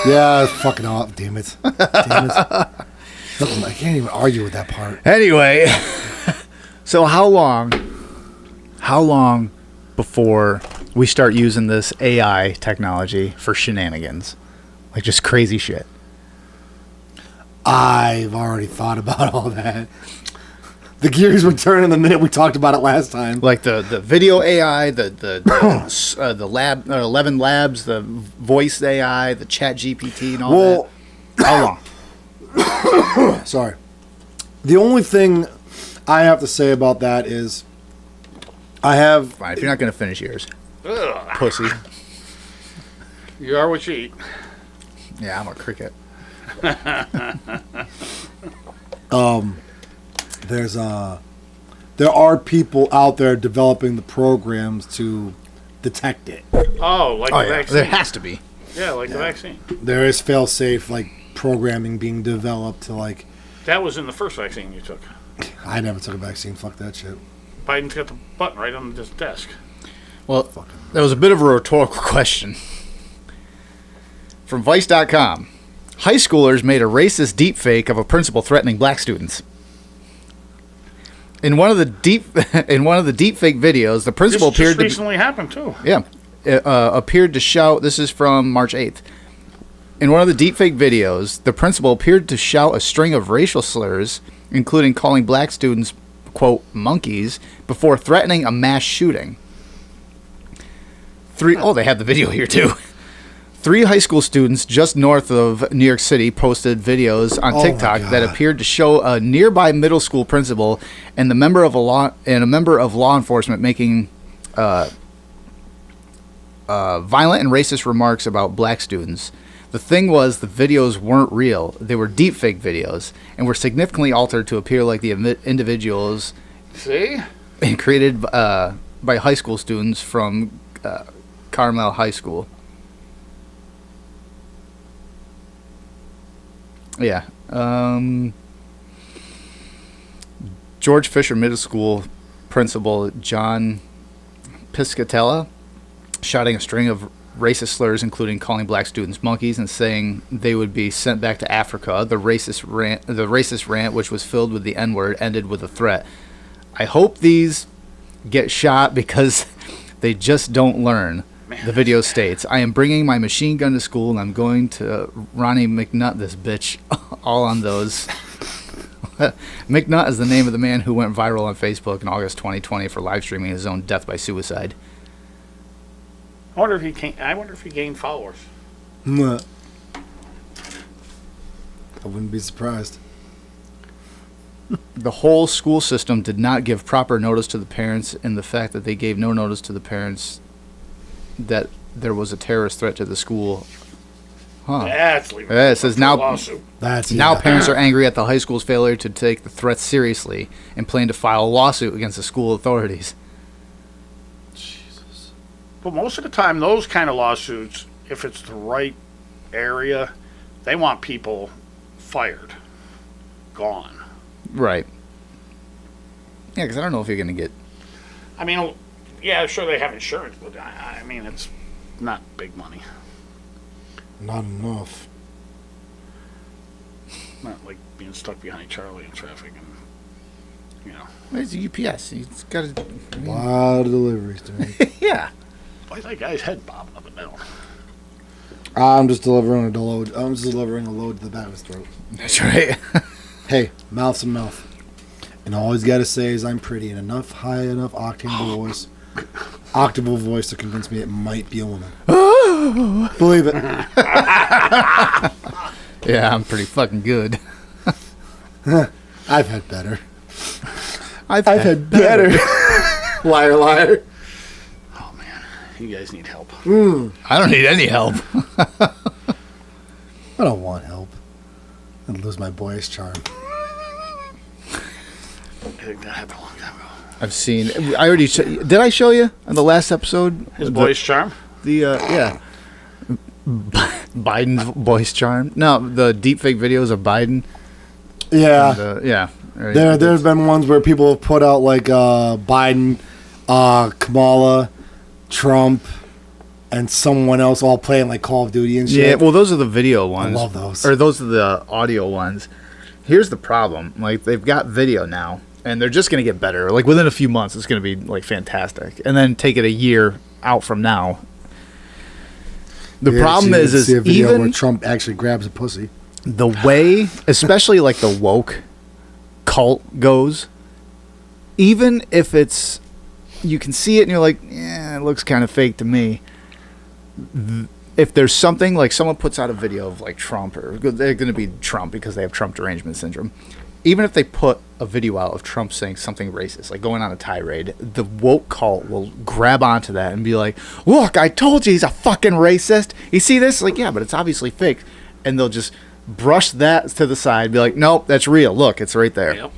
Speaker 3: Yeah, fucking off. Damn it. Damn it. Look, I can't even argue with that part.
Speaker 2: Anyway, so how long before we start using this AI technology for shenanigans? Like just crazy shit.
Speaker 3: I've already thought about all that. The gears were turning the minute we talked about it last time.
Speaker 2: Like the video AI, the lab 11 labs, the voice AI, the chat GPT and all that. How long?
Speaker 3: Sorry. The only thing I have to say about that is I have...
Speaker 2: Fine, if you're not going to finish yours.
Speaker 1: Ugh.
Speaker 2: Pussy.
Speaker 1: You are what you eat.
Speaker 2: Yeah, I'm a cricket.
Speaker 3: There are people out there developing the programs to detect it.
Speaker 1: Oh, like
Speaker 2: Oh,
Speaker 1: the
Speaker 2: yeah.
Speaker 1: vaccine.
Speaker 2: There has to be.
Speaker 1: Yeah, like the vaccine.
Speaker 3: There is fail-safe, like, programming being developed to, like...
Speaker 1: That was in the first vaccine you took.
Speaker 3: I never took a vaccine. Fuck that shit.
Speaker 1: Biden's got the button right on his desk.
Speaker 2: Well, that was a bit of a rhetorical question. From Vice.com. High schoolers made a racist deepfake of a principal threatening black students. In one of the deepfake videos, the principal
Speaker 1: This just
Speaker 2: appeared to
Speaker 1: recently happened too.
Speaker 2: appeared to shout. This is from March 8th. In one of the deepfake videos, the principal appeared to shout a string of racial slurs, including calling black students, quote, monkeys, before threatening a mass shooting. They have the video here too. 3 high school students just north of New York City posted videos on
Speaker 3: Oh my
Speaker 2: TikTok that
Speaker 3: God.
Speaker 2: appeared to show a nearby middle school principal and a member of law enforcement making violent and racist remarks about black students. The thing was, the videos weren't real; they were deepfake videos and were significantly altered to appear like the individuals
Speaker 1: See?
Speaker 2: created by high school students from Carmel High School. Yeah. George Fisher Middle School principal John Piscatella shouting a string of racist slurs, including calling black students monkeys and saying they would be sent back to Africa. The racist rant, which was filled with the N-word, ended with a threat. I hope these get shot because they just don't learn. The video states, I am bringing my machine gun to school and I'm going to Ronnie McNutt this bitch. All on those. McNutt is the name of the man who went viral on Facebook in August 2020 for live streaming his own death by suicide.
Speaker 1: I wonder if he gained followers.
Speaker 3: Mwah. I wouldn't be surprised.
Speaker 2: The whole school system did not give proper notice to the parents, and the fact that they gave no notice to the parents that there was a terrorist threat to the school. Huh.
Speaker 1: That's leaving
Speaker 2: Yeah, it says
Speaker 1: for a
Speaker 2: now-
Speaker 1: lawsuit.
Speaker 2: Now
Speaker 3: Yeah.
Speaker 2: parents are angry at the high school's failure to take the threat seriously and plan to file a lawsuit against the school authorities.
Speaker 3: Jesus.
Speaker 1: But most of the time, those kind of lawsuits, if it's the right area, they want people fired, gone.
Speaker 2: Right. Yeah, because I don't know if you're going to get...
Speaker 1: I mean, yeah, sure they have insurance, but I mean, it's not big money.
Speaker 3: Not enough.
Speaker 1: Not like being stuck behind Charlie in traffic and, you know.
Speaker 2: It's a UPS. It's got
Speaker 3: A lot of deliveries to me.
Speaker 2: Yeah.
Speaker 1: Why is that guy's head bobbing up and down?
Speaker 3: I'm just delivering a load. I'm just delivering a load to the back of his throat.
Speaker 2: That's right.
Speaker 3: Hey, mouth's a mouth. And all he's got to say is I'm pretty and enough high enough octave voice to convince me it might be a woman. Believe it.
Speaker 2: Yeah, I'm pretty fucking good.
Speaker 3: I've had better.
Speaker 2: I've
Speaker 3: had better. Liar, liar.
Speaker 1: Oh man, you guys need help.
Speaker 2: I don't need any help.
Speaker 3: I don't want help. I'd lose my boyish charm.
Speaker 1: I think that happened a long time ago.
Speaker 2: I've seen. I already. Did I show you on the last episode?
Speaker 1: His boyish charm?
Speaker 2: Yeah. Biden's voice charm. No, the deepfake videos of Biden.
Speaker 3: Yeah.
Speaker 2: And, yeah. Right.
Speaker 3: There's been ones where people have put out like Biden, Kamala, Trump, and someone else all playing like Call of Duty and shit.
Speaker 2: Yeah, well, those are the video ones.
Speaker 3: I love those.
Speaker 2: Or those are the audio ones. Here's the problem. Like, they've got video now, and they're just going to get better. Like, within a few months, it's going to be, like, fantastic. And then take it a year out from now. The problem
Speaker 3: so you can
Speaker 2: is
Speaker 3: see a video
Speaker 2: even
Speaker 3: where Trump actually grabs a pussy.
Speaker 2: the way, especially, like, the woke cult goes, even if it's, you can see it and you're like, yeah, it looks kind of fake to me. If there's something, like someone puts out a video of like Trump, or they're going to be Trump because they have Trump derangement syndrome. Even if they put a video out of Trump saying something racist, like going on a tirade, the woke cult will grab onto that and be like, look, I told you he's a fucking racist. You see this? Like, yeah, but it's obviously fake. And they'll just brush that to the side, be like, nope, that's real. Look, it's right there.
Speaker 1: Yep.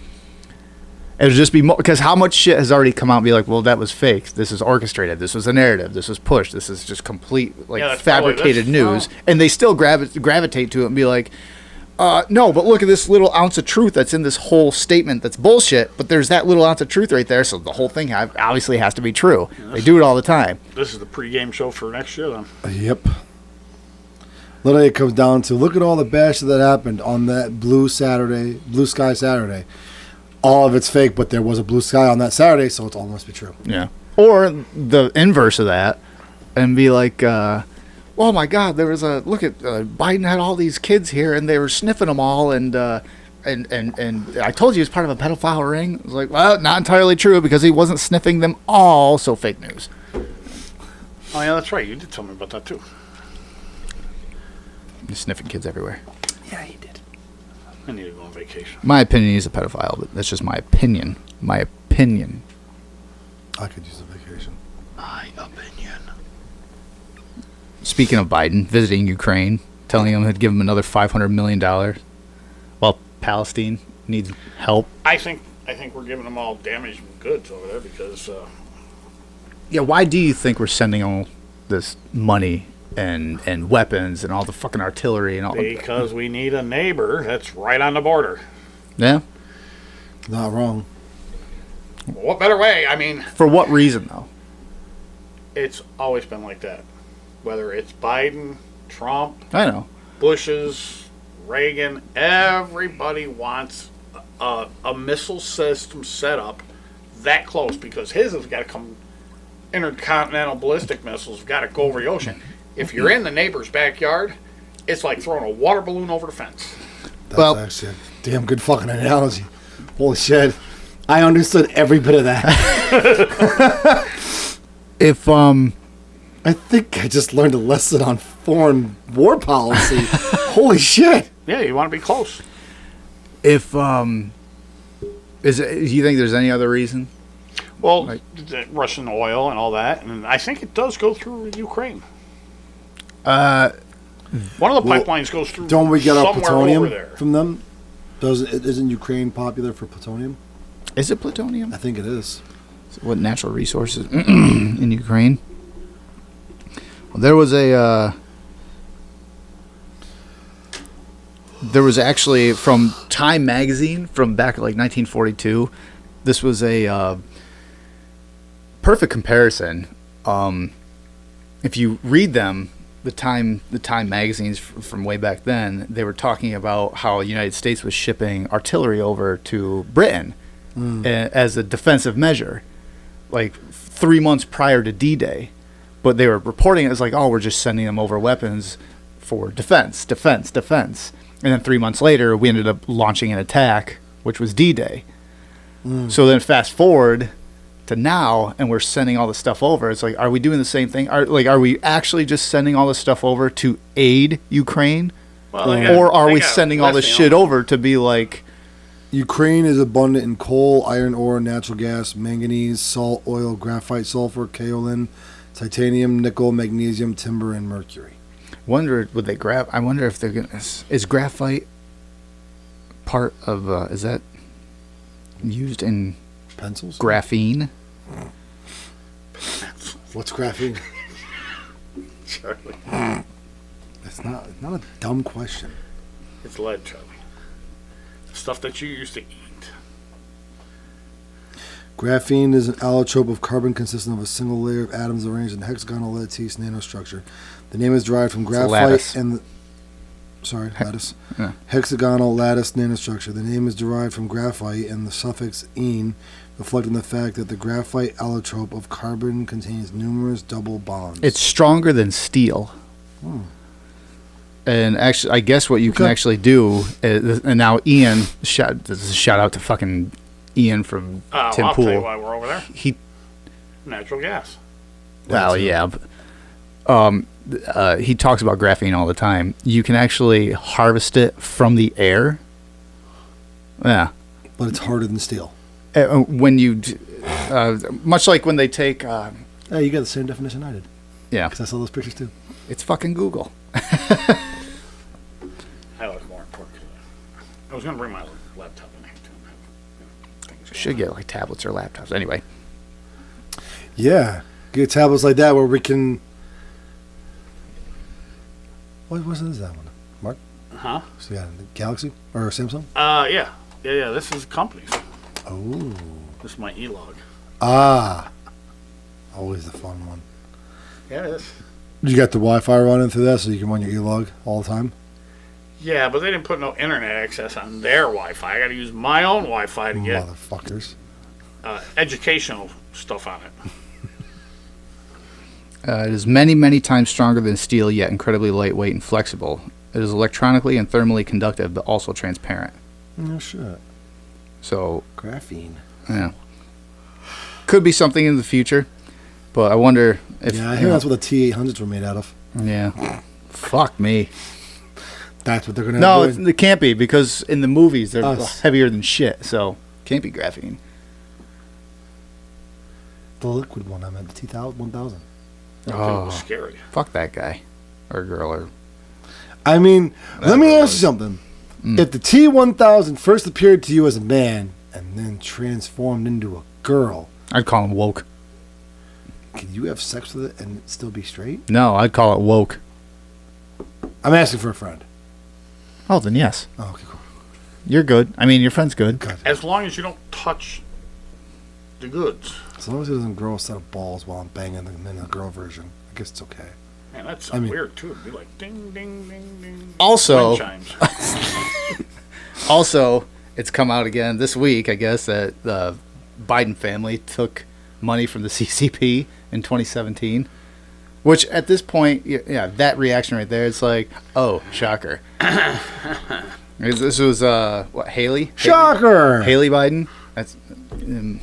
Speaker 2: It'll just be more, because how much shit has already come out and be like, well, that was fake. This is orchestrated. This was a narrative. This was pushed. This is just complete, like,
Speaker 1: that's
Speaker 2: fabricated
Speaker 1: probably
Speaker 2: news. And they still gravitate to it and be like, no, but look at this little ounce of truth that's in this whole statement that's bullshit, but there's that little ounce of truth right there, so the whole thing obviously has to be true. Yes. They do it all the time.
Speaker 1: This is the pregame show for next year, then.
Speaker 3: Yep. Literally, it comes down to, look at all the bad shit that happened on that Blue Sky Saturday. All of it's fake, but there was a blue sky on that Saturday, so it all must be true.
Speaker 2: Yeah. Or the inverse of that, and be like, oh my God, there was look at Biden had all these kids here, and they were sniffing them all, and I told you he was part of a pedophile ring. It was like, well, not entirely true because he wasn't sniffing them all, so fake news.
Speaker 1: Oh yeah, that's right. You did tell me about that too.
Speaker 2: He's sniffing kids everywhere.
Speaker 3: Yeah, he did.
Speaker 1: I need to go on vacation.
Speaker 2: My opinion, he's a pedophile, but that's just my opinion. My opinion.
Speaker 3: I could use a vacation.
Speaker 1: My opinion.
Speaker 2: Speaking of Biden visiting Ukraine, telling him he'd give him another $500 million while Palestine needs help.
Speaker 1: I think we're giving them all damaged goods over there because.
Speaker 2: Yeah, why do you think we're sending all this money and weapons and all the fucking artillery and all?
Speaker 1: Because we need a neighbor that's right on the border.
Speaker 2: Yeah.
Speaker 3: Not wrong.
Speaker 1: What better way? I mean,
Speaker 2: for what reason though?
Speaker 1: It's always been like that. Whether it's Biden, Trump,
Speaker 2: I know,
Speaker 1: Bush's, Reagan, everybody wants a missile system set up that close because his has got to come. Intercontinental ballistic missiles have got to go over the ocean. If you're in the neighbor's backyard, it's like throwing a water balloon over the fence.
Speaker 3: That's actually a damn good fucking analogy. Holy shit. I understood every bit of that. I think I just learned a lesson on foreign war policy. Holy shit.
Speaker 1: Yeah, you want to be close.
Speaker 2: Do you think there's any other reason?
Speaker 1: Well, the Russian oil and all that, and I think it does go through Ukraine. One of the pipelines goes through.
Speaker 3: Don't we get our
Speaker 1: somewhere
Speaker 3: plutonium
Speaker 1: over there
Speaker 3: from them? Isn't Ukraine popular for plutonium?
Speaker 2: Is it plutonium?
Speaker 3: I think it is.
Speaker 2: What natural resources in Ukraine? Well, there was actually from Time magazine from back in like 1942. This was a perfect comparison. If you read them, the Time magazines from way back then, they were talking about how the United States was shipping artillery over to Britain as a defensive measure, like 3 months prior to D-Day. But they were reporting it as like, oh, we're just sending them over weapons for defense. And then 3 months later, we ended up launching an attack, which was D-Day. So then fast forward to now, and we're sending all this stuff over. It's like, are we doing the same thing? Are we actually just sending all this stuff over to aid Ukraine?
Speaker 1: Well,
Speaker 2: or are we sending all this shit over to be like,
Speaker 3: Ukraine is abundant in coal, iron ore, natural gas, manganese, salt, oil, graphite, sulfur, kaolin, titanium, nickel, magnesium, timber, and mercury.
Speaker 2: Wonder would they grab? I wonder if they're gonna. Is graphite part of? Is that used in
Speaker 3: Pencils?
Speaker 2: graphene?
Speaker 3: What's graphene?
Speaker 1: Charlie.
Speaker 3: It's not a dumb question.
Speaker 1: It's lead, Charlie. Stuff that you used to eat.
Speaker 3: Graphene is an allotrope of carbon consisting of a single layer of atoms arranged in hexagonal lattice nanostructure. The name is derived from graphite
Speaker 2: lattice.
Speaker 3: and lattice.
Speaker 2: Yeah.
Speaker 3: Hexagonal lattice nanostructure. The name is derived from graphite and the suffix "ene", reflecting the fact that the graphite allotrope of carbon contains numerous double bonds.
Speaker 2: It's stronger than steel. And actually, I guess what you can actually do, is, and now Ian, this is a shout out to fucking Ian from Tim
Speaker 1: I'll
Speaker 2: Pool.
Speaker 1: tell you why we're over there.
Speaker 2: He,
Speaker 1: Natural gas.
Speaker 2: well, yeah. He talks about graphene all the time. You can actually harvest it from the air. Yeah.
Speaker 3: but it's harder than steel.
Speaker 2: When you, much like when they take,
Speaker 3: Hey, you got the same definition I did.
Speaker 2: yeah,
Speaker 3: Because I saw those pictures too.
Speaker 2: it's fucking Google.
Speaker 1: That was more important. I was going to bring my laptop in here too.
Speaker 2: Should get like tablets or laptops. Anyway,
Speaker 3: Yeah, get tablets like that where we can. What is that one, Mark?
Speaker 1: Huh?
Speaker 3: So yeah, Galaxy or Samsung?
Speaker 1: Yeah. This is companies.
Speaker 3: Oh,
Speaker 1: This is my e-log.
Speaker 3: always the fun one.
Speaker 1: Yeah, it is.
Speaker 3: You got the Wi-Fi running through that, so you can run your e-log all the time.
Speaker 1: Yeah, but they didn't put no internet access on their Wi-Fi. I got to use my own Wi-Fi to get
Speaker 3: Motherfuckers.
Speaker 1: educational stuff on it.
Speaker 2: it is many, many times stronger than steel, yet incredibly lightweight and flexible. It is electronically and thermally conductive, but also transparent.
Speaker 3: No shit.
Speaker 2: So,
Speaker 3: Graphene.
Speaker 2: yeah, could be something in the future. But I wonder if
Speaker 3: Yeah, I hear that's what the T800s were made out of.
Speaker 2: Yeah, fuck me.
Speaker 3: That's what they're gonna.
Speaker 2: No,
Speaker 3: have
Speaker 2: it can't be because in the movies they're
Speaker 3: Us.
Speaker 2: heavier than shit. So can't be graphene.
Speaker 3: the liquid one. I meant the T1000.
Speaker 1: That
Speaker 2: Oh.
Speaker 1: was scary.
Speaker 2: Fuck that guy or girl or.
Speaker 3: I mean, let me
Speaker 2: Whatever it
Speaker 3: ask you something. If the T1000 first appeared to you as a man and then transformed into a girl,
Speaker 2: I'd call him woke.
Speaker 3: can you have sex with it and it still be straight?
Speaker 2: No, I'd call it woke.
Speaker 3: I'm asking for a friend.
Speaker 2: Oh, then yes,
Speaker 3: Oh, okay, cool.
Speaker 2: you're good. I mean, your friend's good.
Speaker 3: Good.
Speaker 1: As long as you don't touch the goods.
Speaker 3: As long as it doesn't grow a set of balls while I'm banging them in the girl version, I guess it's okay.
Speaker 1: Man, that's
Speaker 3: I mean-
Speaker 1: weird too. It'd be like ding, ding, ding, ding.
Speaker 2: Also-
Speaker 1: Wind chimes.
Speaker 2: Also, it's come out again this week, I guess, that the Biden family took money from the CCP in 2017. Which, at this point, yeah, that reaction right there, it's like, oh, shocker. This was, what, Haley?
Speaker 3: Shocker!
Speaker 2: Haley Biden? That's,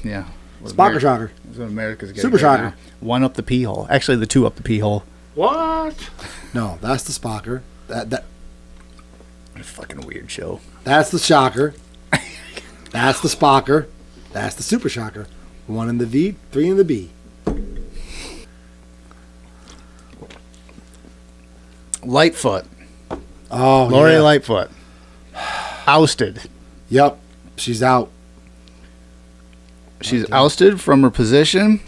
Speaker 2: yeah.
Speaker 3: Spocker shocker.
Speaker 2: That's what America's getting
Speaker 3: Super
Speaker 2: right
Speaker 3: shocker.
Speaker 2: now. One up the pee hole. Actually, the two up the pee hole.
Speaker 1: What?
Speaker 3: No, that's the spocker. That
Speaker 2: Fucking weird show.
Speaker 3: that's the shocker. That's the spocker. That's the super shocker. 1 in the V, 3 in the B.
Speaker 2: Lightfoot.
Speaker 3: Oh,
Speaker 2: Lori
Speaker 3: yeah.
Speaker 2: Lightfoot. Ousted.
Speaker 3: Yep, she's out.
Speaker 2: She's ousted from her position,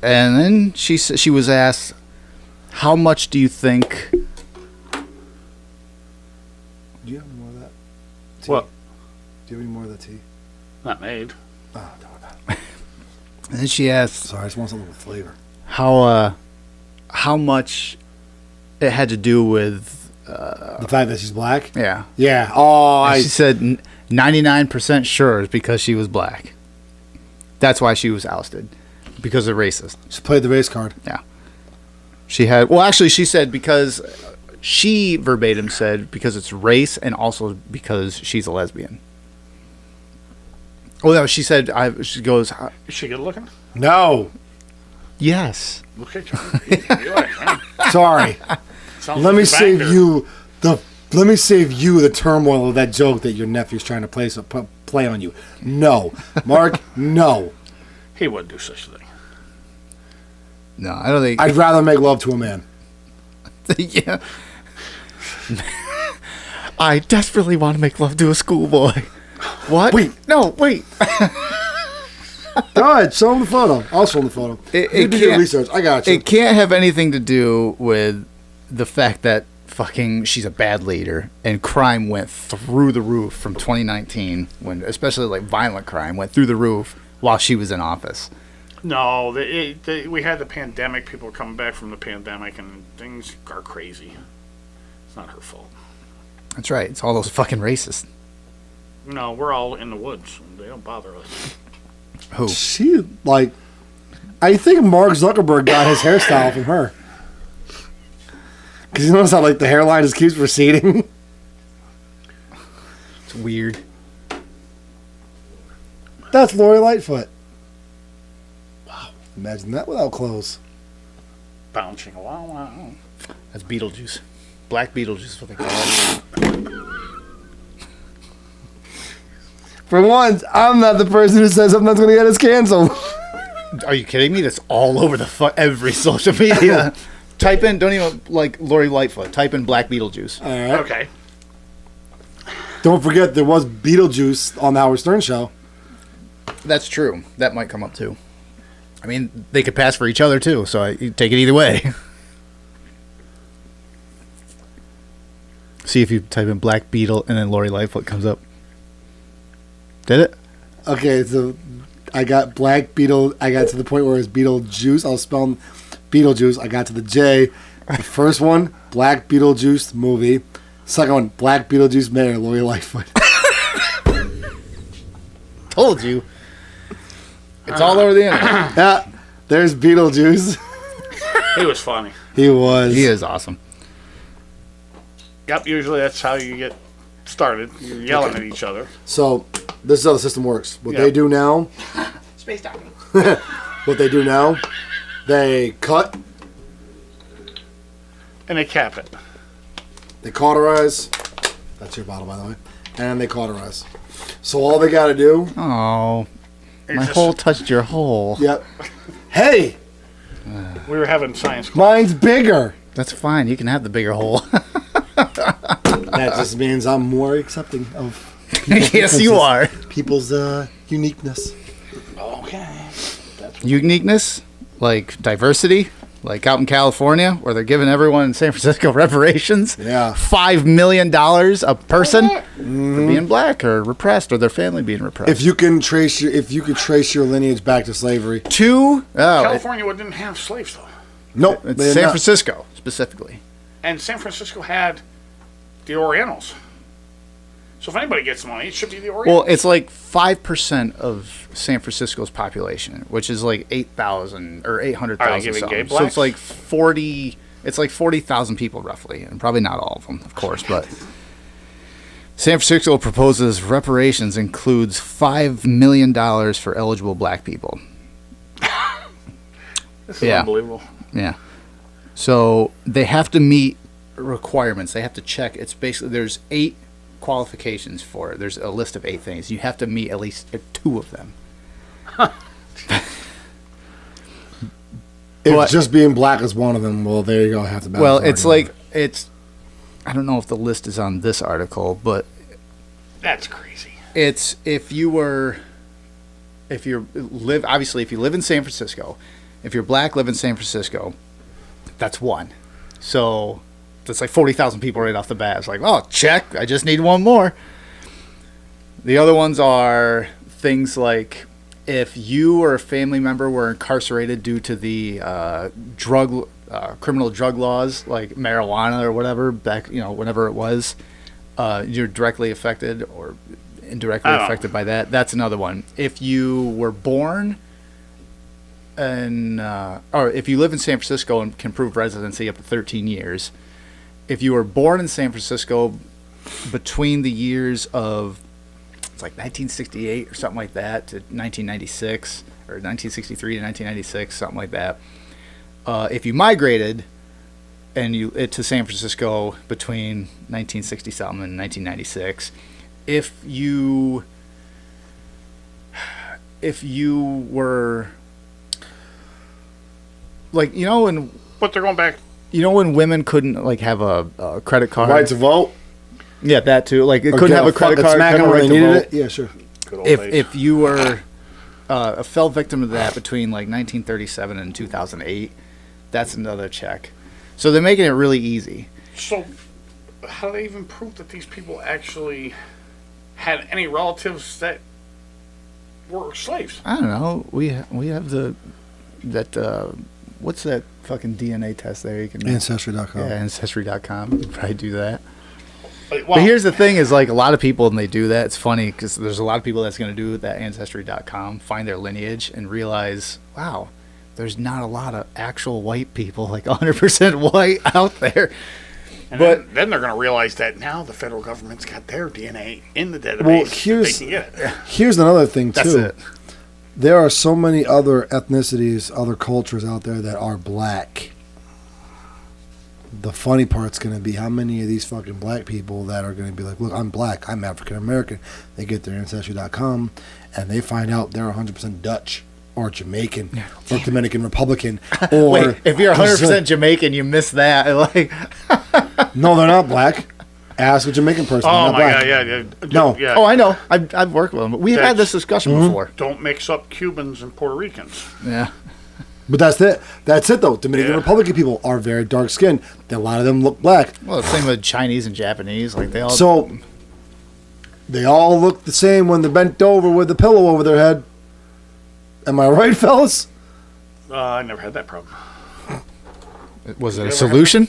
Speaker 2: and then she was asked, "How much do you think?"
Speaker 3: Do you have any more of that? Tea?
Speaker 1: What?
Speaker 3: Do you have any more of that tea?
Speaker 1: Not made.
Speaker 3: Oh, no, no.
Speaker 2: And then she asked
Speaker 3: Sorry, I just want something with flavor.
Speaker 2: how much it had to do with
Speaker 3: The fact that she's black?
Speaker 2: yeah.
Speaker 3: Yeah. Oh,
Speaker 2: And she said 99% sure it's because she was black. That's why she was ousted, because they're racist.
Speaker 3: she played the race card.
Speaker 2: Yeah. She had, well, actually, she said because she verbatim said because it's race and also because she's a lesbian. Oh, no, she said, she goes,
Speaker 1: Is she good looking?
Speaker 3: No.
Speaker 2: yes.
Speaker 1: Okay, Charlie. You're right, man.
Speaker 3: Sorry.
Speaker 1: Sounds
Speaker 3: Let
Speaker 1: like
Speaker 3: me
Speaker 1: you
Speaker 3: save
Speaker 1: banged her.
Speaker 3: you the turmoil of that joke that your nephew's trying to place play on you. No. Mark, no.
Speaker 1: He wouldn't do such a thing.
Speaker 2: No, I don't think.
Speaker 3: I'd rather make love to a man.
Speaker 2: Yeah. I desperately want to make love to a schoolboy. What?
Speaker 3: Wait.
Speaker 2: No, wait.
Speaker 3: Go ahead, show him the photo. I'll show him the photo. You do your research. I got you.
Speaker 2: It can't have anything to do with the fact that fucking she's a bad leader and crime went through the roof from 2019, when especially like violent crime went through the roof while she was in office.
Speaker 1: No, we had the pandemic. People were coming back from the pandemic, and things are crazy. It's not her fault.
Speaker 2: That's right. It's all those fucking racists.
Speaker 1: No, we're all in the woods. They don't bother us.
Speaker 2: Who?
Speaker 3: She, like, I think Mark Zuckerberg got his hairstyle from her. Because you notice how, like, the hairline just keeps receding?
Speaker 2: It's weird.
Speaker 3: That's Lori Lightfoot. Wow. Imagine that without clothes.
Speaker 1: Bouncing. Wow.
Speaker 2: That's Beetlejuice. Black Beetlejuice is what they call it.
Speaker 3: For once, I'm not the person who says something that's going to get us canceled.
Speaker 2: Are you kidding me? That's all over every social media. Type in, don't even like Lori Lightfoot. Type in Black Beetlejuice.
Speaker 3: All right.
Speaker 1: Okay.
Speaker 3: Don't forget, there was Beetlejuice on the Howard Stern show.
Speaker 2: That's true. That might come up too. I mean, they could pass for each other too, so you take it either way. See if you type in Black Beetle and then Lori Lightfoot comes up. Did it?
Speaker 3: Okay, so I got Black Beetle. I got to the point where it's Beetlejuice. I was spelling Beetlejuice. I got to the J. The first one, Black Beetlejuice movie. Second one, Black Beetlejuice mayor, Lori Lightfoot.
Speaker 2: Told you. It's all over the internet.
Speaker 3: Yeah, there's Beetlejuice.
Speaker 1: He was funny.
Speaker 3: He was.
Speaker 2: He is awesome.
Speaker 1: Yep, usually that's how you get started. You're yelling at each other.
Speaker 3: So, this is how the system works. What
Speaker 1: Yeah.
Speaker 3: they do now,
Speaker 2: Space talking.
Speaker 3: what they do now, they cut,
Speaker 1: And they cap it.
Speaker 3: they cauterize. That's your bottle, by the way. And they cauterize. So all they got to do,
Speaker 2: Oh,
Speaker 1: It's
Speaker 2: my
Speaker 1: just-
Speaker 2: hole touched your hole.
Speaker 3: yep. Hey,
Speaker 1: We were having science class.
Speaker 3: mine's bigger.
Speaker 2: That's fine. You can have the bigger hole.
Speaker 3: That just means I'm more accepting of
Speaker 2: Yes, you are.
Speaker 3: people's uniqueness.
Speaker 1: Okay.
Speaker 2: Uniqueness, like diversity, like out in California, where they're giving everyone in San Francisco reparations.
Speaker 3: Yeah.
Speaker 2: $5 million a person for being black or repressed, or their family being repressed.
Speaker 3: If you could trace your lineage back to slavery.
Speaker 1: California didn't have slaves, though.
Speaker 3: Nope.
Speaker 2: It's
Speaker 3: they did
Speaker 2: San
Speaker 3: not.
Speaker 2: Francisco specifically.
Speaker 1: And San Francisco had the Orientals. So if anybody gets money, it should be the Orientals.
Speaker 2: Well, it's like 5% of San Francisco's population, which is like 8,000 or
Speaker 1: Are they
Speaker 2: 800,000
Speaker 1: giving
Speaker 2: something.
Speaker 1: gay
Speaker 2: So it's
Speaker 1: blacks?
Speaker 2: like 40. It's like 40,000 people roughly, and probably not all of them, of course. But San Francisco proposes reparations includes $5 million for eligible black people.
Speaker 1: This is
Speaker 2: yeah.
Speaker 1: unbelievable.
Speaker 2: Yeah. So they have to meet requirements. They have to check. It's basically there's 8 qualifications for it. There's a list of 8 things. You have to meet at least 2 of them.
Speaker 3: If
Speaker 2: But-
Speaker 3: just being black is one of them, well, there you go. I have to balance
Speaker 2: Well,
Speaker 3: the
Speaker 2: it's
Speaker 3: argument.
Speaker 2: like it's. I don't know if the list is on this article, but
Speaker 1: That's crazy.
Speaker 2: it's if you live obviously if you live in San Francisco, if you're black, live in San Francisco, that's one. So that's like 40,000 people right off the bat. It's like, oh, check. I just need one more. The other ones are things like if you or a family member were incarcerated due to the criminal drug laws, like marijuana or whatever, back whenever it was, you're directly affected or indirectly
Speaker 1: Oh.
Speaker 2: affected by that. That's another one. If you were born or if you live in San Francisco and can prove residency up to 13 years, if you were born in San Francisco between the years of it's like 1968 or something like that to 1996 or 1963 to 1996, something like that. If you migrated to San Francisco between 1960 something and 1996, if you if you were like, when
Speaker 1: But they're going back.
Speaker 2: when women couldn't like have a credit card,
Speaker 3: Right to vote.
Speaker 2: yeah, that too. Like it
Speaker 3: Or
Speaker 2: couldn't
Speaker 3: get
Speaker 2: have a credit card,
Speaker 3: smack
Speaker 2: couldn't
Speaker 3: them
Speaker 2: have
Speaker 3: when
Speaker 2: a
Speaker 3: they
Speaker 2: right to
Speaker 3: needed
Speaker 2: vote.
Speaker 3: it. Yeah, sure.
Speaker 1: Good old
Speaker 2: If
Speaker 1: days.
Speaker 2: if you were fell victim to that between like 1937 and 2008, that's another check. So they're making it really easy.
Speaker 1: So, how do they even prove that these people actually had any relatives that were slaves?
Speaker 2: I don't know. We have what's that fucking DNA test there? You can
Speaker 3: Ancestry.com.
Speaker 2: Yeah, Ancestry.com. You could probably do that.
Speaker 1: Like,
Speaker 2: But here's the thing: is like a lot of people, when they do that, it's funny because there's a lot of people that's going to do that Ancestry.com, find their lineage, and realize, wow, there's not a lot of actual white people, like 100% white out there.
Speaker 1: and
Speaker 2: but-
Speaker 1: then they're going to realize that now the federal government's got their DNA in the database.
Speaker 3: Well,
Speaker 1: that
Speaker 3: here's
Speaker 1: they can get it.
Speaker 3: here's another thing too.
Speaker 2: That's it.
Speaker 3: There are so many other ethnicities, other cultures out there that are black. The funny part's going to be how many of these fucking black people that are going to be like, look, I'm black, I'm African American. They get their Ancestry.com and they find out they're 100% Dutch or Jamaican or Dominican Republican. Or
Speaker 2: Wait, if you're 100% Jamaican, you miss that. Like,
Speaker 3: No, they're not black. Ask a Jamaican person.
Speaker 1: Oh
Speaker 3: they're not
Speaker 1: my
Speaker 3: black.
Speaker 1: god, yeah.
Speaker 3: No.
Speaker 1: Yeah.
Speaker 2: oh, I know. I've worked with them. We've had this discussion before.
Speaker 1: Don't mix up Cubans and Puerto Ricans.
Speaker 2: Yeah.
Speaker 3: But that's it. That's it, though. Dominican
Speaker 1: Yeah.
Speaker 3: Republican people are very dark skinned. A lot of them look black.
Speaker 2: Well, the same with Chinese and Japanese. Like they all.
Speaker 3: So they all look the same when they're bent over with the pillow over their head. Am I right, fellas?
Speaker 1: I never had that problem.
Speaker 2: was it a solution?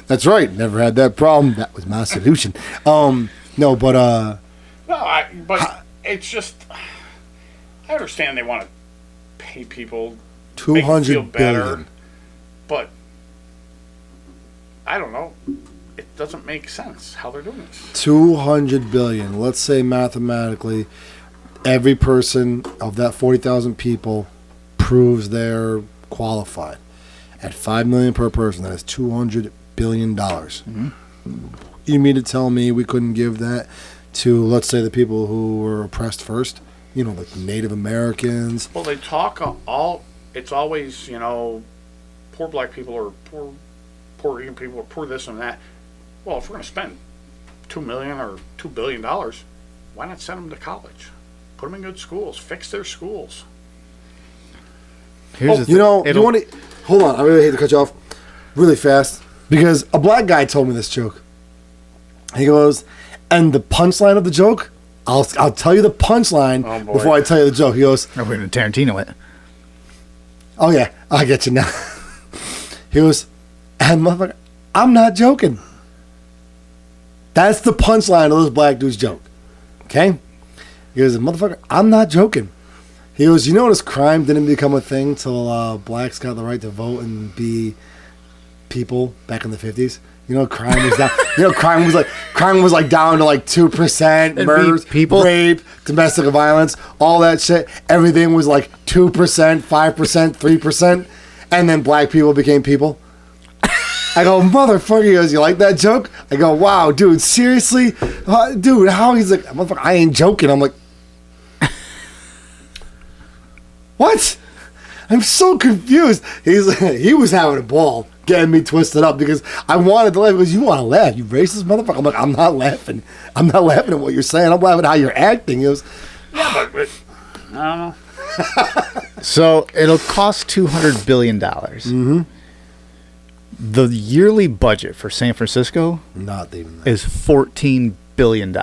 Speaker 3: That's right. Never had that problem. That was my solution. No, but
Speaker 1: No, but it's just, I understand they want to pay people, make them feel
Speaker 3: 200
Speaker 1: better,
Speaker 3: billion.
Speaker 1: but I don't know. It doesn't make sense how they're doing this. 200
Speaker 3: billion. Let's say mathematically, every person of that 40,000 people proves they're qualified. At $5 million per person, that is $200 billion.
Speaker 2: Mm-hmm.
Speaker 3: You mean to tell me we couldn't give that to, let's say, the people who were oppressed first? You know, like Native Americans.
Speaker 1: Well, they talk it's always, poor black people or poor Puerto Rican people or poor this and that. Well, if we're going to spend $2 million or $2 billion, why not send them to college? Put them in good schools. Fix their schools.
Speaker 2: Here's the
Speaker 3: You know,
Speaker 2: it'll-
Speaker 3: you want to... Hold on, I really hate to cut you off really fast. Because a black guy told me this joke. He goes, and the punchline of the joke, I'll tell you the punchline
Speaker 1: Oh, boy.
Speaker 3: before I tell you the joke. He goes,
Speaker 2: Oh, we're going to Tarantino it.
Speaker 3: oh yeah, I get you now. He goes, and motherfucker, I'm not joking. That's the punchline of this black dude's joke. Okay? He goes, motherfucker, I'm not joking. He goes, you notice crime didn't become a thing till blacks got the right to vote and be people back in the 50s? Crime was down. crime was like down to like 2%,
Speaker 2: be
Speaker 3: murders,
Speaker 2: people.
Speaker 3: rape, domestic violence, all that shit. Everything was like 2%, 5%, 3%, and then black people became people. I go, motherfucker. He goes, you like that joke? I go, wow, dude, seriously? Dude, how? He's like, motherfucker, I ain't joking. I'm like, what? I'm so confused. He was having a ball getting me twisted up because I wanted to laugh. He goes, you want to laugh, you racist motherfucker? I'm like, I'm not laughing. I'm not laughing at what you're saying. I'm laughing at how you're acting. He goes,
Speaker 1: Yeah, but I don't know.
Speaker 2: So it'll cost $200 billion. Mm-hmm. The yearly budget for San Francisco
Speaker 3: not even that.
Speaker 2: is $14 billion.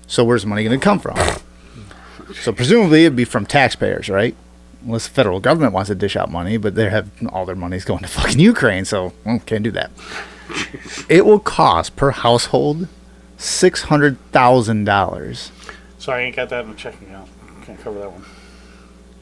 Speaker 2: So where's the money going to come from? So presumably it'd be from taxpayers, right? Unless the federal government wants to dish out money, but they have all their money's going to fucking Ukraine, so can't do that. It will cost per household $600,000
Speaker 1: Sorry, I ain't got that in the checking account. Can't cover that one.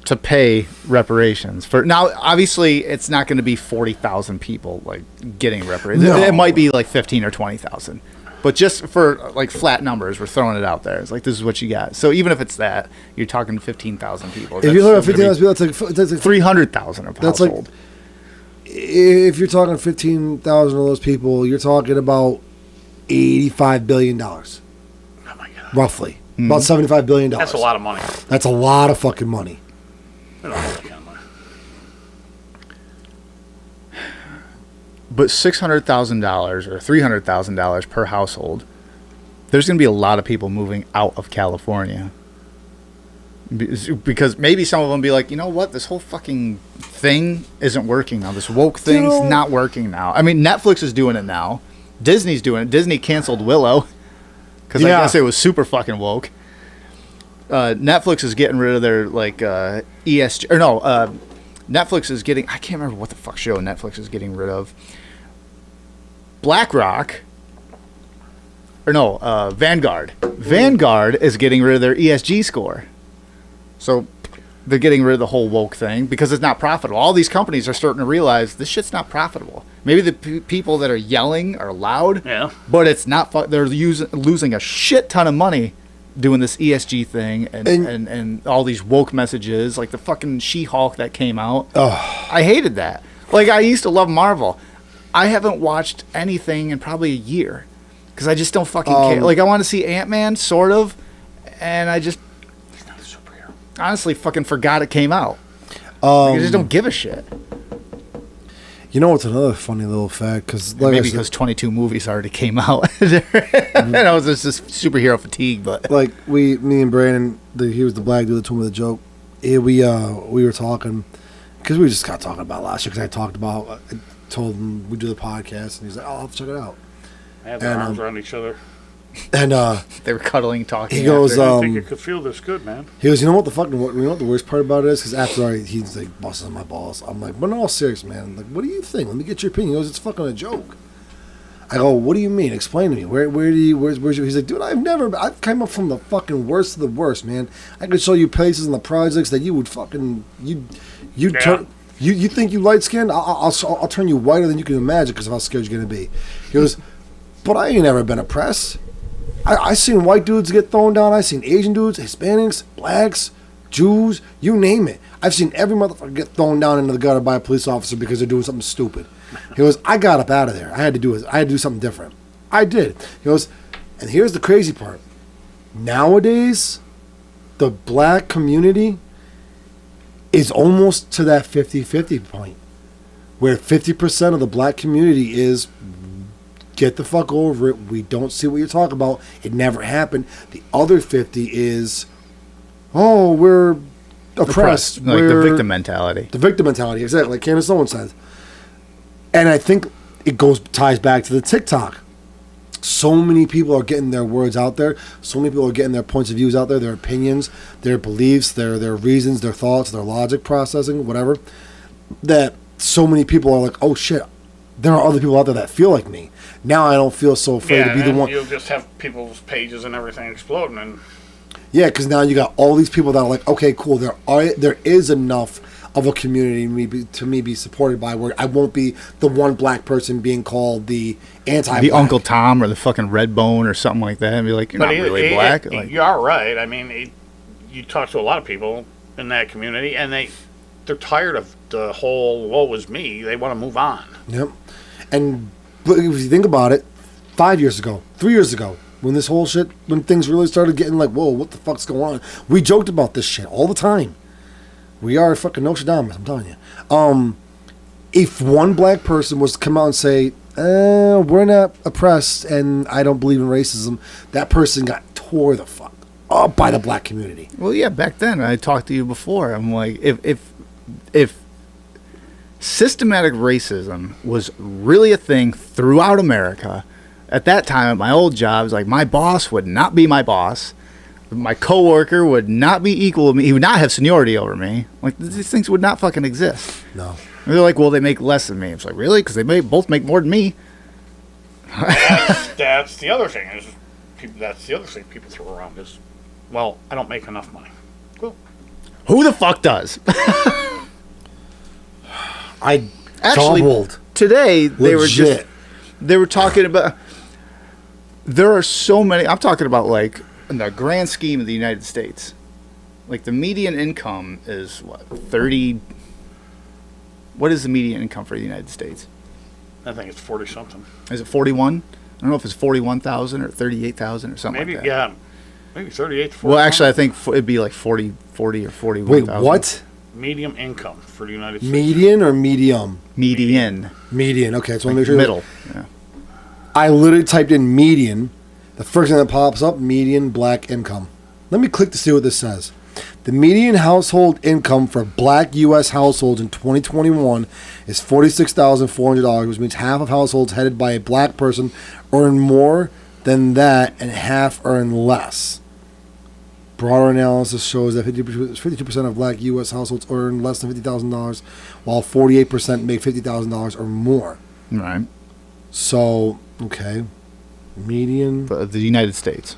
Speaker 2: to pay reparations for. Now, obviously, it's not going to be 40,000 people like getting reparations.
Speaker 3: No.
Speaker 2: It might be like 15 or 20,000. But just for like flat numbers, we're throwing it out there. It's like, this is what you got. So even if it's that, you're talking 15,000 people.
Speaker 3: If you look at 15,000 people, that's like
Speaker 2: 300,000 a
Speaker 3: That's like-
Speaker 2: household.
Speaker 3: if you're talking 15,000 of those people, you're talking about $85 billion,
Speaker 1: Oh my god.
Speaker 3: roughly. About $75 billion.
Speaker 1: That's a lot of money.
Speaker 3: That's a lot of fucking money.
Speaker 1: I don't have that kind of money.
Speaker 2: But $600,000 or $300,000 per household, there's going to be a lot of people moving out of California. Because maybe some of them be like, you know what, this whole fucking thing isn't working now. This woke thing's not working now. I mean, Netflix is doing it now. Disney's doing it. Disney canceled Willow because I guess it was super fucking woke. Netflix is getting rid of their like ESG or no. Netflix is getting. I can't remember what the fuck show Netflix is getting rid of. BlackRock. Or no, Vanguard. Vanguard is getting rid of their ESG score. So they're getting rid of the whole woke thing because it's not profitable. All these companies are starting to realize this shit's not profitable. Maybe the people that are yelling are loud, but it's not. They're losing a shit ton of money doing this ESG thing and all these woke messages, like the fucking She-Hulk that came out.
Speaker 3: Oh.
Speaker 2: I hated that. Like, I used to love Marvel. I haven't watched anything in probably a year because I just don't fucking care. Like, I want to see Ant-Man, sort of, and I just honestly fucking forgot it came out. I just don't give a shit.
Speaker 3: You know what's another funny little fact? Because like
Speaker 2: maybe because 22 movies already came out, and I was just superhero fatigue. But
Speaker 3: like me and Brandon, he was the black dude that told me the joke. We were talking because we just got talking about last year. Because I told him we do the podcast, and he's like, "Oh, I'll have to check it out."
Speaker 1: They had their arms around each other.
Speaker 3: And
Speaker 2: they were cuddling, talking.
Speaker 3: He goes,
Speaker 1: I didn't think it could feel this good, man.
Speaker 3: He goes, you know what the worst part about it is? Because after he's like busting my balls. I'm like, but in all serious, man. Like, what do you think? Let me get your opinion. He goes, it's fucking a joke. I go, what do you mean? Explain to me. Where's your? He's like, dude, I've come up from the fucking worst of the worst, man. I could show you places in the projects that you would fucking you think you light skinned? I'll turn you whiter than you can imagine because of how scared you're gonna be. He goes, but I ain't ever been oppressed. I seen white dudes get thrown down. I seen Asian dudes, Hispanics, blacks, Jews, you name it. I've seen every motherfucker get thrown down into the gutter by a police officer because they're doing something stupid. He goes, I got up out of there. I had to do something different. I did. He goes, and here's the crazy part. Nowadays, the black community is almost to that 50-50 point, where 50% of the black community is get the fuck over it. We don't see what you're talking about. It never happened. The other 50 is, oh, we're oppressed.
Speaker 2: Like the victim mentality.
Speaker 3: The victim mentality, exactly. Like Candace Owens says. And I think it ties back to the TikTok. So many people are getting their words out there. So many people are getting their points of views out there, their opinions, their beliefs, their reasons, their thoughts, their logic processing, whatever. That so many people are like, oh shit, there are other people out there that feel like me. Now I don't feel so afraid to be the one.
Speaker 1: You'll just have people's pages and everything exploding. And
Speaker 3: yeah, because now you got all these people that are like, okay, cool. There is enough of a community to be supported by where I won't be the one black person being called the anti-black.
Speaker 2: The Uncle Tom or the fucking Red Bone or something like that, and be like, you're not really black. Like,
Speaker 1: you are right. I mean, you talk to a lot of people in that community, and they're tired of the whole "woe is me." They want to move on.
Speaker 3: Yep. And if you think about it, 5 years ago, 3 years ago, when things really started getting like, whoa, what the fuck's going on? We joked about this shit all the time. We are fucking Nostradamus, I'm telling you. If one black person was to come out and say, we're not oppressed and I don't believe in racism, that person got tore the fuck up by the black community.
Speaker 2: Well, yeah, back then, I talked to you before. I'm like, if systematic racism was really a thing throughout America, at that time at my old job, it was like my boss would not be my boss. My coworker would not be equal to me. He would not have seniority over me. Like, these things would not fucking exist.
Speaker 3: No.
Speaker 2: And they're like, well, they make less than me. It's like, really? Because they both make more than me.
Speaker 1: That's the other thing. That's the other thing people throw around is, well, I don't make enough money. Cool.
Speaker 2: Who the fuck does?
Speaker 3: I
Speaker 2: Actually,
Speaker 3: doubled.
Speaker 2: Today, they
Speaker 3: Legit.
Speaker 2: they were talking about, there are so many, I'm talking about like, in the grand scheme of the United States, like the median income is what, 30, what is the median income for the United States?
Speaker 1: I think it's 40-something.
Speaker 2: Is it 41? I don't know if it's 41,000 or 38,000 or something
Speaker 1: Maybe,
Speaker 2: like that.
Speaker 1: yeah. maybe 38 to 40.
Speaker 2: Well, actually, I think it'd be like 40 or 41,000.
Speaker 3: Wait, what?
Speaker 1: Medium income for the United States.
Speaker 3: Median or medium?
Speaker 2: Median.
Speaker 3: Median. Okay, so let me make
Speaker 2: Like
Speaker 3: sure.
Speaker 2: middle. Yeah.
Speaker 3: I literally typed in median. The first thing that pops up, median black income. Let me click to see what this says. The median household income for black U.S. households in 2021 is $46,400, which means half of households headed by a black person earn more than that and half earn less. Broader analysis shows that 52% of black U.S. households earn less than $50,000, while 48% make $50,000 or more.
Speaker 2: Right.
Speaker 3: So, okay. Median
Speaker 2: But the United States.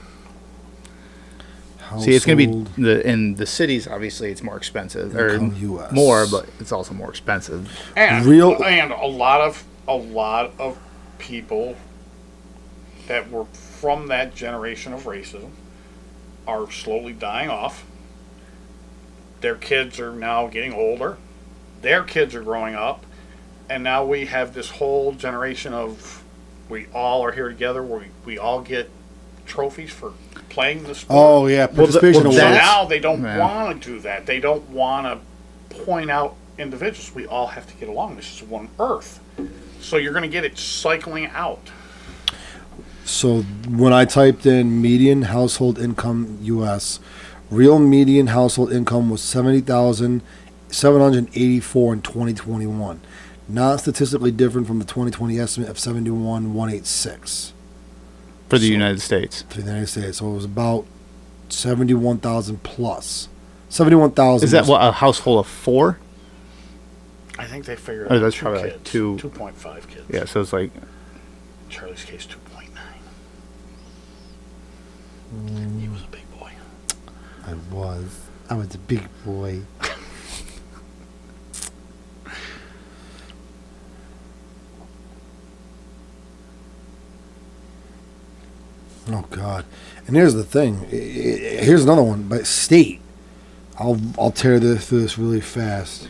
Speaker 3: household
Speaker 2: See, it's going to be in the cities. Obviously, it's more expensive, or
Speaker 3: income US.
Speaker 2: more, but it's also more expensive.
Speaker 1: And and a lot of people that were from that generation of racism are slowly dying off. Their kids are now getting older. Their kids are growing up, and now we have this whole generation of we all are here together. We all get trophies for playing the sport.
Speaker 3: Oh yeah, participation
Speaker 2: well,
Speaker 1: So
Speaker 3: awards.
Speaker 1: now they don't
Speaker 2: Yeah.
Speaker 1: want to do that. They don't want to point out individuals. We all have to get along. This is one Earth. So you're going to get it cycling out.
Speaker 3: So when I typed in median household income U.S., real median household income was $70,784 in 2021. Not statistically different from the 2020 estimate of 71,186
Speaker 2: For the United States.
Speaker 3: for the United States. So it was about 71,000 plus. 71,000.
Speaker 2: Is that what, a household of 4?
Speaker 1: I think they figured
Speaker 2: Oh,
Speaker 1: out
Speaker 2: that's
Speaker 1: two
Speaker 2: probably like
Speaker 1: kids,
Speaker 2: two-
Speaker 1: 2.5 kids.
Speaker 2: Yeah, so it's like
Speaker 1: Charlie's case 2.9. He was a big boy.
Speaker 3: I was a big boy. Oh God! And here's the thing. Here's another one. By state, I'll tear through this really fast.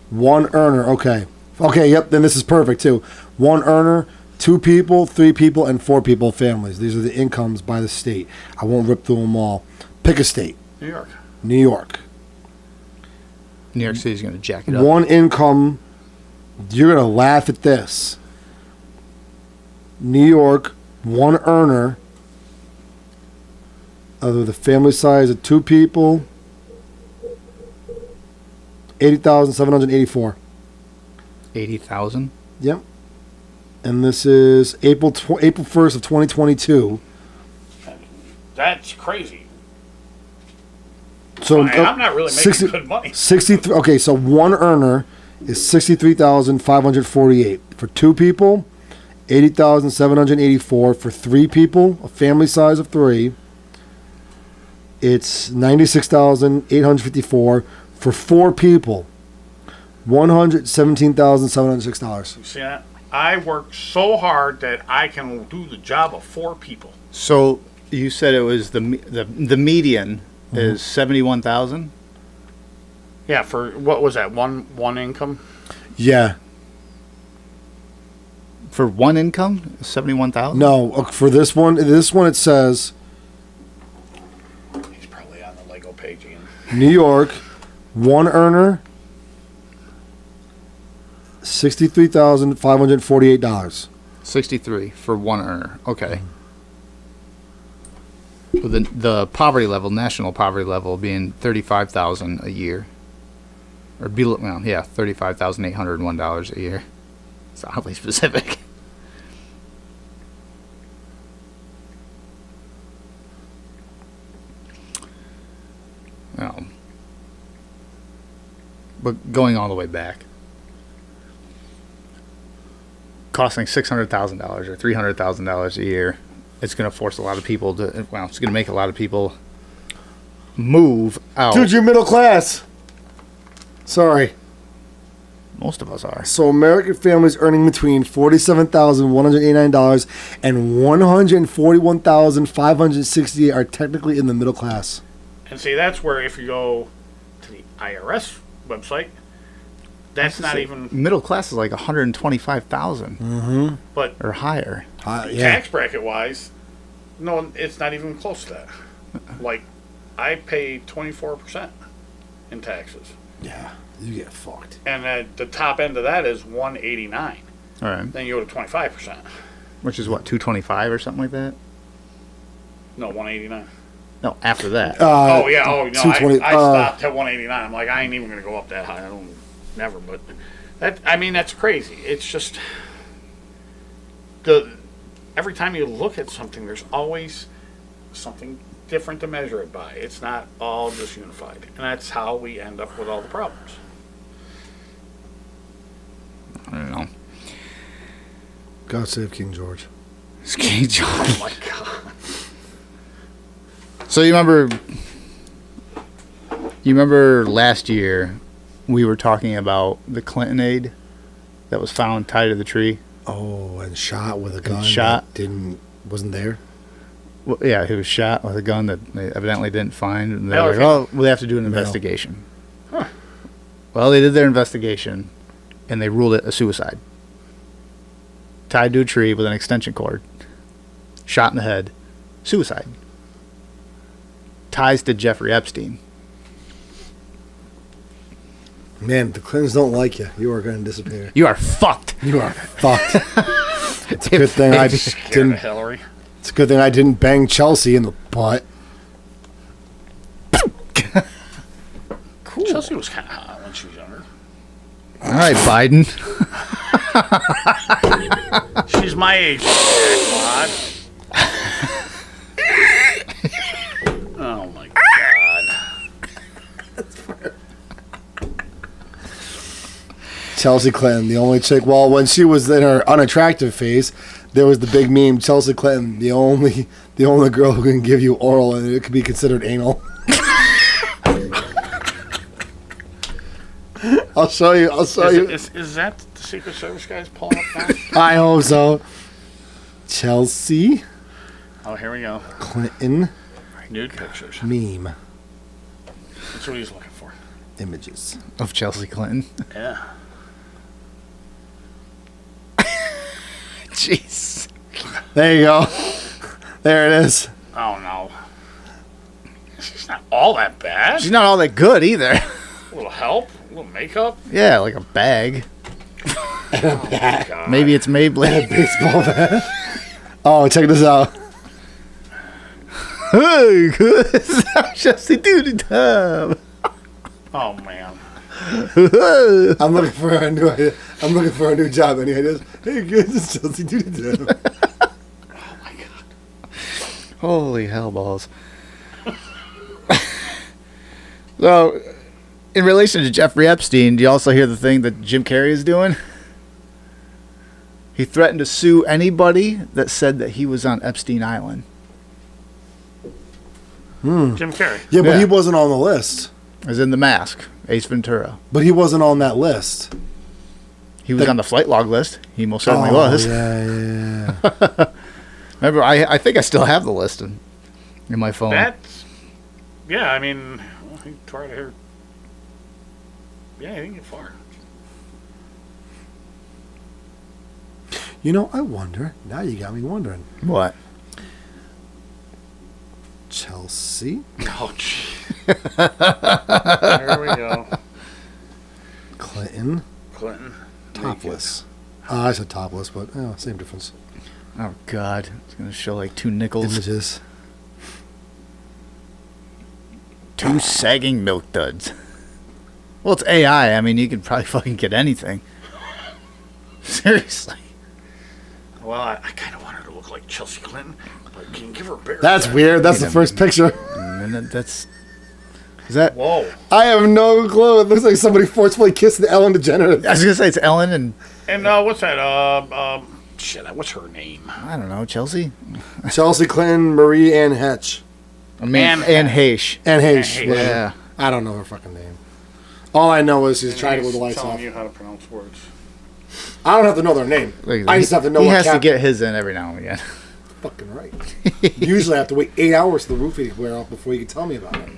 Speaker 3: One earner. Okay. Yep. Then this is perfect too. One earner, 2 people, 3 people, and 4 people families. These are the incomes by the state. I won't rip through them all. Pick a state.
Speaker 1: New York.
Speaker 3: New York.
Speaker 2: New York City's going to jack it up.
Speaker 3: One income. You're gonna laugh at this. New York, one earner. Of the family size of 2 people, 80,784.
Speaker 2: 80,000.
Speaker 3: Yep. And this is April 1st of 2022.
Speaker 1: That's crazy.
Speaker 3: So
Speaker 1: I'm not really making good money.
Speaker 3: 63. Okay, so one earner is 63,548 for 2 people, 80,784 for 3 people, a family size of 3. It's 96,854 for 4 people. $117,706.
Speaker 1: You see that? I work so hard that I can do the job of 4 people.
Speaker 2: So you said it was the median is 71,000.
Speaker 1: Yeah, for what was that? One income?
Speaker 3: Yeah.
Speaker 2: For one income, 71,000.
Speaker 3: No, for this one it says
Speaker 1: He's probably on the Lego page again.
Speaker 3: New York, one earner, $63,548.
Speaker 2: 63 for one earner. Okay. With the poverty level, national poverty level, being 35,000 a year, or below, well, yeah, $35,801 a year. It's oddly specific. But going all the way back, costing $600,000 or $300,000 a year, it's going to force a lot of people to. Well, it's going to make a lot of people move out.
Speaker 3: Dude, you're middle class. Sorry.
Speaker 2: Most of us are.
Speaker 3: So American families earning between $47,189 and $141,560 are technically in the middle class.
Speaker 1: And see, that's where if you go to the IRS website, that's not even.
Speaker 2: Middle class is like 125,000
Speaker 1: But
Speaker 2: or higher.
Speaker 3: Yeah.
Speaker 1: tax bracket wise, no, it's not even close to that. Like, I pay 24% in taxes.
Speaker 3: Yeah, you get fucked.
Speaker 1: And the top end of that is 189.
Speaker 2: All right.
Speaker 1: Then you go to 25%.
Speaker 2: Which is what, 225 or something like that?
Speaker 1: No, 189.
Speaker 2: No, after that.
Speaker 1: Oh, yeah. Oh, no.
Speaker 3: 220,
Speaker 1: I stopped at 189. I'm like, I ain't even going to go up that high. I don't, never. But that's crazy. It's just every time you look at something, there's always something different to measure it by. It's not all just unified. And that's how we end up with all the problems.
Speaker 2: I don't know.
Speaker 3: God save King George.
Speaker 2: It's King George.
Speaker 1: Oh, my God.
Speaker 2: So you remember last year we were talking about the Clinton aide that was found tied to the tree?
Speaker 3: Oh, and shot with a gun.
Speaker 2: shot?
Speaker 3: That wasn't there.
Speaker 2: Well, yeah, he was shot with a gun that they evidently didn't find. And they
Speaker 1: Oh,
Speaker 2: were like,
Speaker 1: okay.
Speaker 2: oh, we have to do an investigation.
Speaker 1: Huh.
Speaker 2: Well, they did their investigation, and they ruled it a suicide. Tied to a tree with an extension cord. Shot in the head. Suicide. Ties to Jeffrey Epstein.
Speaker 3: Man, the Clintons don't like you. You are going to disappear.
Speaker 2: You are fucked.
Speaker 3: You are fucked. It's a good thing I
Speaker 1: Scared
Speaker 3: didn't.
Speaker 1: of Hillary.
Speaker 3: It's a good thing I didn't bang Chelsea in the butt.
Speaker 1: Cool. Chelsea was kind of hot when she was younger.
Speaker 2: All right, Biden.
Speaker 1: She's my age. Jackwad. Oh my God.
Speaker 3: Chelsea Clinton, the only chick. Well, when she was in her unattractive phase, there was the big meme. Chelsea Clinton, the only girl who can give you oral, and it could be considered anal. I'll show you.
Speaker 1: Is that the Secret Service guys pulling up now?
Speaker 3: I hope so. Chelsea
Speaker 1: Oh, here we go.
Speaker 3: Clinton
Speaker 1: Nude pictures.
Speaker 3: meme
Speaker 1: That's what he's looking for.
Speaker 3: images.
Speaker 2: Of Chelsea Clinton.
Speaker 1: Yeah.
Speaker 2: Jeez.
Speaker 3: There you go. There it is.
Speaker 1: Oh no. She's not all that bad.
Speaker 2: She's not all that good either.
Speaker 1: A little help, a little makeup.
Speaker 2: Yeah, like a bag.
Speaker 1: Oh my God.
Speaker 2: Maybe it's Maybelline.
Speaker 3: Baseball bat. Oh, check this out.
Speaker 2: Hey, good. Chelsea Duty time.
Speaker 1: Oh man.
Speaker 3: I'm looking for a new job. Any ideas? Hey, good. It's Chelsea Duty time.
Speaker 1: Oh my God.
Speaker 2: Holy hell balls. So, in relation to Jeffrey Epstein, do you also hear the thing that Jim Carrey is doing? He threatened to sue anybody that said that he was on Epstein Island.
Speaker 1: Jim Carrey.
Speaker 3: Yeah, but
Speaker 2: Yeah.
Speaker 3: he wasn't on the list.
Speaker 2: As in The Mask, Ace Ventura.
Speaker 3: But he wasn't on that list.
Speaker 2: He was on the flight log list. He most certainly was.
Speaker 3: Yeah.
Speaker 2: Remember, I think I still have the list in my phone.
Speaker 1: That's. Yeah, I mean, well, he tried to hear. Yeah, he didn't get far.
Speaker 3: You know, I wonder. Now you got me wondering.
Speaker 2: What?
Speaker 3: Chelsea
Speaker 1: Oh, gee. There we go.
Speaker 3: Clinton
Speaker 1: Clinton.
Speaker 3: topless. I said topless, but same difference.
Speaker 2: Oh, God. It's going to show like two nickels.
Speaker 3: Images.
Speaker 2: Two sagging milk duds. Well, it's AI. I mean, you could probably fucking get anything. Seriously.
Speaker 1: Well, I kind of want her to look like Chelsea Clinton, but can you give her a bigger?
Speaker 3: That's
Speaker 1: head?
Speaker 3: weird. That's the first picture.
Speaker 2: And that's... Is that...
Speaker 1: Whoa.
Speaker 3: I have no clue. It looks like somebody forcefully kissed Ellen DeGeneres.
Speaker 2: I was going to say it's Ellen and...
Speaker 1: And what's that? Shit, what's her name?
Speaker 2: I don't know, Chelsea?
Speaker 3: Chelsea Clinton, Marie Ann Hetch.
Speaker 2: I mean,
Speaker 1: Anne
Speaker 2: Anne Heche.
Speaker 3: Ann Heche.
Speaker 1: Heche.
Speaker 3: whatever.
Speaker 2: Yeah.
Speaker 3: I don't know her fucking name. All I know is she's trying to go with the lights
Speaker 1: telling
Speaker 3: off.
Speaker 1: you how to pronounce words.
Speaker 3: I don't have to know their name.
Speaker 2: Look,
Speaker 3: I just have to know
Speaker 2: he
Speaker 3: what
Speaker 2: has to
Speaker 3: cap-
Speaker 2: get his in every now and again.
Speaker 3: Fucking right. Usually I have to wait 8 hours for the roofie to wear off before you can tell me about it.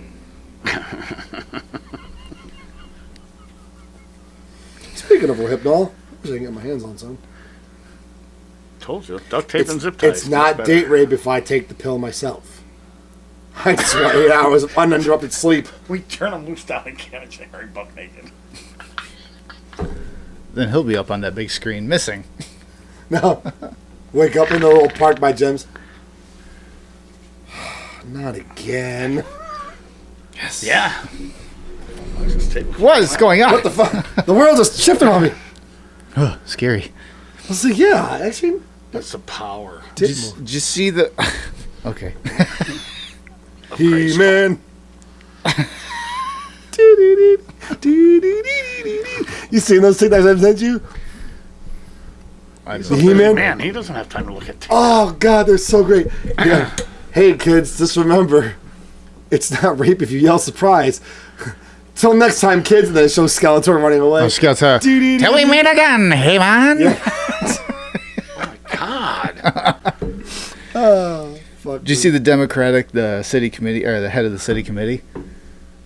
Speaker 3: Speaking of Rohypnol, I wish I can get my hands on some.
Speaker 1: Told you. Duct tape and zip ties.
Speaker 3: It's not
Speaker 1: Much
Speaker 3: date
Speaker 1: better.
Speaker 3: rape if I take the pill myself. I just want 8 hours of uninterrupted sleep.
Speaker 1: We turn him loose down again and say, "Are you buck naked?"
Speaker 2: Then he'll be up on that big screen missing.
Speaker 3: No. Wake up in the little park by Jim's. Not again.
Speaker 2: Yes.
Speaker 1: Yeah.
Speaker 2: What is going on?
Speaker 3: What the fuck? The world just shifted on me.
Speaker 2: Ugh, scary.
Speaker 3: I was like, yeah, actually.
Speaker 1: That's the power.
Speaker 2: Did you see the... Okay.
Speaker 3: He-Man. You seen those TikToks I've sent you? He-Man?
Speaker 1: Man, he doesn't have time to look at TikTok.
Speaker 3: Oh, God, they're so great. Yeah. Hey, kids, just remember, it's not rape if you yell surprise. Till next time, kids. And then it shows Skeletor running away.
Speaker 2: Oh, Skeletor. Till we meet again, hey man.
Speaker 3: Yeah.
Speaker 1: Oh, my God.
Speaker 3: Oh, fuck.
Speaker 2: Did you see the city committee, or the head of the city committee?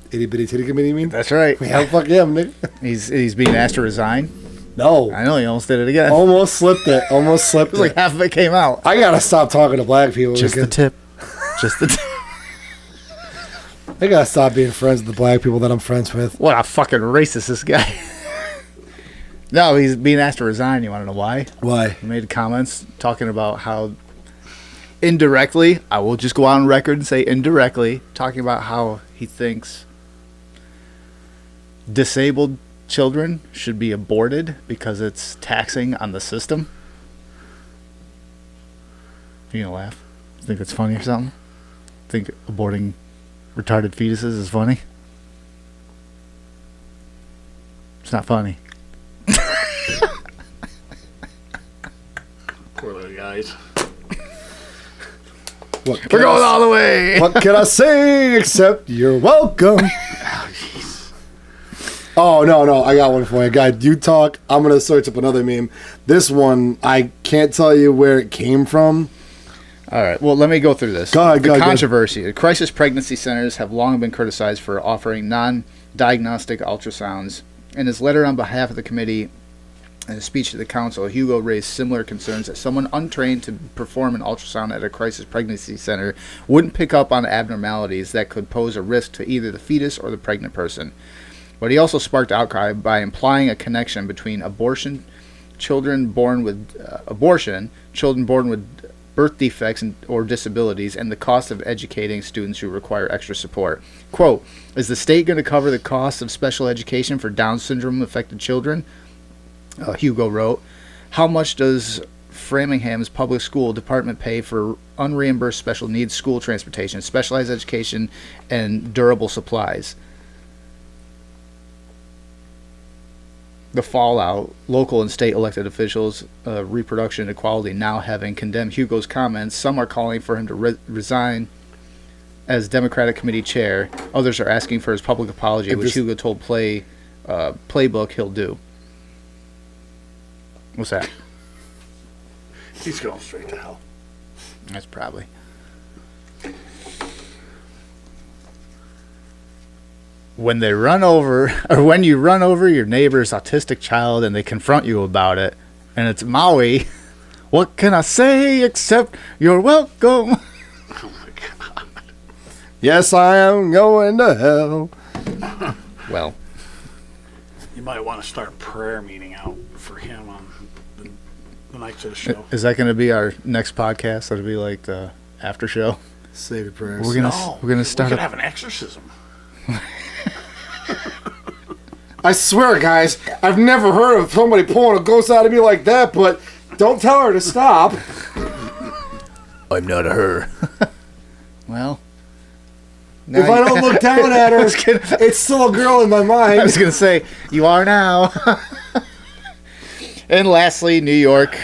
Speaker 3: Itty bitty titty committee, you mean?
Speaker 2: That's right.
Speaker 3: Yeah, fuck him, nigga.
Speaker 2: He's being asked to resign.
Speaker 3: No.
Speaker 2: I know, he almost did it again.
Speaker 3: Almost slipped it. Almost slipped it.
Speaker 2: Like half of it came out.
Speaker 3: I gotta stop talking to black people.
Speaker 2: Just the tip. Just the tip.
Speaker 3: I gotta stop being friends with the black people that I'm friends with.
Speaker 2: What a fucking racist this guy. No, he's being asked to resign. You want to know why?
Speaker 3: Why?
Speaker 2: He made comments talking about how indirectly, I will just go on record and say indirectly, talking about how he thinks disabled children should be aborted because it's taxing on the system. You gonna laugh? Think it's funny or something? Think aborting retarded fetuses is funny? It's not funny.
Speaker 1: Poor little guys.
Speaker 2: We're going all the way.
Speaker 3: What can I say except you're welcome? Oh, no, I got one for you. Guy, you talk. I'm going to search up another meme. This one, I can't tell you where it came from.
Speaker 2: All right, well, let me go through this.
Speaker 3: Go ahead.
Speaker 2: Controversy. The crisis pregnancy centers have long been criticized for offering non-diagnostic ultrasounds. In his letter on behalf of the committee and a speech to the council, Hugo raised similar concerns that someone untrained to perform an ultrasound at a crisis pregnancy center wouldn't pick up on abnormalities that could pose a risk to either the fetus or the pregnant person. But he also sparked outcry by implying a connection between children born with birth defects or disabilities, and the cost of educating students who require extra support. Quote, is the state going to cover the cost of special education for Down syndrome affected children? Hugo wrote, how much does Framingham's public school department pay for unreimbursed special needs school transportation, specialized education, and durable supplies? The fallout, local and state elected officials, reproduction equality now having condemned Hugo's comments. Some are calling for him to resign as Democratic Committee chair. Others are asking for his public apology, which Hugo told Playbook he'll do. What's that?
Speaker 1: He's going straight to hell.
Speaker 2: That's probably. When you run over your neighbor's autistic child and they confront you about it, and it's Maui, what can I say except you're welcome?
Speaker 1: Oh my God.
Speaker 3: Yes, I am going to hell.
Speaker 2: Well,
Speaker 1: You might want to start a prayer meeting out for him on the nights of the show.
Speaker 2: is that going to be our next podcast? That'll be like the after show.
Speaker 3: Save your prayers.
Speaker 2: We're gonna start.
Speaker 1: We could have an exorcism.
Speaker 3: I swear, guys, I've never heard of somebody pulling a ghost out of me like that, but don't tell her to stop.
Speaker 2: I'm not a her. Well,
Speaker 3: If I don't look down at her, it's still a girl in my
Speaker 2: I
Speaker 3: mind.
Speaker 2: was going to say, you are now. And lastly, New York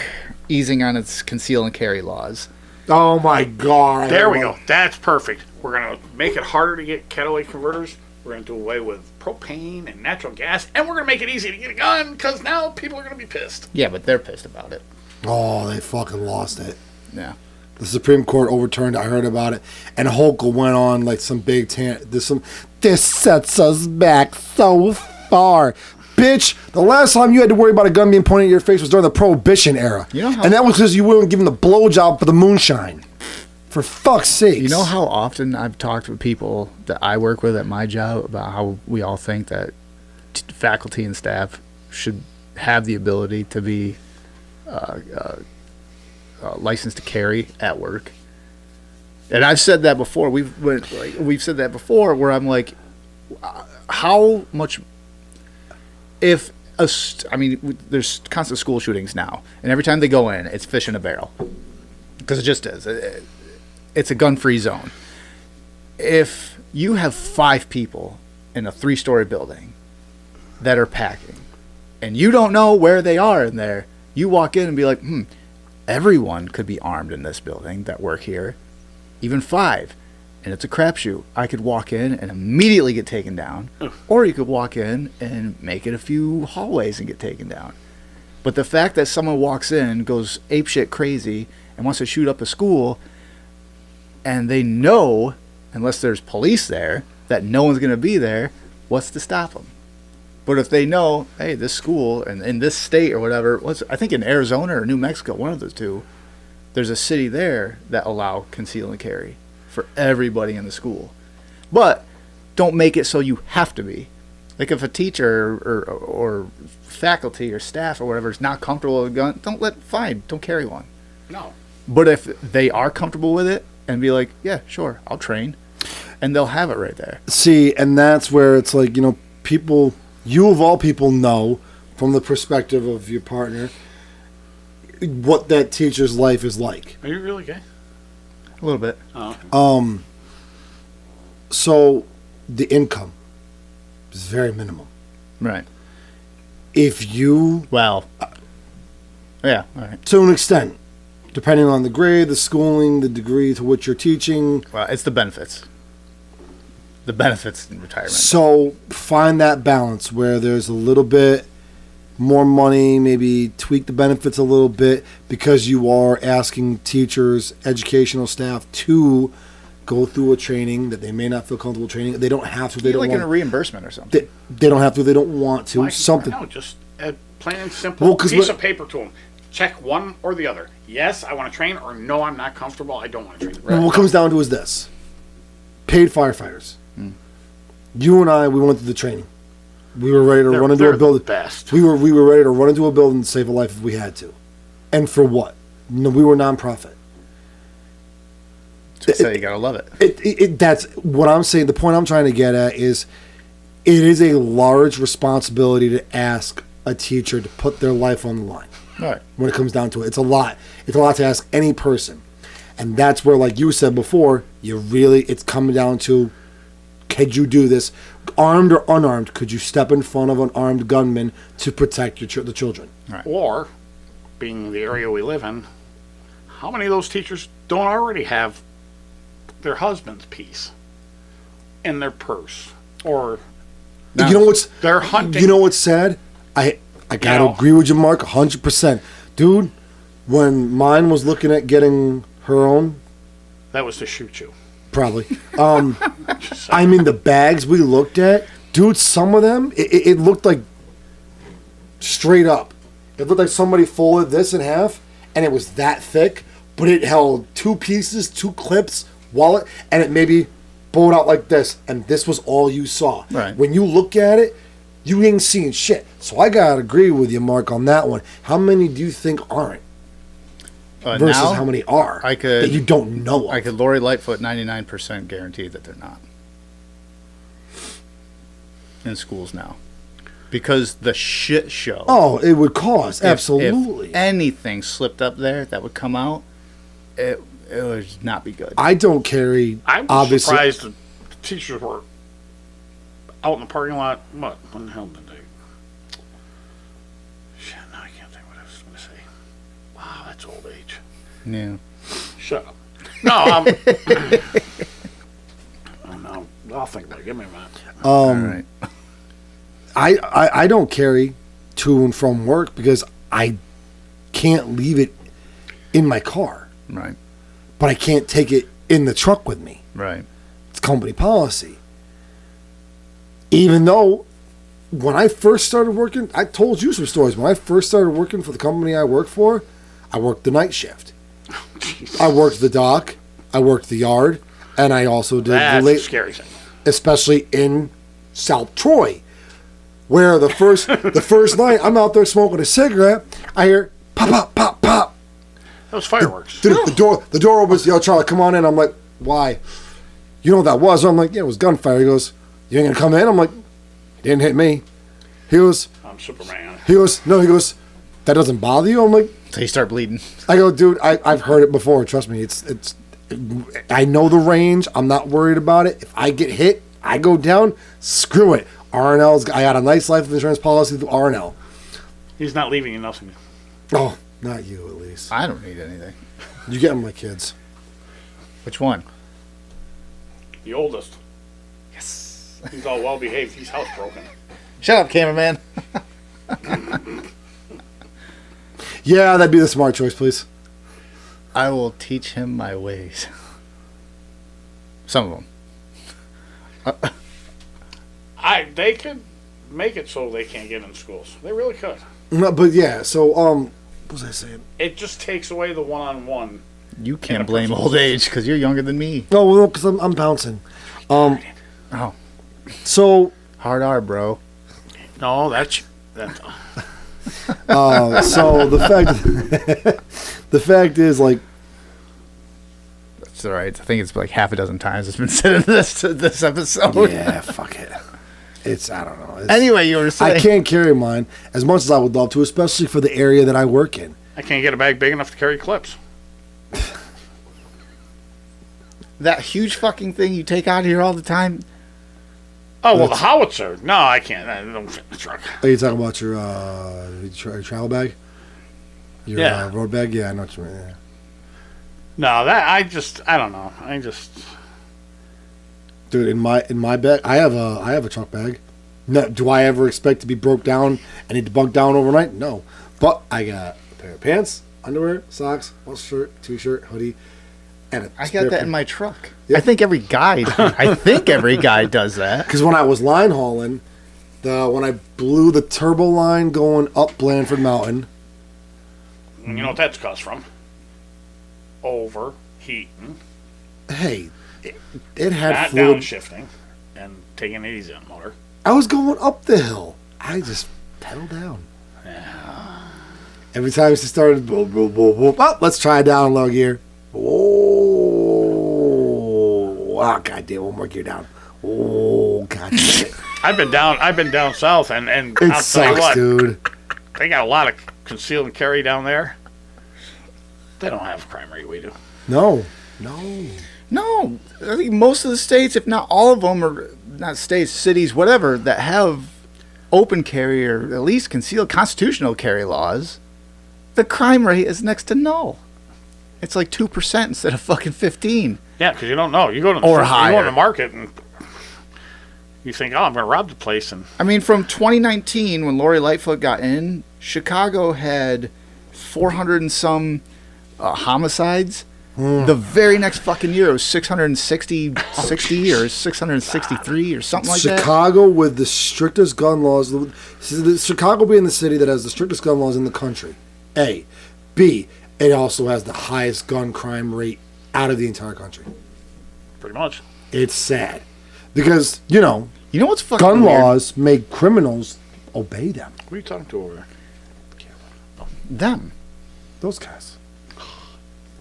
Speaker 2: easing on its conceal and carry laws.
Speaker 3: Oh my God.
Speaker 1: There we go. That's perfect. We're going to make it harder to get catalytic converters. We're going to do away with propane and natural gas. And we're going to make it easy to get a gun because now people are going to be pissed.
Speaker 2: Yeah, but they're pissed about it.
Speaker 3: Oh, they fucking lost it.
Speaker 2: Yeah.
Speaker 3: The Supreme Court overturned. I heard about it, and Holkel went on like some big This sets us back so far, bitch. The last time you had to worry about a gun being pointed at your face was during the Prohibition era,
Speaker 2: You know how-
Speaker 3: and that was because you weren't given the blowjob for the moonshine. For fuck's sake.
Speaker 2: You know how often I've talked with people that I work with at my job about how we all think that faculty and staff should have the ability to be licensed to carry at work. And I've said that before. We've said that before, where I'm like, how much? There's constant school shootings now, and every time they go in, it's fish in a barrel, because it just is. It's a gun-free zone. If you have 5 people in a 3-story building that are packing, and you don't know where they are in there, you walk in and be like, everyone could be armed in this building that work here, even 5, and it's a crapshoot. I could walk in and immediately get taken down, or you could walk in and make it a few hallways and get taken down. But the fact that someone walks in, goes apeshit crazy, and wants to shoot up a school, and they know, unless there's police there, that no one's going to be there, what's to stop them? But if they know, hey, this school, and in this state or whatever, I think in Arizona or New Mexico, one of those two, there's a city there that allow conceal and carry for everybody in the school. But don't make it so you have to be. Like if a teacher or faculty or staff or whatever is not comfortable with a gun, don't carry one.
Speaker 1: No.
Speaker 2: But if they are comfortable with it and be like, yeah, sure, I'll train, and they'll have it right there.
Speaker 3: See, and that's where it's like, people, you of all people know from the perspective of your partner what that teacher's life is like.
Speaker 1: Are you really gay?
Speaker 2: A little bit.
Speaker 1: Oh. Okay.
Speaker 3: So the income is very minimum.
Speaker 2: Right.
Speaker 3: If you...
Speaker 2: Well, yeah, all right.
Speaker 3: To an extent. Depending on the grade, the schooling, the degree to which you're teaching.
Speaker 2: Well, it's the benefits. The benefits in retirement.
Speaker 3: So find that balance where there's a little bit more money, maybe tweak the benefits a little bit, because you are asking teachers, educational staff to go through a training that they may not feel comfortable training. They don't have to. They don't
Speaker 2: like
Speaker 3: want
Speaker 2: in a reimbursement or something.
Speaker 3: They don't have to. They don't want to.
Speaker 1: Like,
Speaker 3: something.
Speaker 1: No, just a plain and simple piece of paper to them. Check one or the other. Yes, I want to train, or no, I'm not comfortable. I don't want to train.
Speaker 3: Right. What comes down to is this: paid firefighters. You and I, we went through the training. We were ready to run into a building.
Speaker 1: Best.
Speaker 3: We were ready to run into a building and save a life if we had to. And for what? No, we were nonprofit.
Speaker 2: So you gotta love it.
Speaker 3: That's what I'm saying. The point I'm trying to get at is, it is a large responsibility to ask a teacher to put their life on the line.
Speaker 2: Right.
Speaker 3: When it comes down to it, it's a lot. It's a lot to ask any person, and that's where, like you said before, it's coming down to, could you do this, armed or unarmed? Could you step in front of an armed gunman to protect the children?
Speaker 2: Right.
Speaker 1: Or, being the area we live in, how many of those teachers don't already have their husband's piece in their purse? Or they're hunting.
Speaker 3: You know what's sad? I gotta agree with you, Mark, 100%. Dude, when mine was looking at getting her own,
Speaker 1: that was to shoot you.
Speaker 3: Probably. I mean, the bags we looked at, dude, some of them, it looked like straight up. It looked like somebody folded this in half, and it was that thick, but it held 2 pieces, 2 clips, wallet, and it maybe bowed out like this, and this was all you saw.
Speaker 2: Right.
Speaker 3: When you look at it, you ain't seeing shit. So I gotta agree with you, Mark, on that one. How many do you think aren't? Versus
Speaker 2: now,
Speaker 3: how many are that you don't know of?
Speaker 2: I could Lori Lightfoot 99% guarantee that they're not in schools now, because the shit show.
Speaker 3: Oh, it would cause absolutely.
Speaker 2: If anything slipped up there that would come out, it would not be good.
Speaker 3: I don't carry.
Speaker 1: I'm
Speaker 3: obviously
Speaker 1: surprised the teachers were out in the parking lot. When the hell did they? Shit, no, I can't think what I was going to say. Wow, that's old age.
Speaker 2: Yeah.
Speaker 1: Shut up. No, oh, no, I'll think about it. Give me a minute.
Speaker 2: All right.
Speaker 3: I don't carry to and from work because I can't leave it in my car.
Speaker 2: Right.
Speaker 3: But I can't take it in the truck with me.
Speaker 2: Right.
Speaker 3: It's company policy. Even though when I first started working, I told you some stories. When I first started working for the company I work for, I worked the night shift. I worked the dock. I worked the yard, and I also did
Speaker 1: That's a scary thing.
Speaker 3: especially in South Troy, where the first night I'm out there smoking a cigarette, I hear pop, pop, pop, pop.
Speaker 1: That was fireworks.
Speaker 3: Dude, the door opens. Yo, Charlie, come on in. I'm like, why? You know what that was? I'm like, yeah, it was gunfire. He goes, you ain't gonna come in? I'm like, it didn't hit me. He goes,
Speaker 1: I'm Superman.
Speaker 3: he goes, no, he goes, that doesn't bother you? I'm like,
Speaker 2: Till you start bleeding.
Speaker 3: I go, dude, I've heard it before. Trust me, it's. I know the range. I'm not worried about it. If I get hit, I go down. Screw it. R&L's. I got a nice life insurance policy through R&L.
Speaker 1: He's not leaving you nothing.
Speaker 3: Oh, not you at least.
Speaker 2: I don't need anything.
Speaker 3: You get them, my kids.
Speaker 2: Which one?
Speaker 1: The oldest.
Speaker 2: Yes.
Speaker 1: He's all well behaved. He's housebroken.
Speaker 2: Shut up, cameraman.
Speaker 3: Yeah, that'd be the smart choice, please.
Speaker 2: I will teach him my ways. Some of them.
Speaker 1: They could make it so they can't get in schools. They really could.
Speaker 3: No, but yeah, so what was I saying?
Speaker 1: It just takes away the one-on-one.
Speaker 2: You can't blame old age because you're younger than me.
Speaker 3: No, well, because I'm bouncing.
Speaker 2: Oh,
Speaker 3: So
Speaker 2: hard R, bro.
Speaker 1: No, that's
Speaker 3: so the fact is, like,
Speaker 2: That's all right. I think it's like half a dozen times it's been said in this episode.
Speaker 3: yeah, fuck it. It's I don't know. It's,
Speaker 2: Anyway, you were saying
Speaker 3: I can't carry mine as much as I would love to, especially for the area that I work in.
Speaker 1: I can't get a bag big enough to carry clips.
Speaker 2: that huge fucking thing you take out here all the time.
Speaker 1: Oh, well, the howitzer. No, I can't. I don't fit in the truck.
Speaker 3: Are you talking about your travel bag? Your
Speaker 1: Yeah.
Speaker 3: road bag? Yeah, I know what you mean. Yeah.
Speaker 1: No, I don't know.
Speaker 3: Dude, in my bag, I have a truck bag. No, do I ever expect to be broke down and need to bunk down overnight? No. But I got a pair of pants, underwear, socks, one shirt, t-shirt, hoodie, and
Speaker 2: I got that in my truck.
Speaker 3: Yeah.
Speaker 2: I think every guy does that.
Speaker 3: Because when I was line hauling, when I blew the turbo line going up Blandford Mountain,
Speaker 1: You know what that's caused from? Overheating,
Speaker 3: hey, it had
Speaker 1: not
Speaker 3: fluid.
Speaker 1: downshifting, and taking it easy on the motor.
Speaker 3: I was going up the hill. I just pedaled down. Every time she started, boom, boom, boom, boom. Oh, let's try down low gear. Oh, goddamn, one more gear down. Oh, goddamn it.
Speaker 1: I've been down south, and
Speaker 3: It
Speaker 1: I'll tell you
Speaker 3: sucks,
Speaker 1: what,
Speaker 3: dude.
Speaker 1: they got a lot of conceal and carry down there. They don't have crime rate we do.
Speaker 3: No.
Speaker 2: No, I think most of the states, if not all of them, or not states, cities, whatever, that have open carry or at least concealed constitutional carry laws, the crime rate is next to null. It's like 2% instead of fucking 15.
Speaker 1: Yeah, because you don't know. You go to
Speaker 2: Or
Speaker 1: you
Speaker 2: higher.
Speaker 1: go to the market and you think, oh, I'm going to rob the place, and
Speaker 2: I mean, from 2019 when Lori Lightfoot got in, Chicago had 400 and some homicides. The very next fucking year, it was 660 or 663 or something like that.
Speaker 3: Chicago with the strictest gun laws. Chicago being the city that has the strictest gun laws in the country. A. B. It also has the highest gun crime rate out of the entire country.
Speaker 1: pretty much.
Speaker 3: It's sad. Because, you know,
Speaker 2: You know what's fucking
Speaker 3: gun
Speaker 2: weird?
Speaker 3: laws make criminals obey them.
Speaker 1: Who are you talking to over there?
Speaker 2: Them.
Speaker 3: Those guys.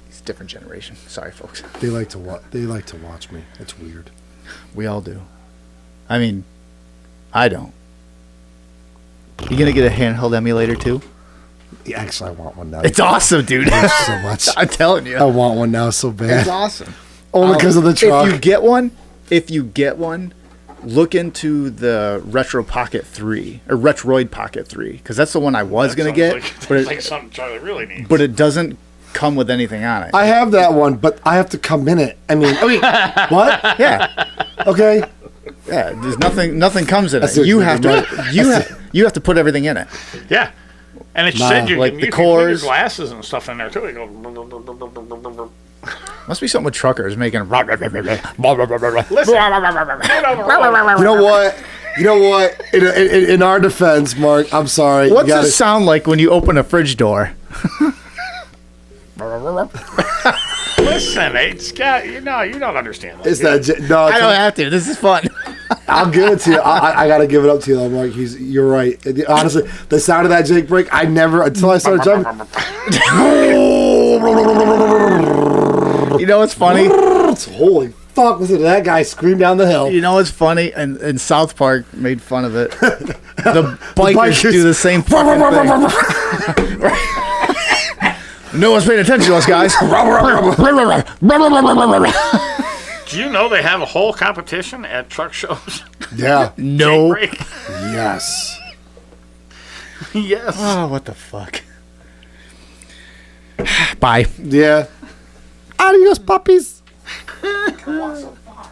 Speaker 2: It's a different generation. Sorry, folks.
Speaker 3: They like to watch me. It's weird.
Speaker 2: We all do. I mean, I don't. You gonna get a handheld emulator too?
Speaker 3: Yeah, actually, I want one now.
Speaker 2: It's awesome, dude.
Speaker 3: so much.
Speaker 2: I'm telling you.
Speaker 3: I want one now so bad.
Speaker 2: It's awesome.
Speaker 3: Only because of the truck.
Speaker 2: If you get one, look into the Retro Pocket 3 or Retroid Pocket 3 because that's the one I was gonna get, but
Speaker 1: It's like something Charlie really needs.
Speaker 2: but it doesn't come with anything on it.
Speaker 3: I have that one, but I have to come in it. I mean, what?
Speaker 2: Yeah,
Speaker 3: Okay.
Speaker 2: yeah. There's nothing comes in
Speaker 3: I see
Speaker 2: it.
Speaker 3: what
Speaker 2: You
Speaker 3: you're
Speaker 2: have
Speaker 3: doing.
Speaker 2: to you have to put everything in it.
Speaker 1: Yeah. And it
Speaker 3: Nah,
Speaker 1: said you
Speaker 2: like
Speaker 1: can,
Speaker 2: the
Speaker 1: you can put your
Speaker 2: cores.
Speaker 1: glasses and stuff in there too. You go.
Speaker 2: Must be something with truckers making.
Speaker 1: Listen.
Speaker 3: You know what? In our defense, Mark, I'm sorry.
Speaker 2: What's
Speaker 3: you
Speaker 2: it sound like when you open a fridge door?
Speaker 1: Listen. Listen, it's got you don't understand that.
Speaker 3: It's that. No,
Speaker 2: I don't have to. This is fun.
Speaker 3: I'll give it to you. I gotta give it up to you, though, Mark. You're right. Honestly, the sound of that Jake break, I never until I started jumping.
Speaker 2: You know what's funny?
Speaker 3: Holy fuck! Listen to that guy scream down the hill.
Speaker 2: You know what's funny? And South Park made fun of it. The bikers do the same fucking thing. No one's paying attention to us, guys.
Speaker 1: Do you know they have a whole competition at truck shows?
Speaker 3: Yeah.
Speaker 2: No.
Speaker 1: Jake break.
Speaker 3: Yes.
Speaker 1: Yes.
Speaker 2: Oh, what the fuck? Bye.
Speaker 3: Yeah. Adios, puppies.
Speaker 1: Come on so far.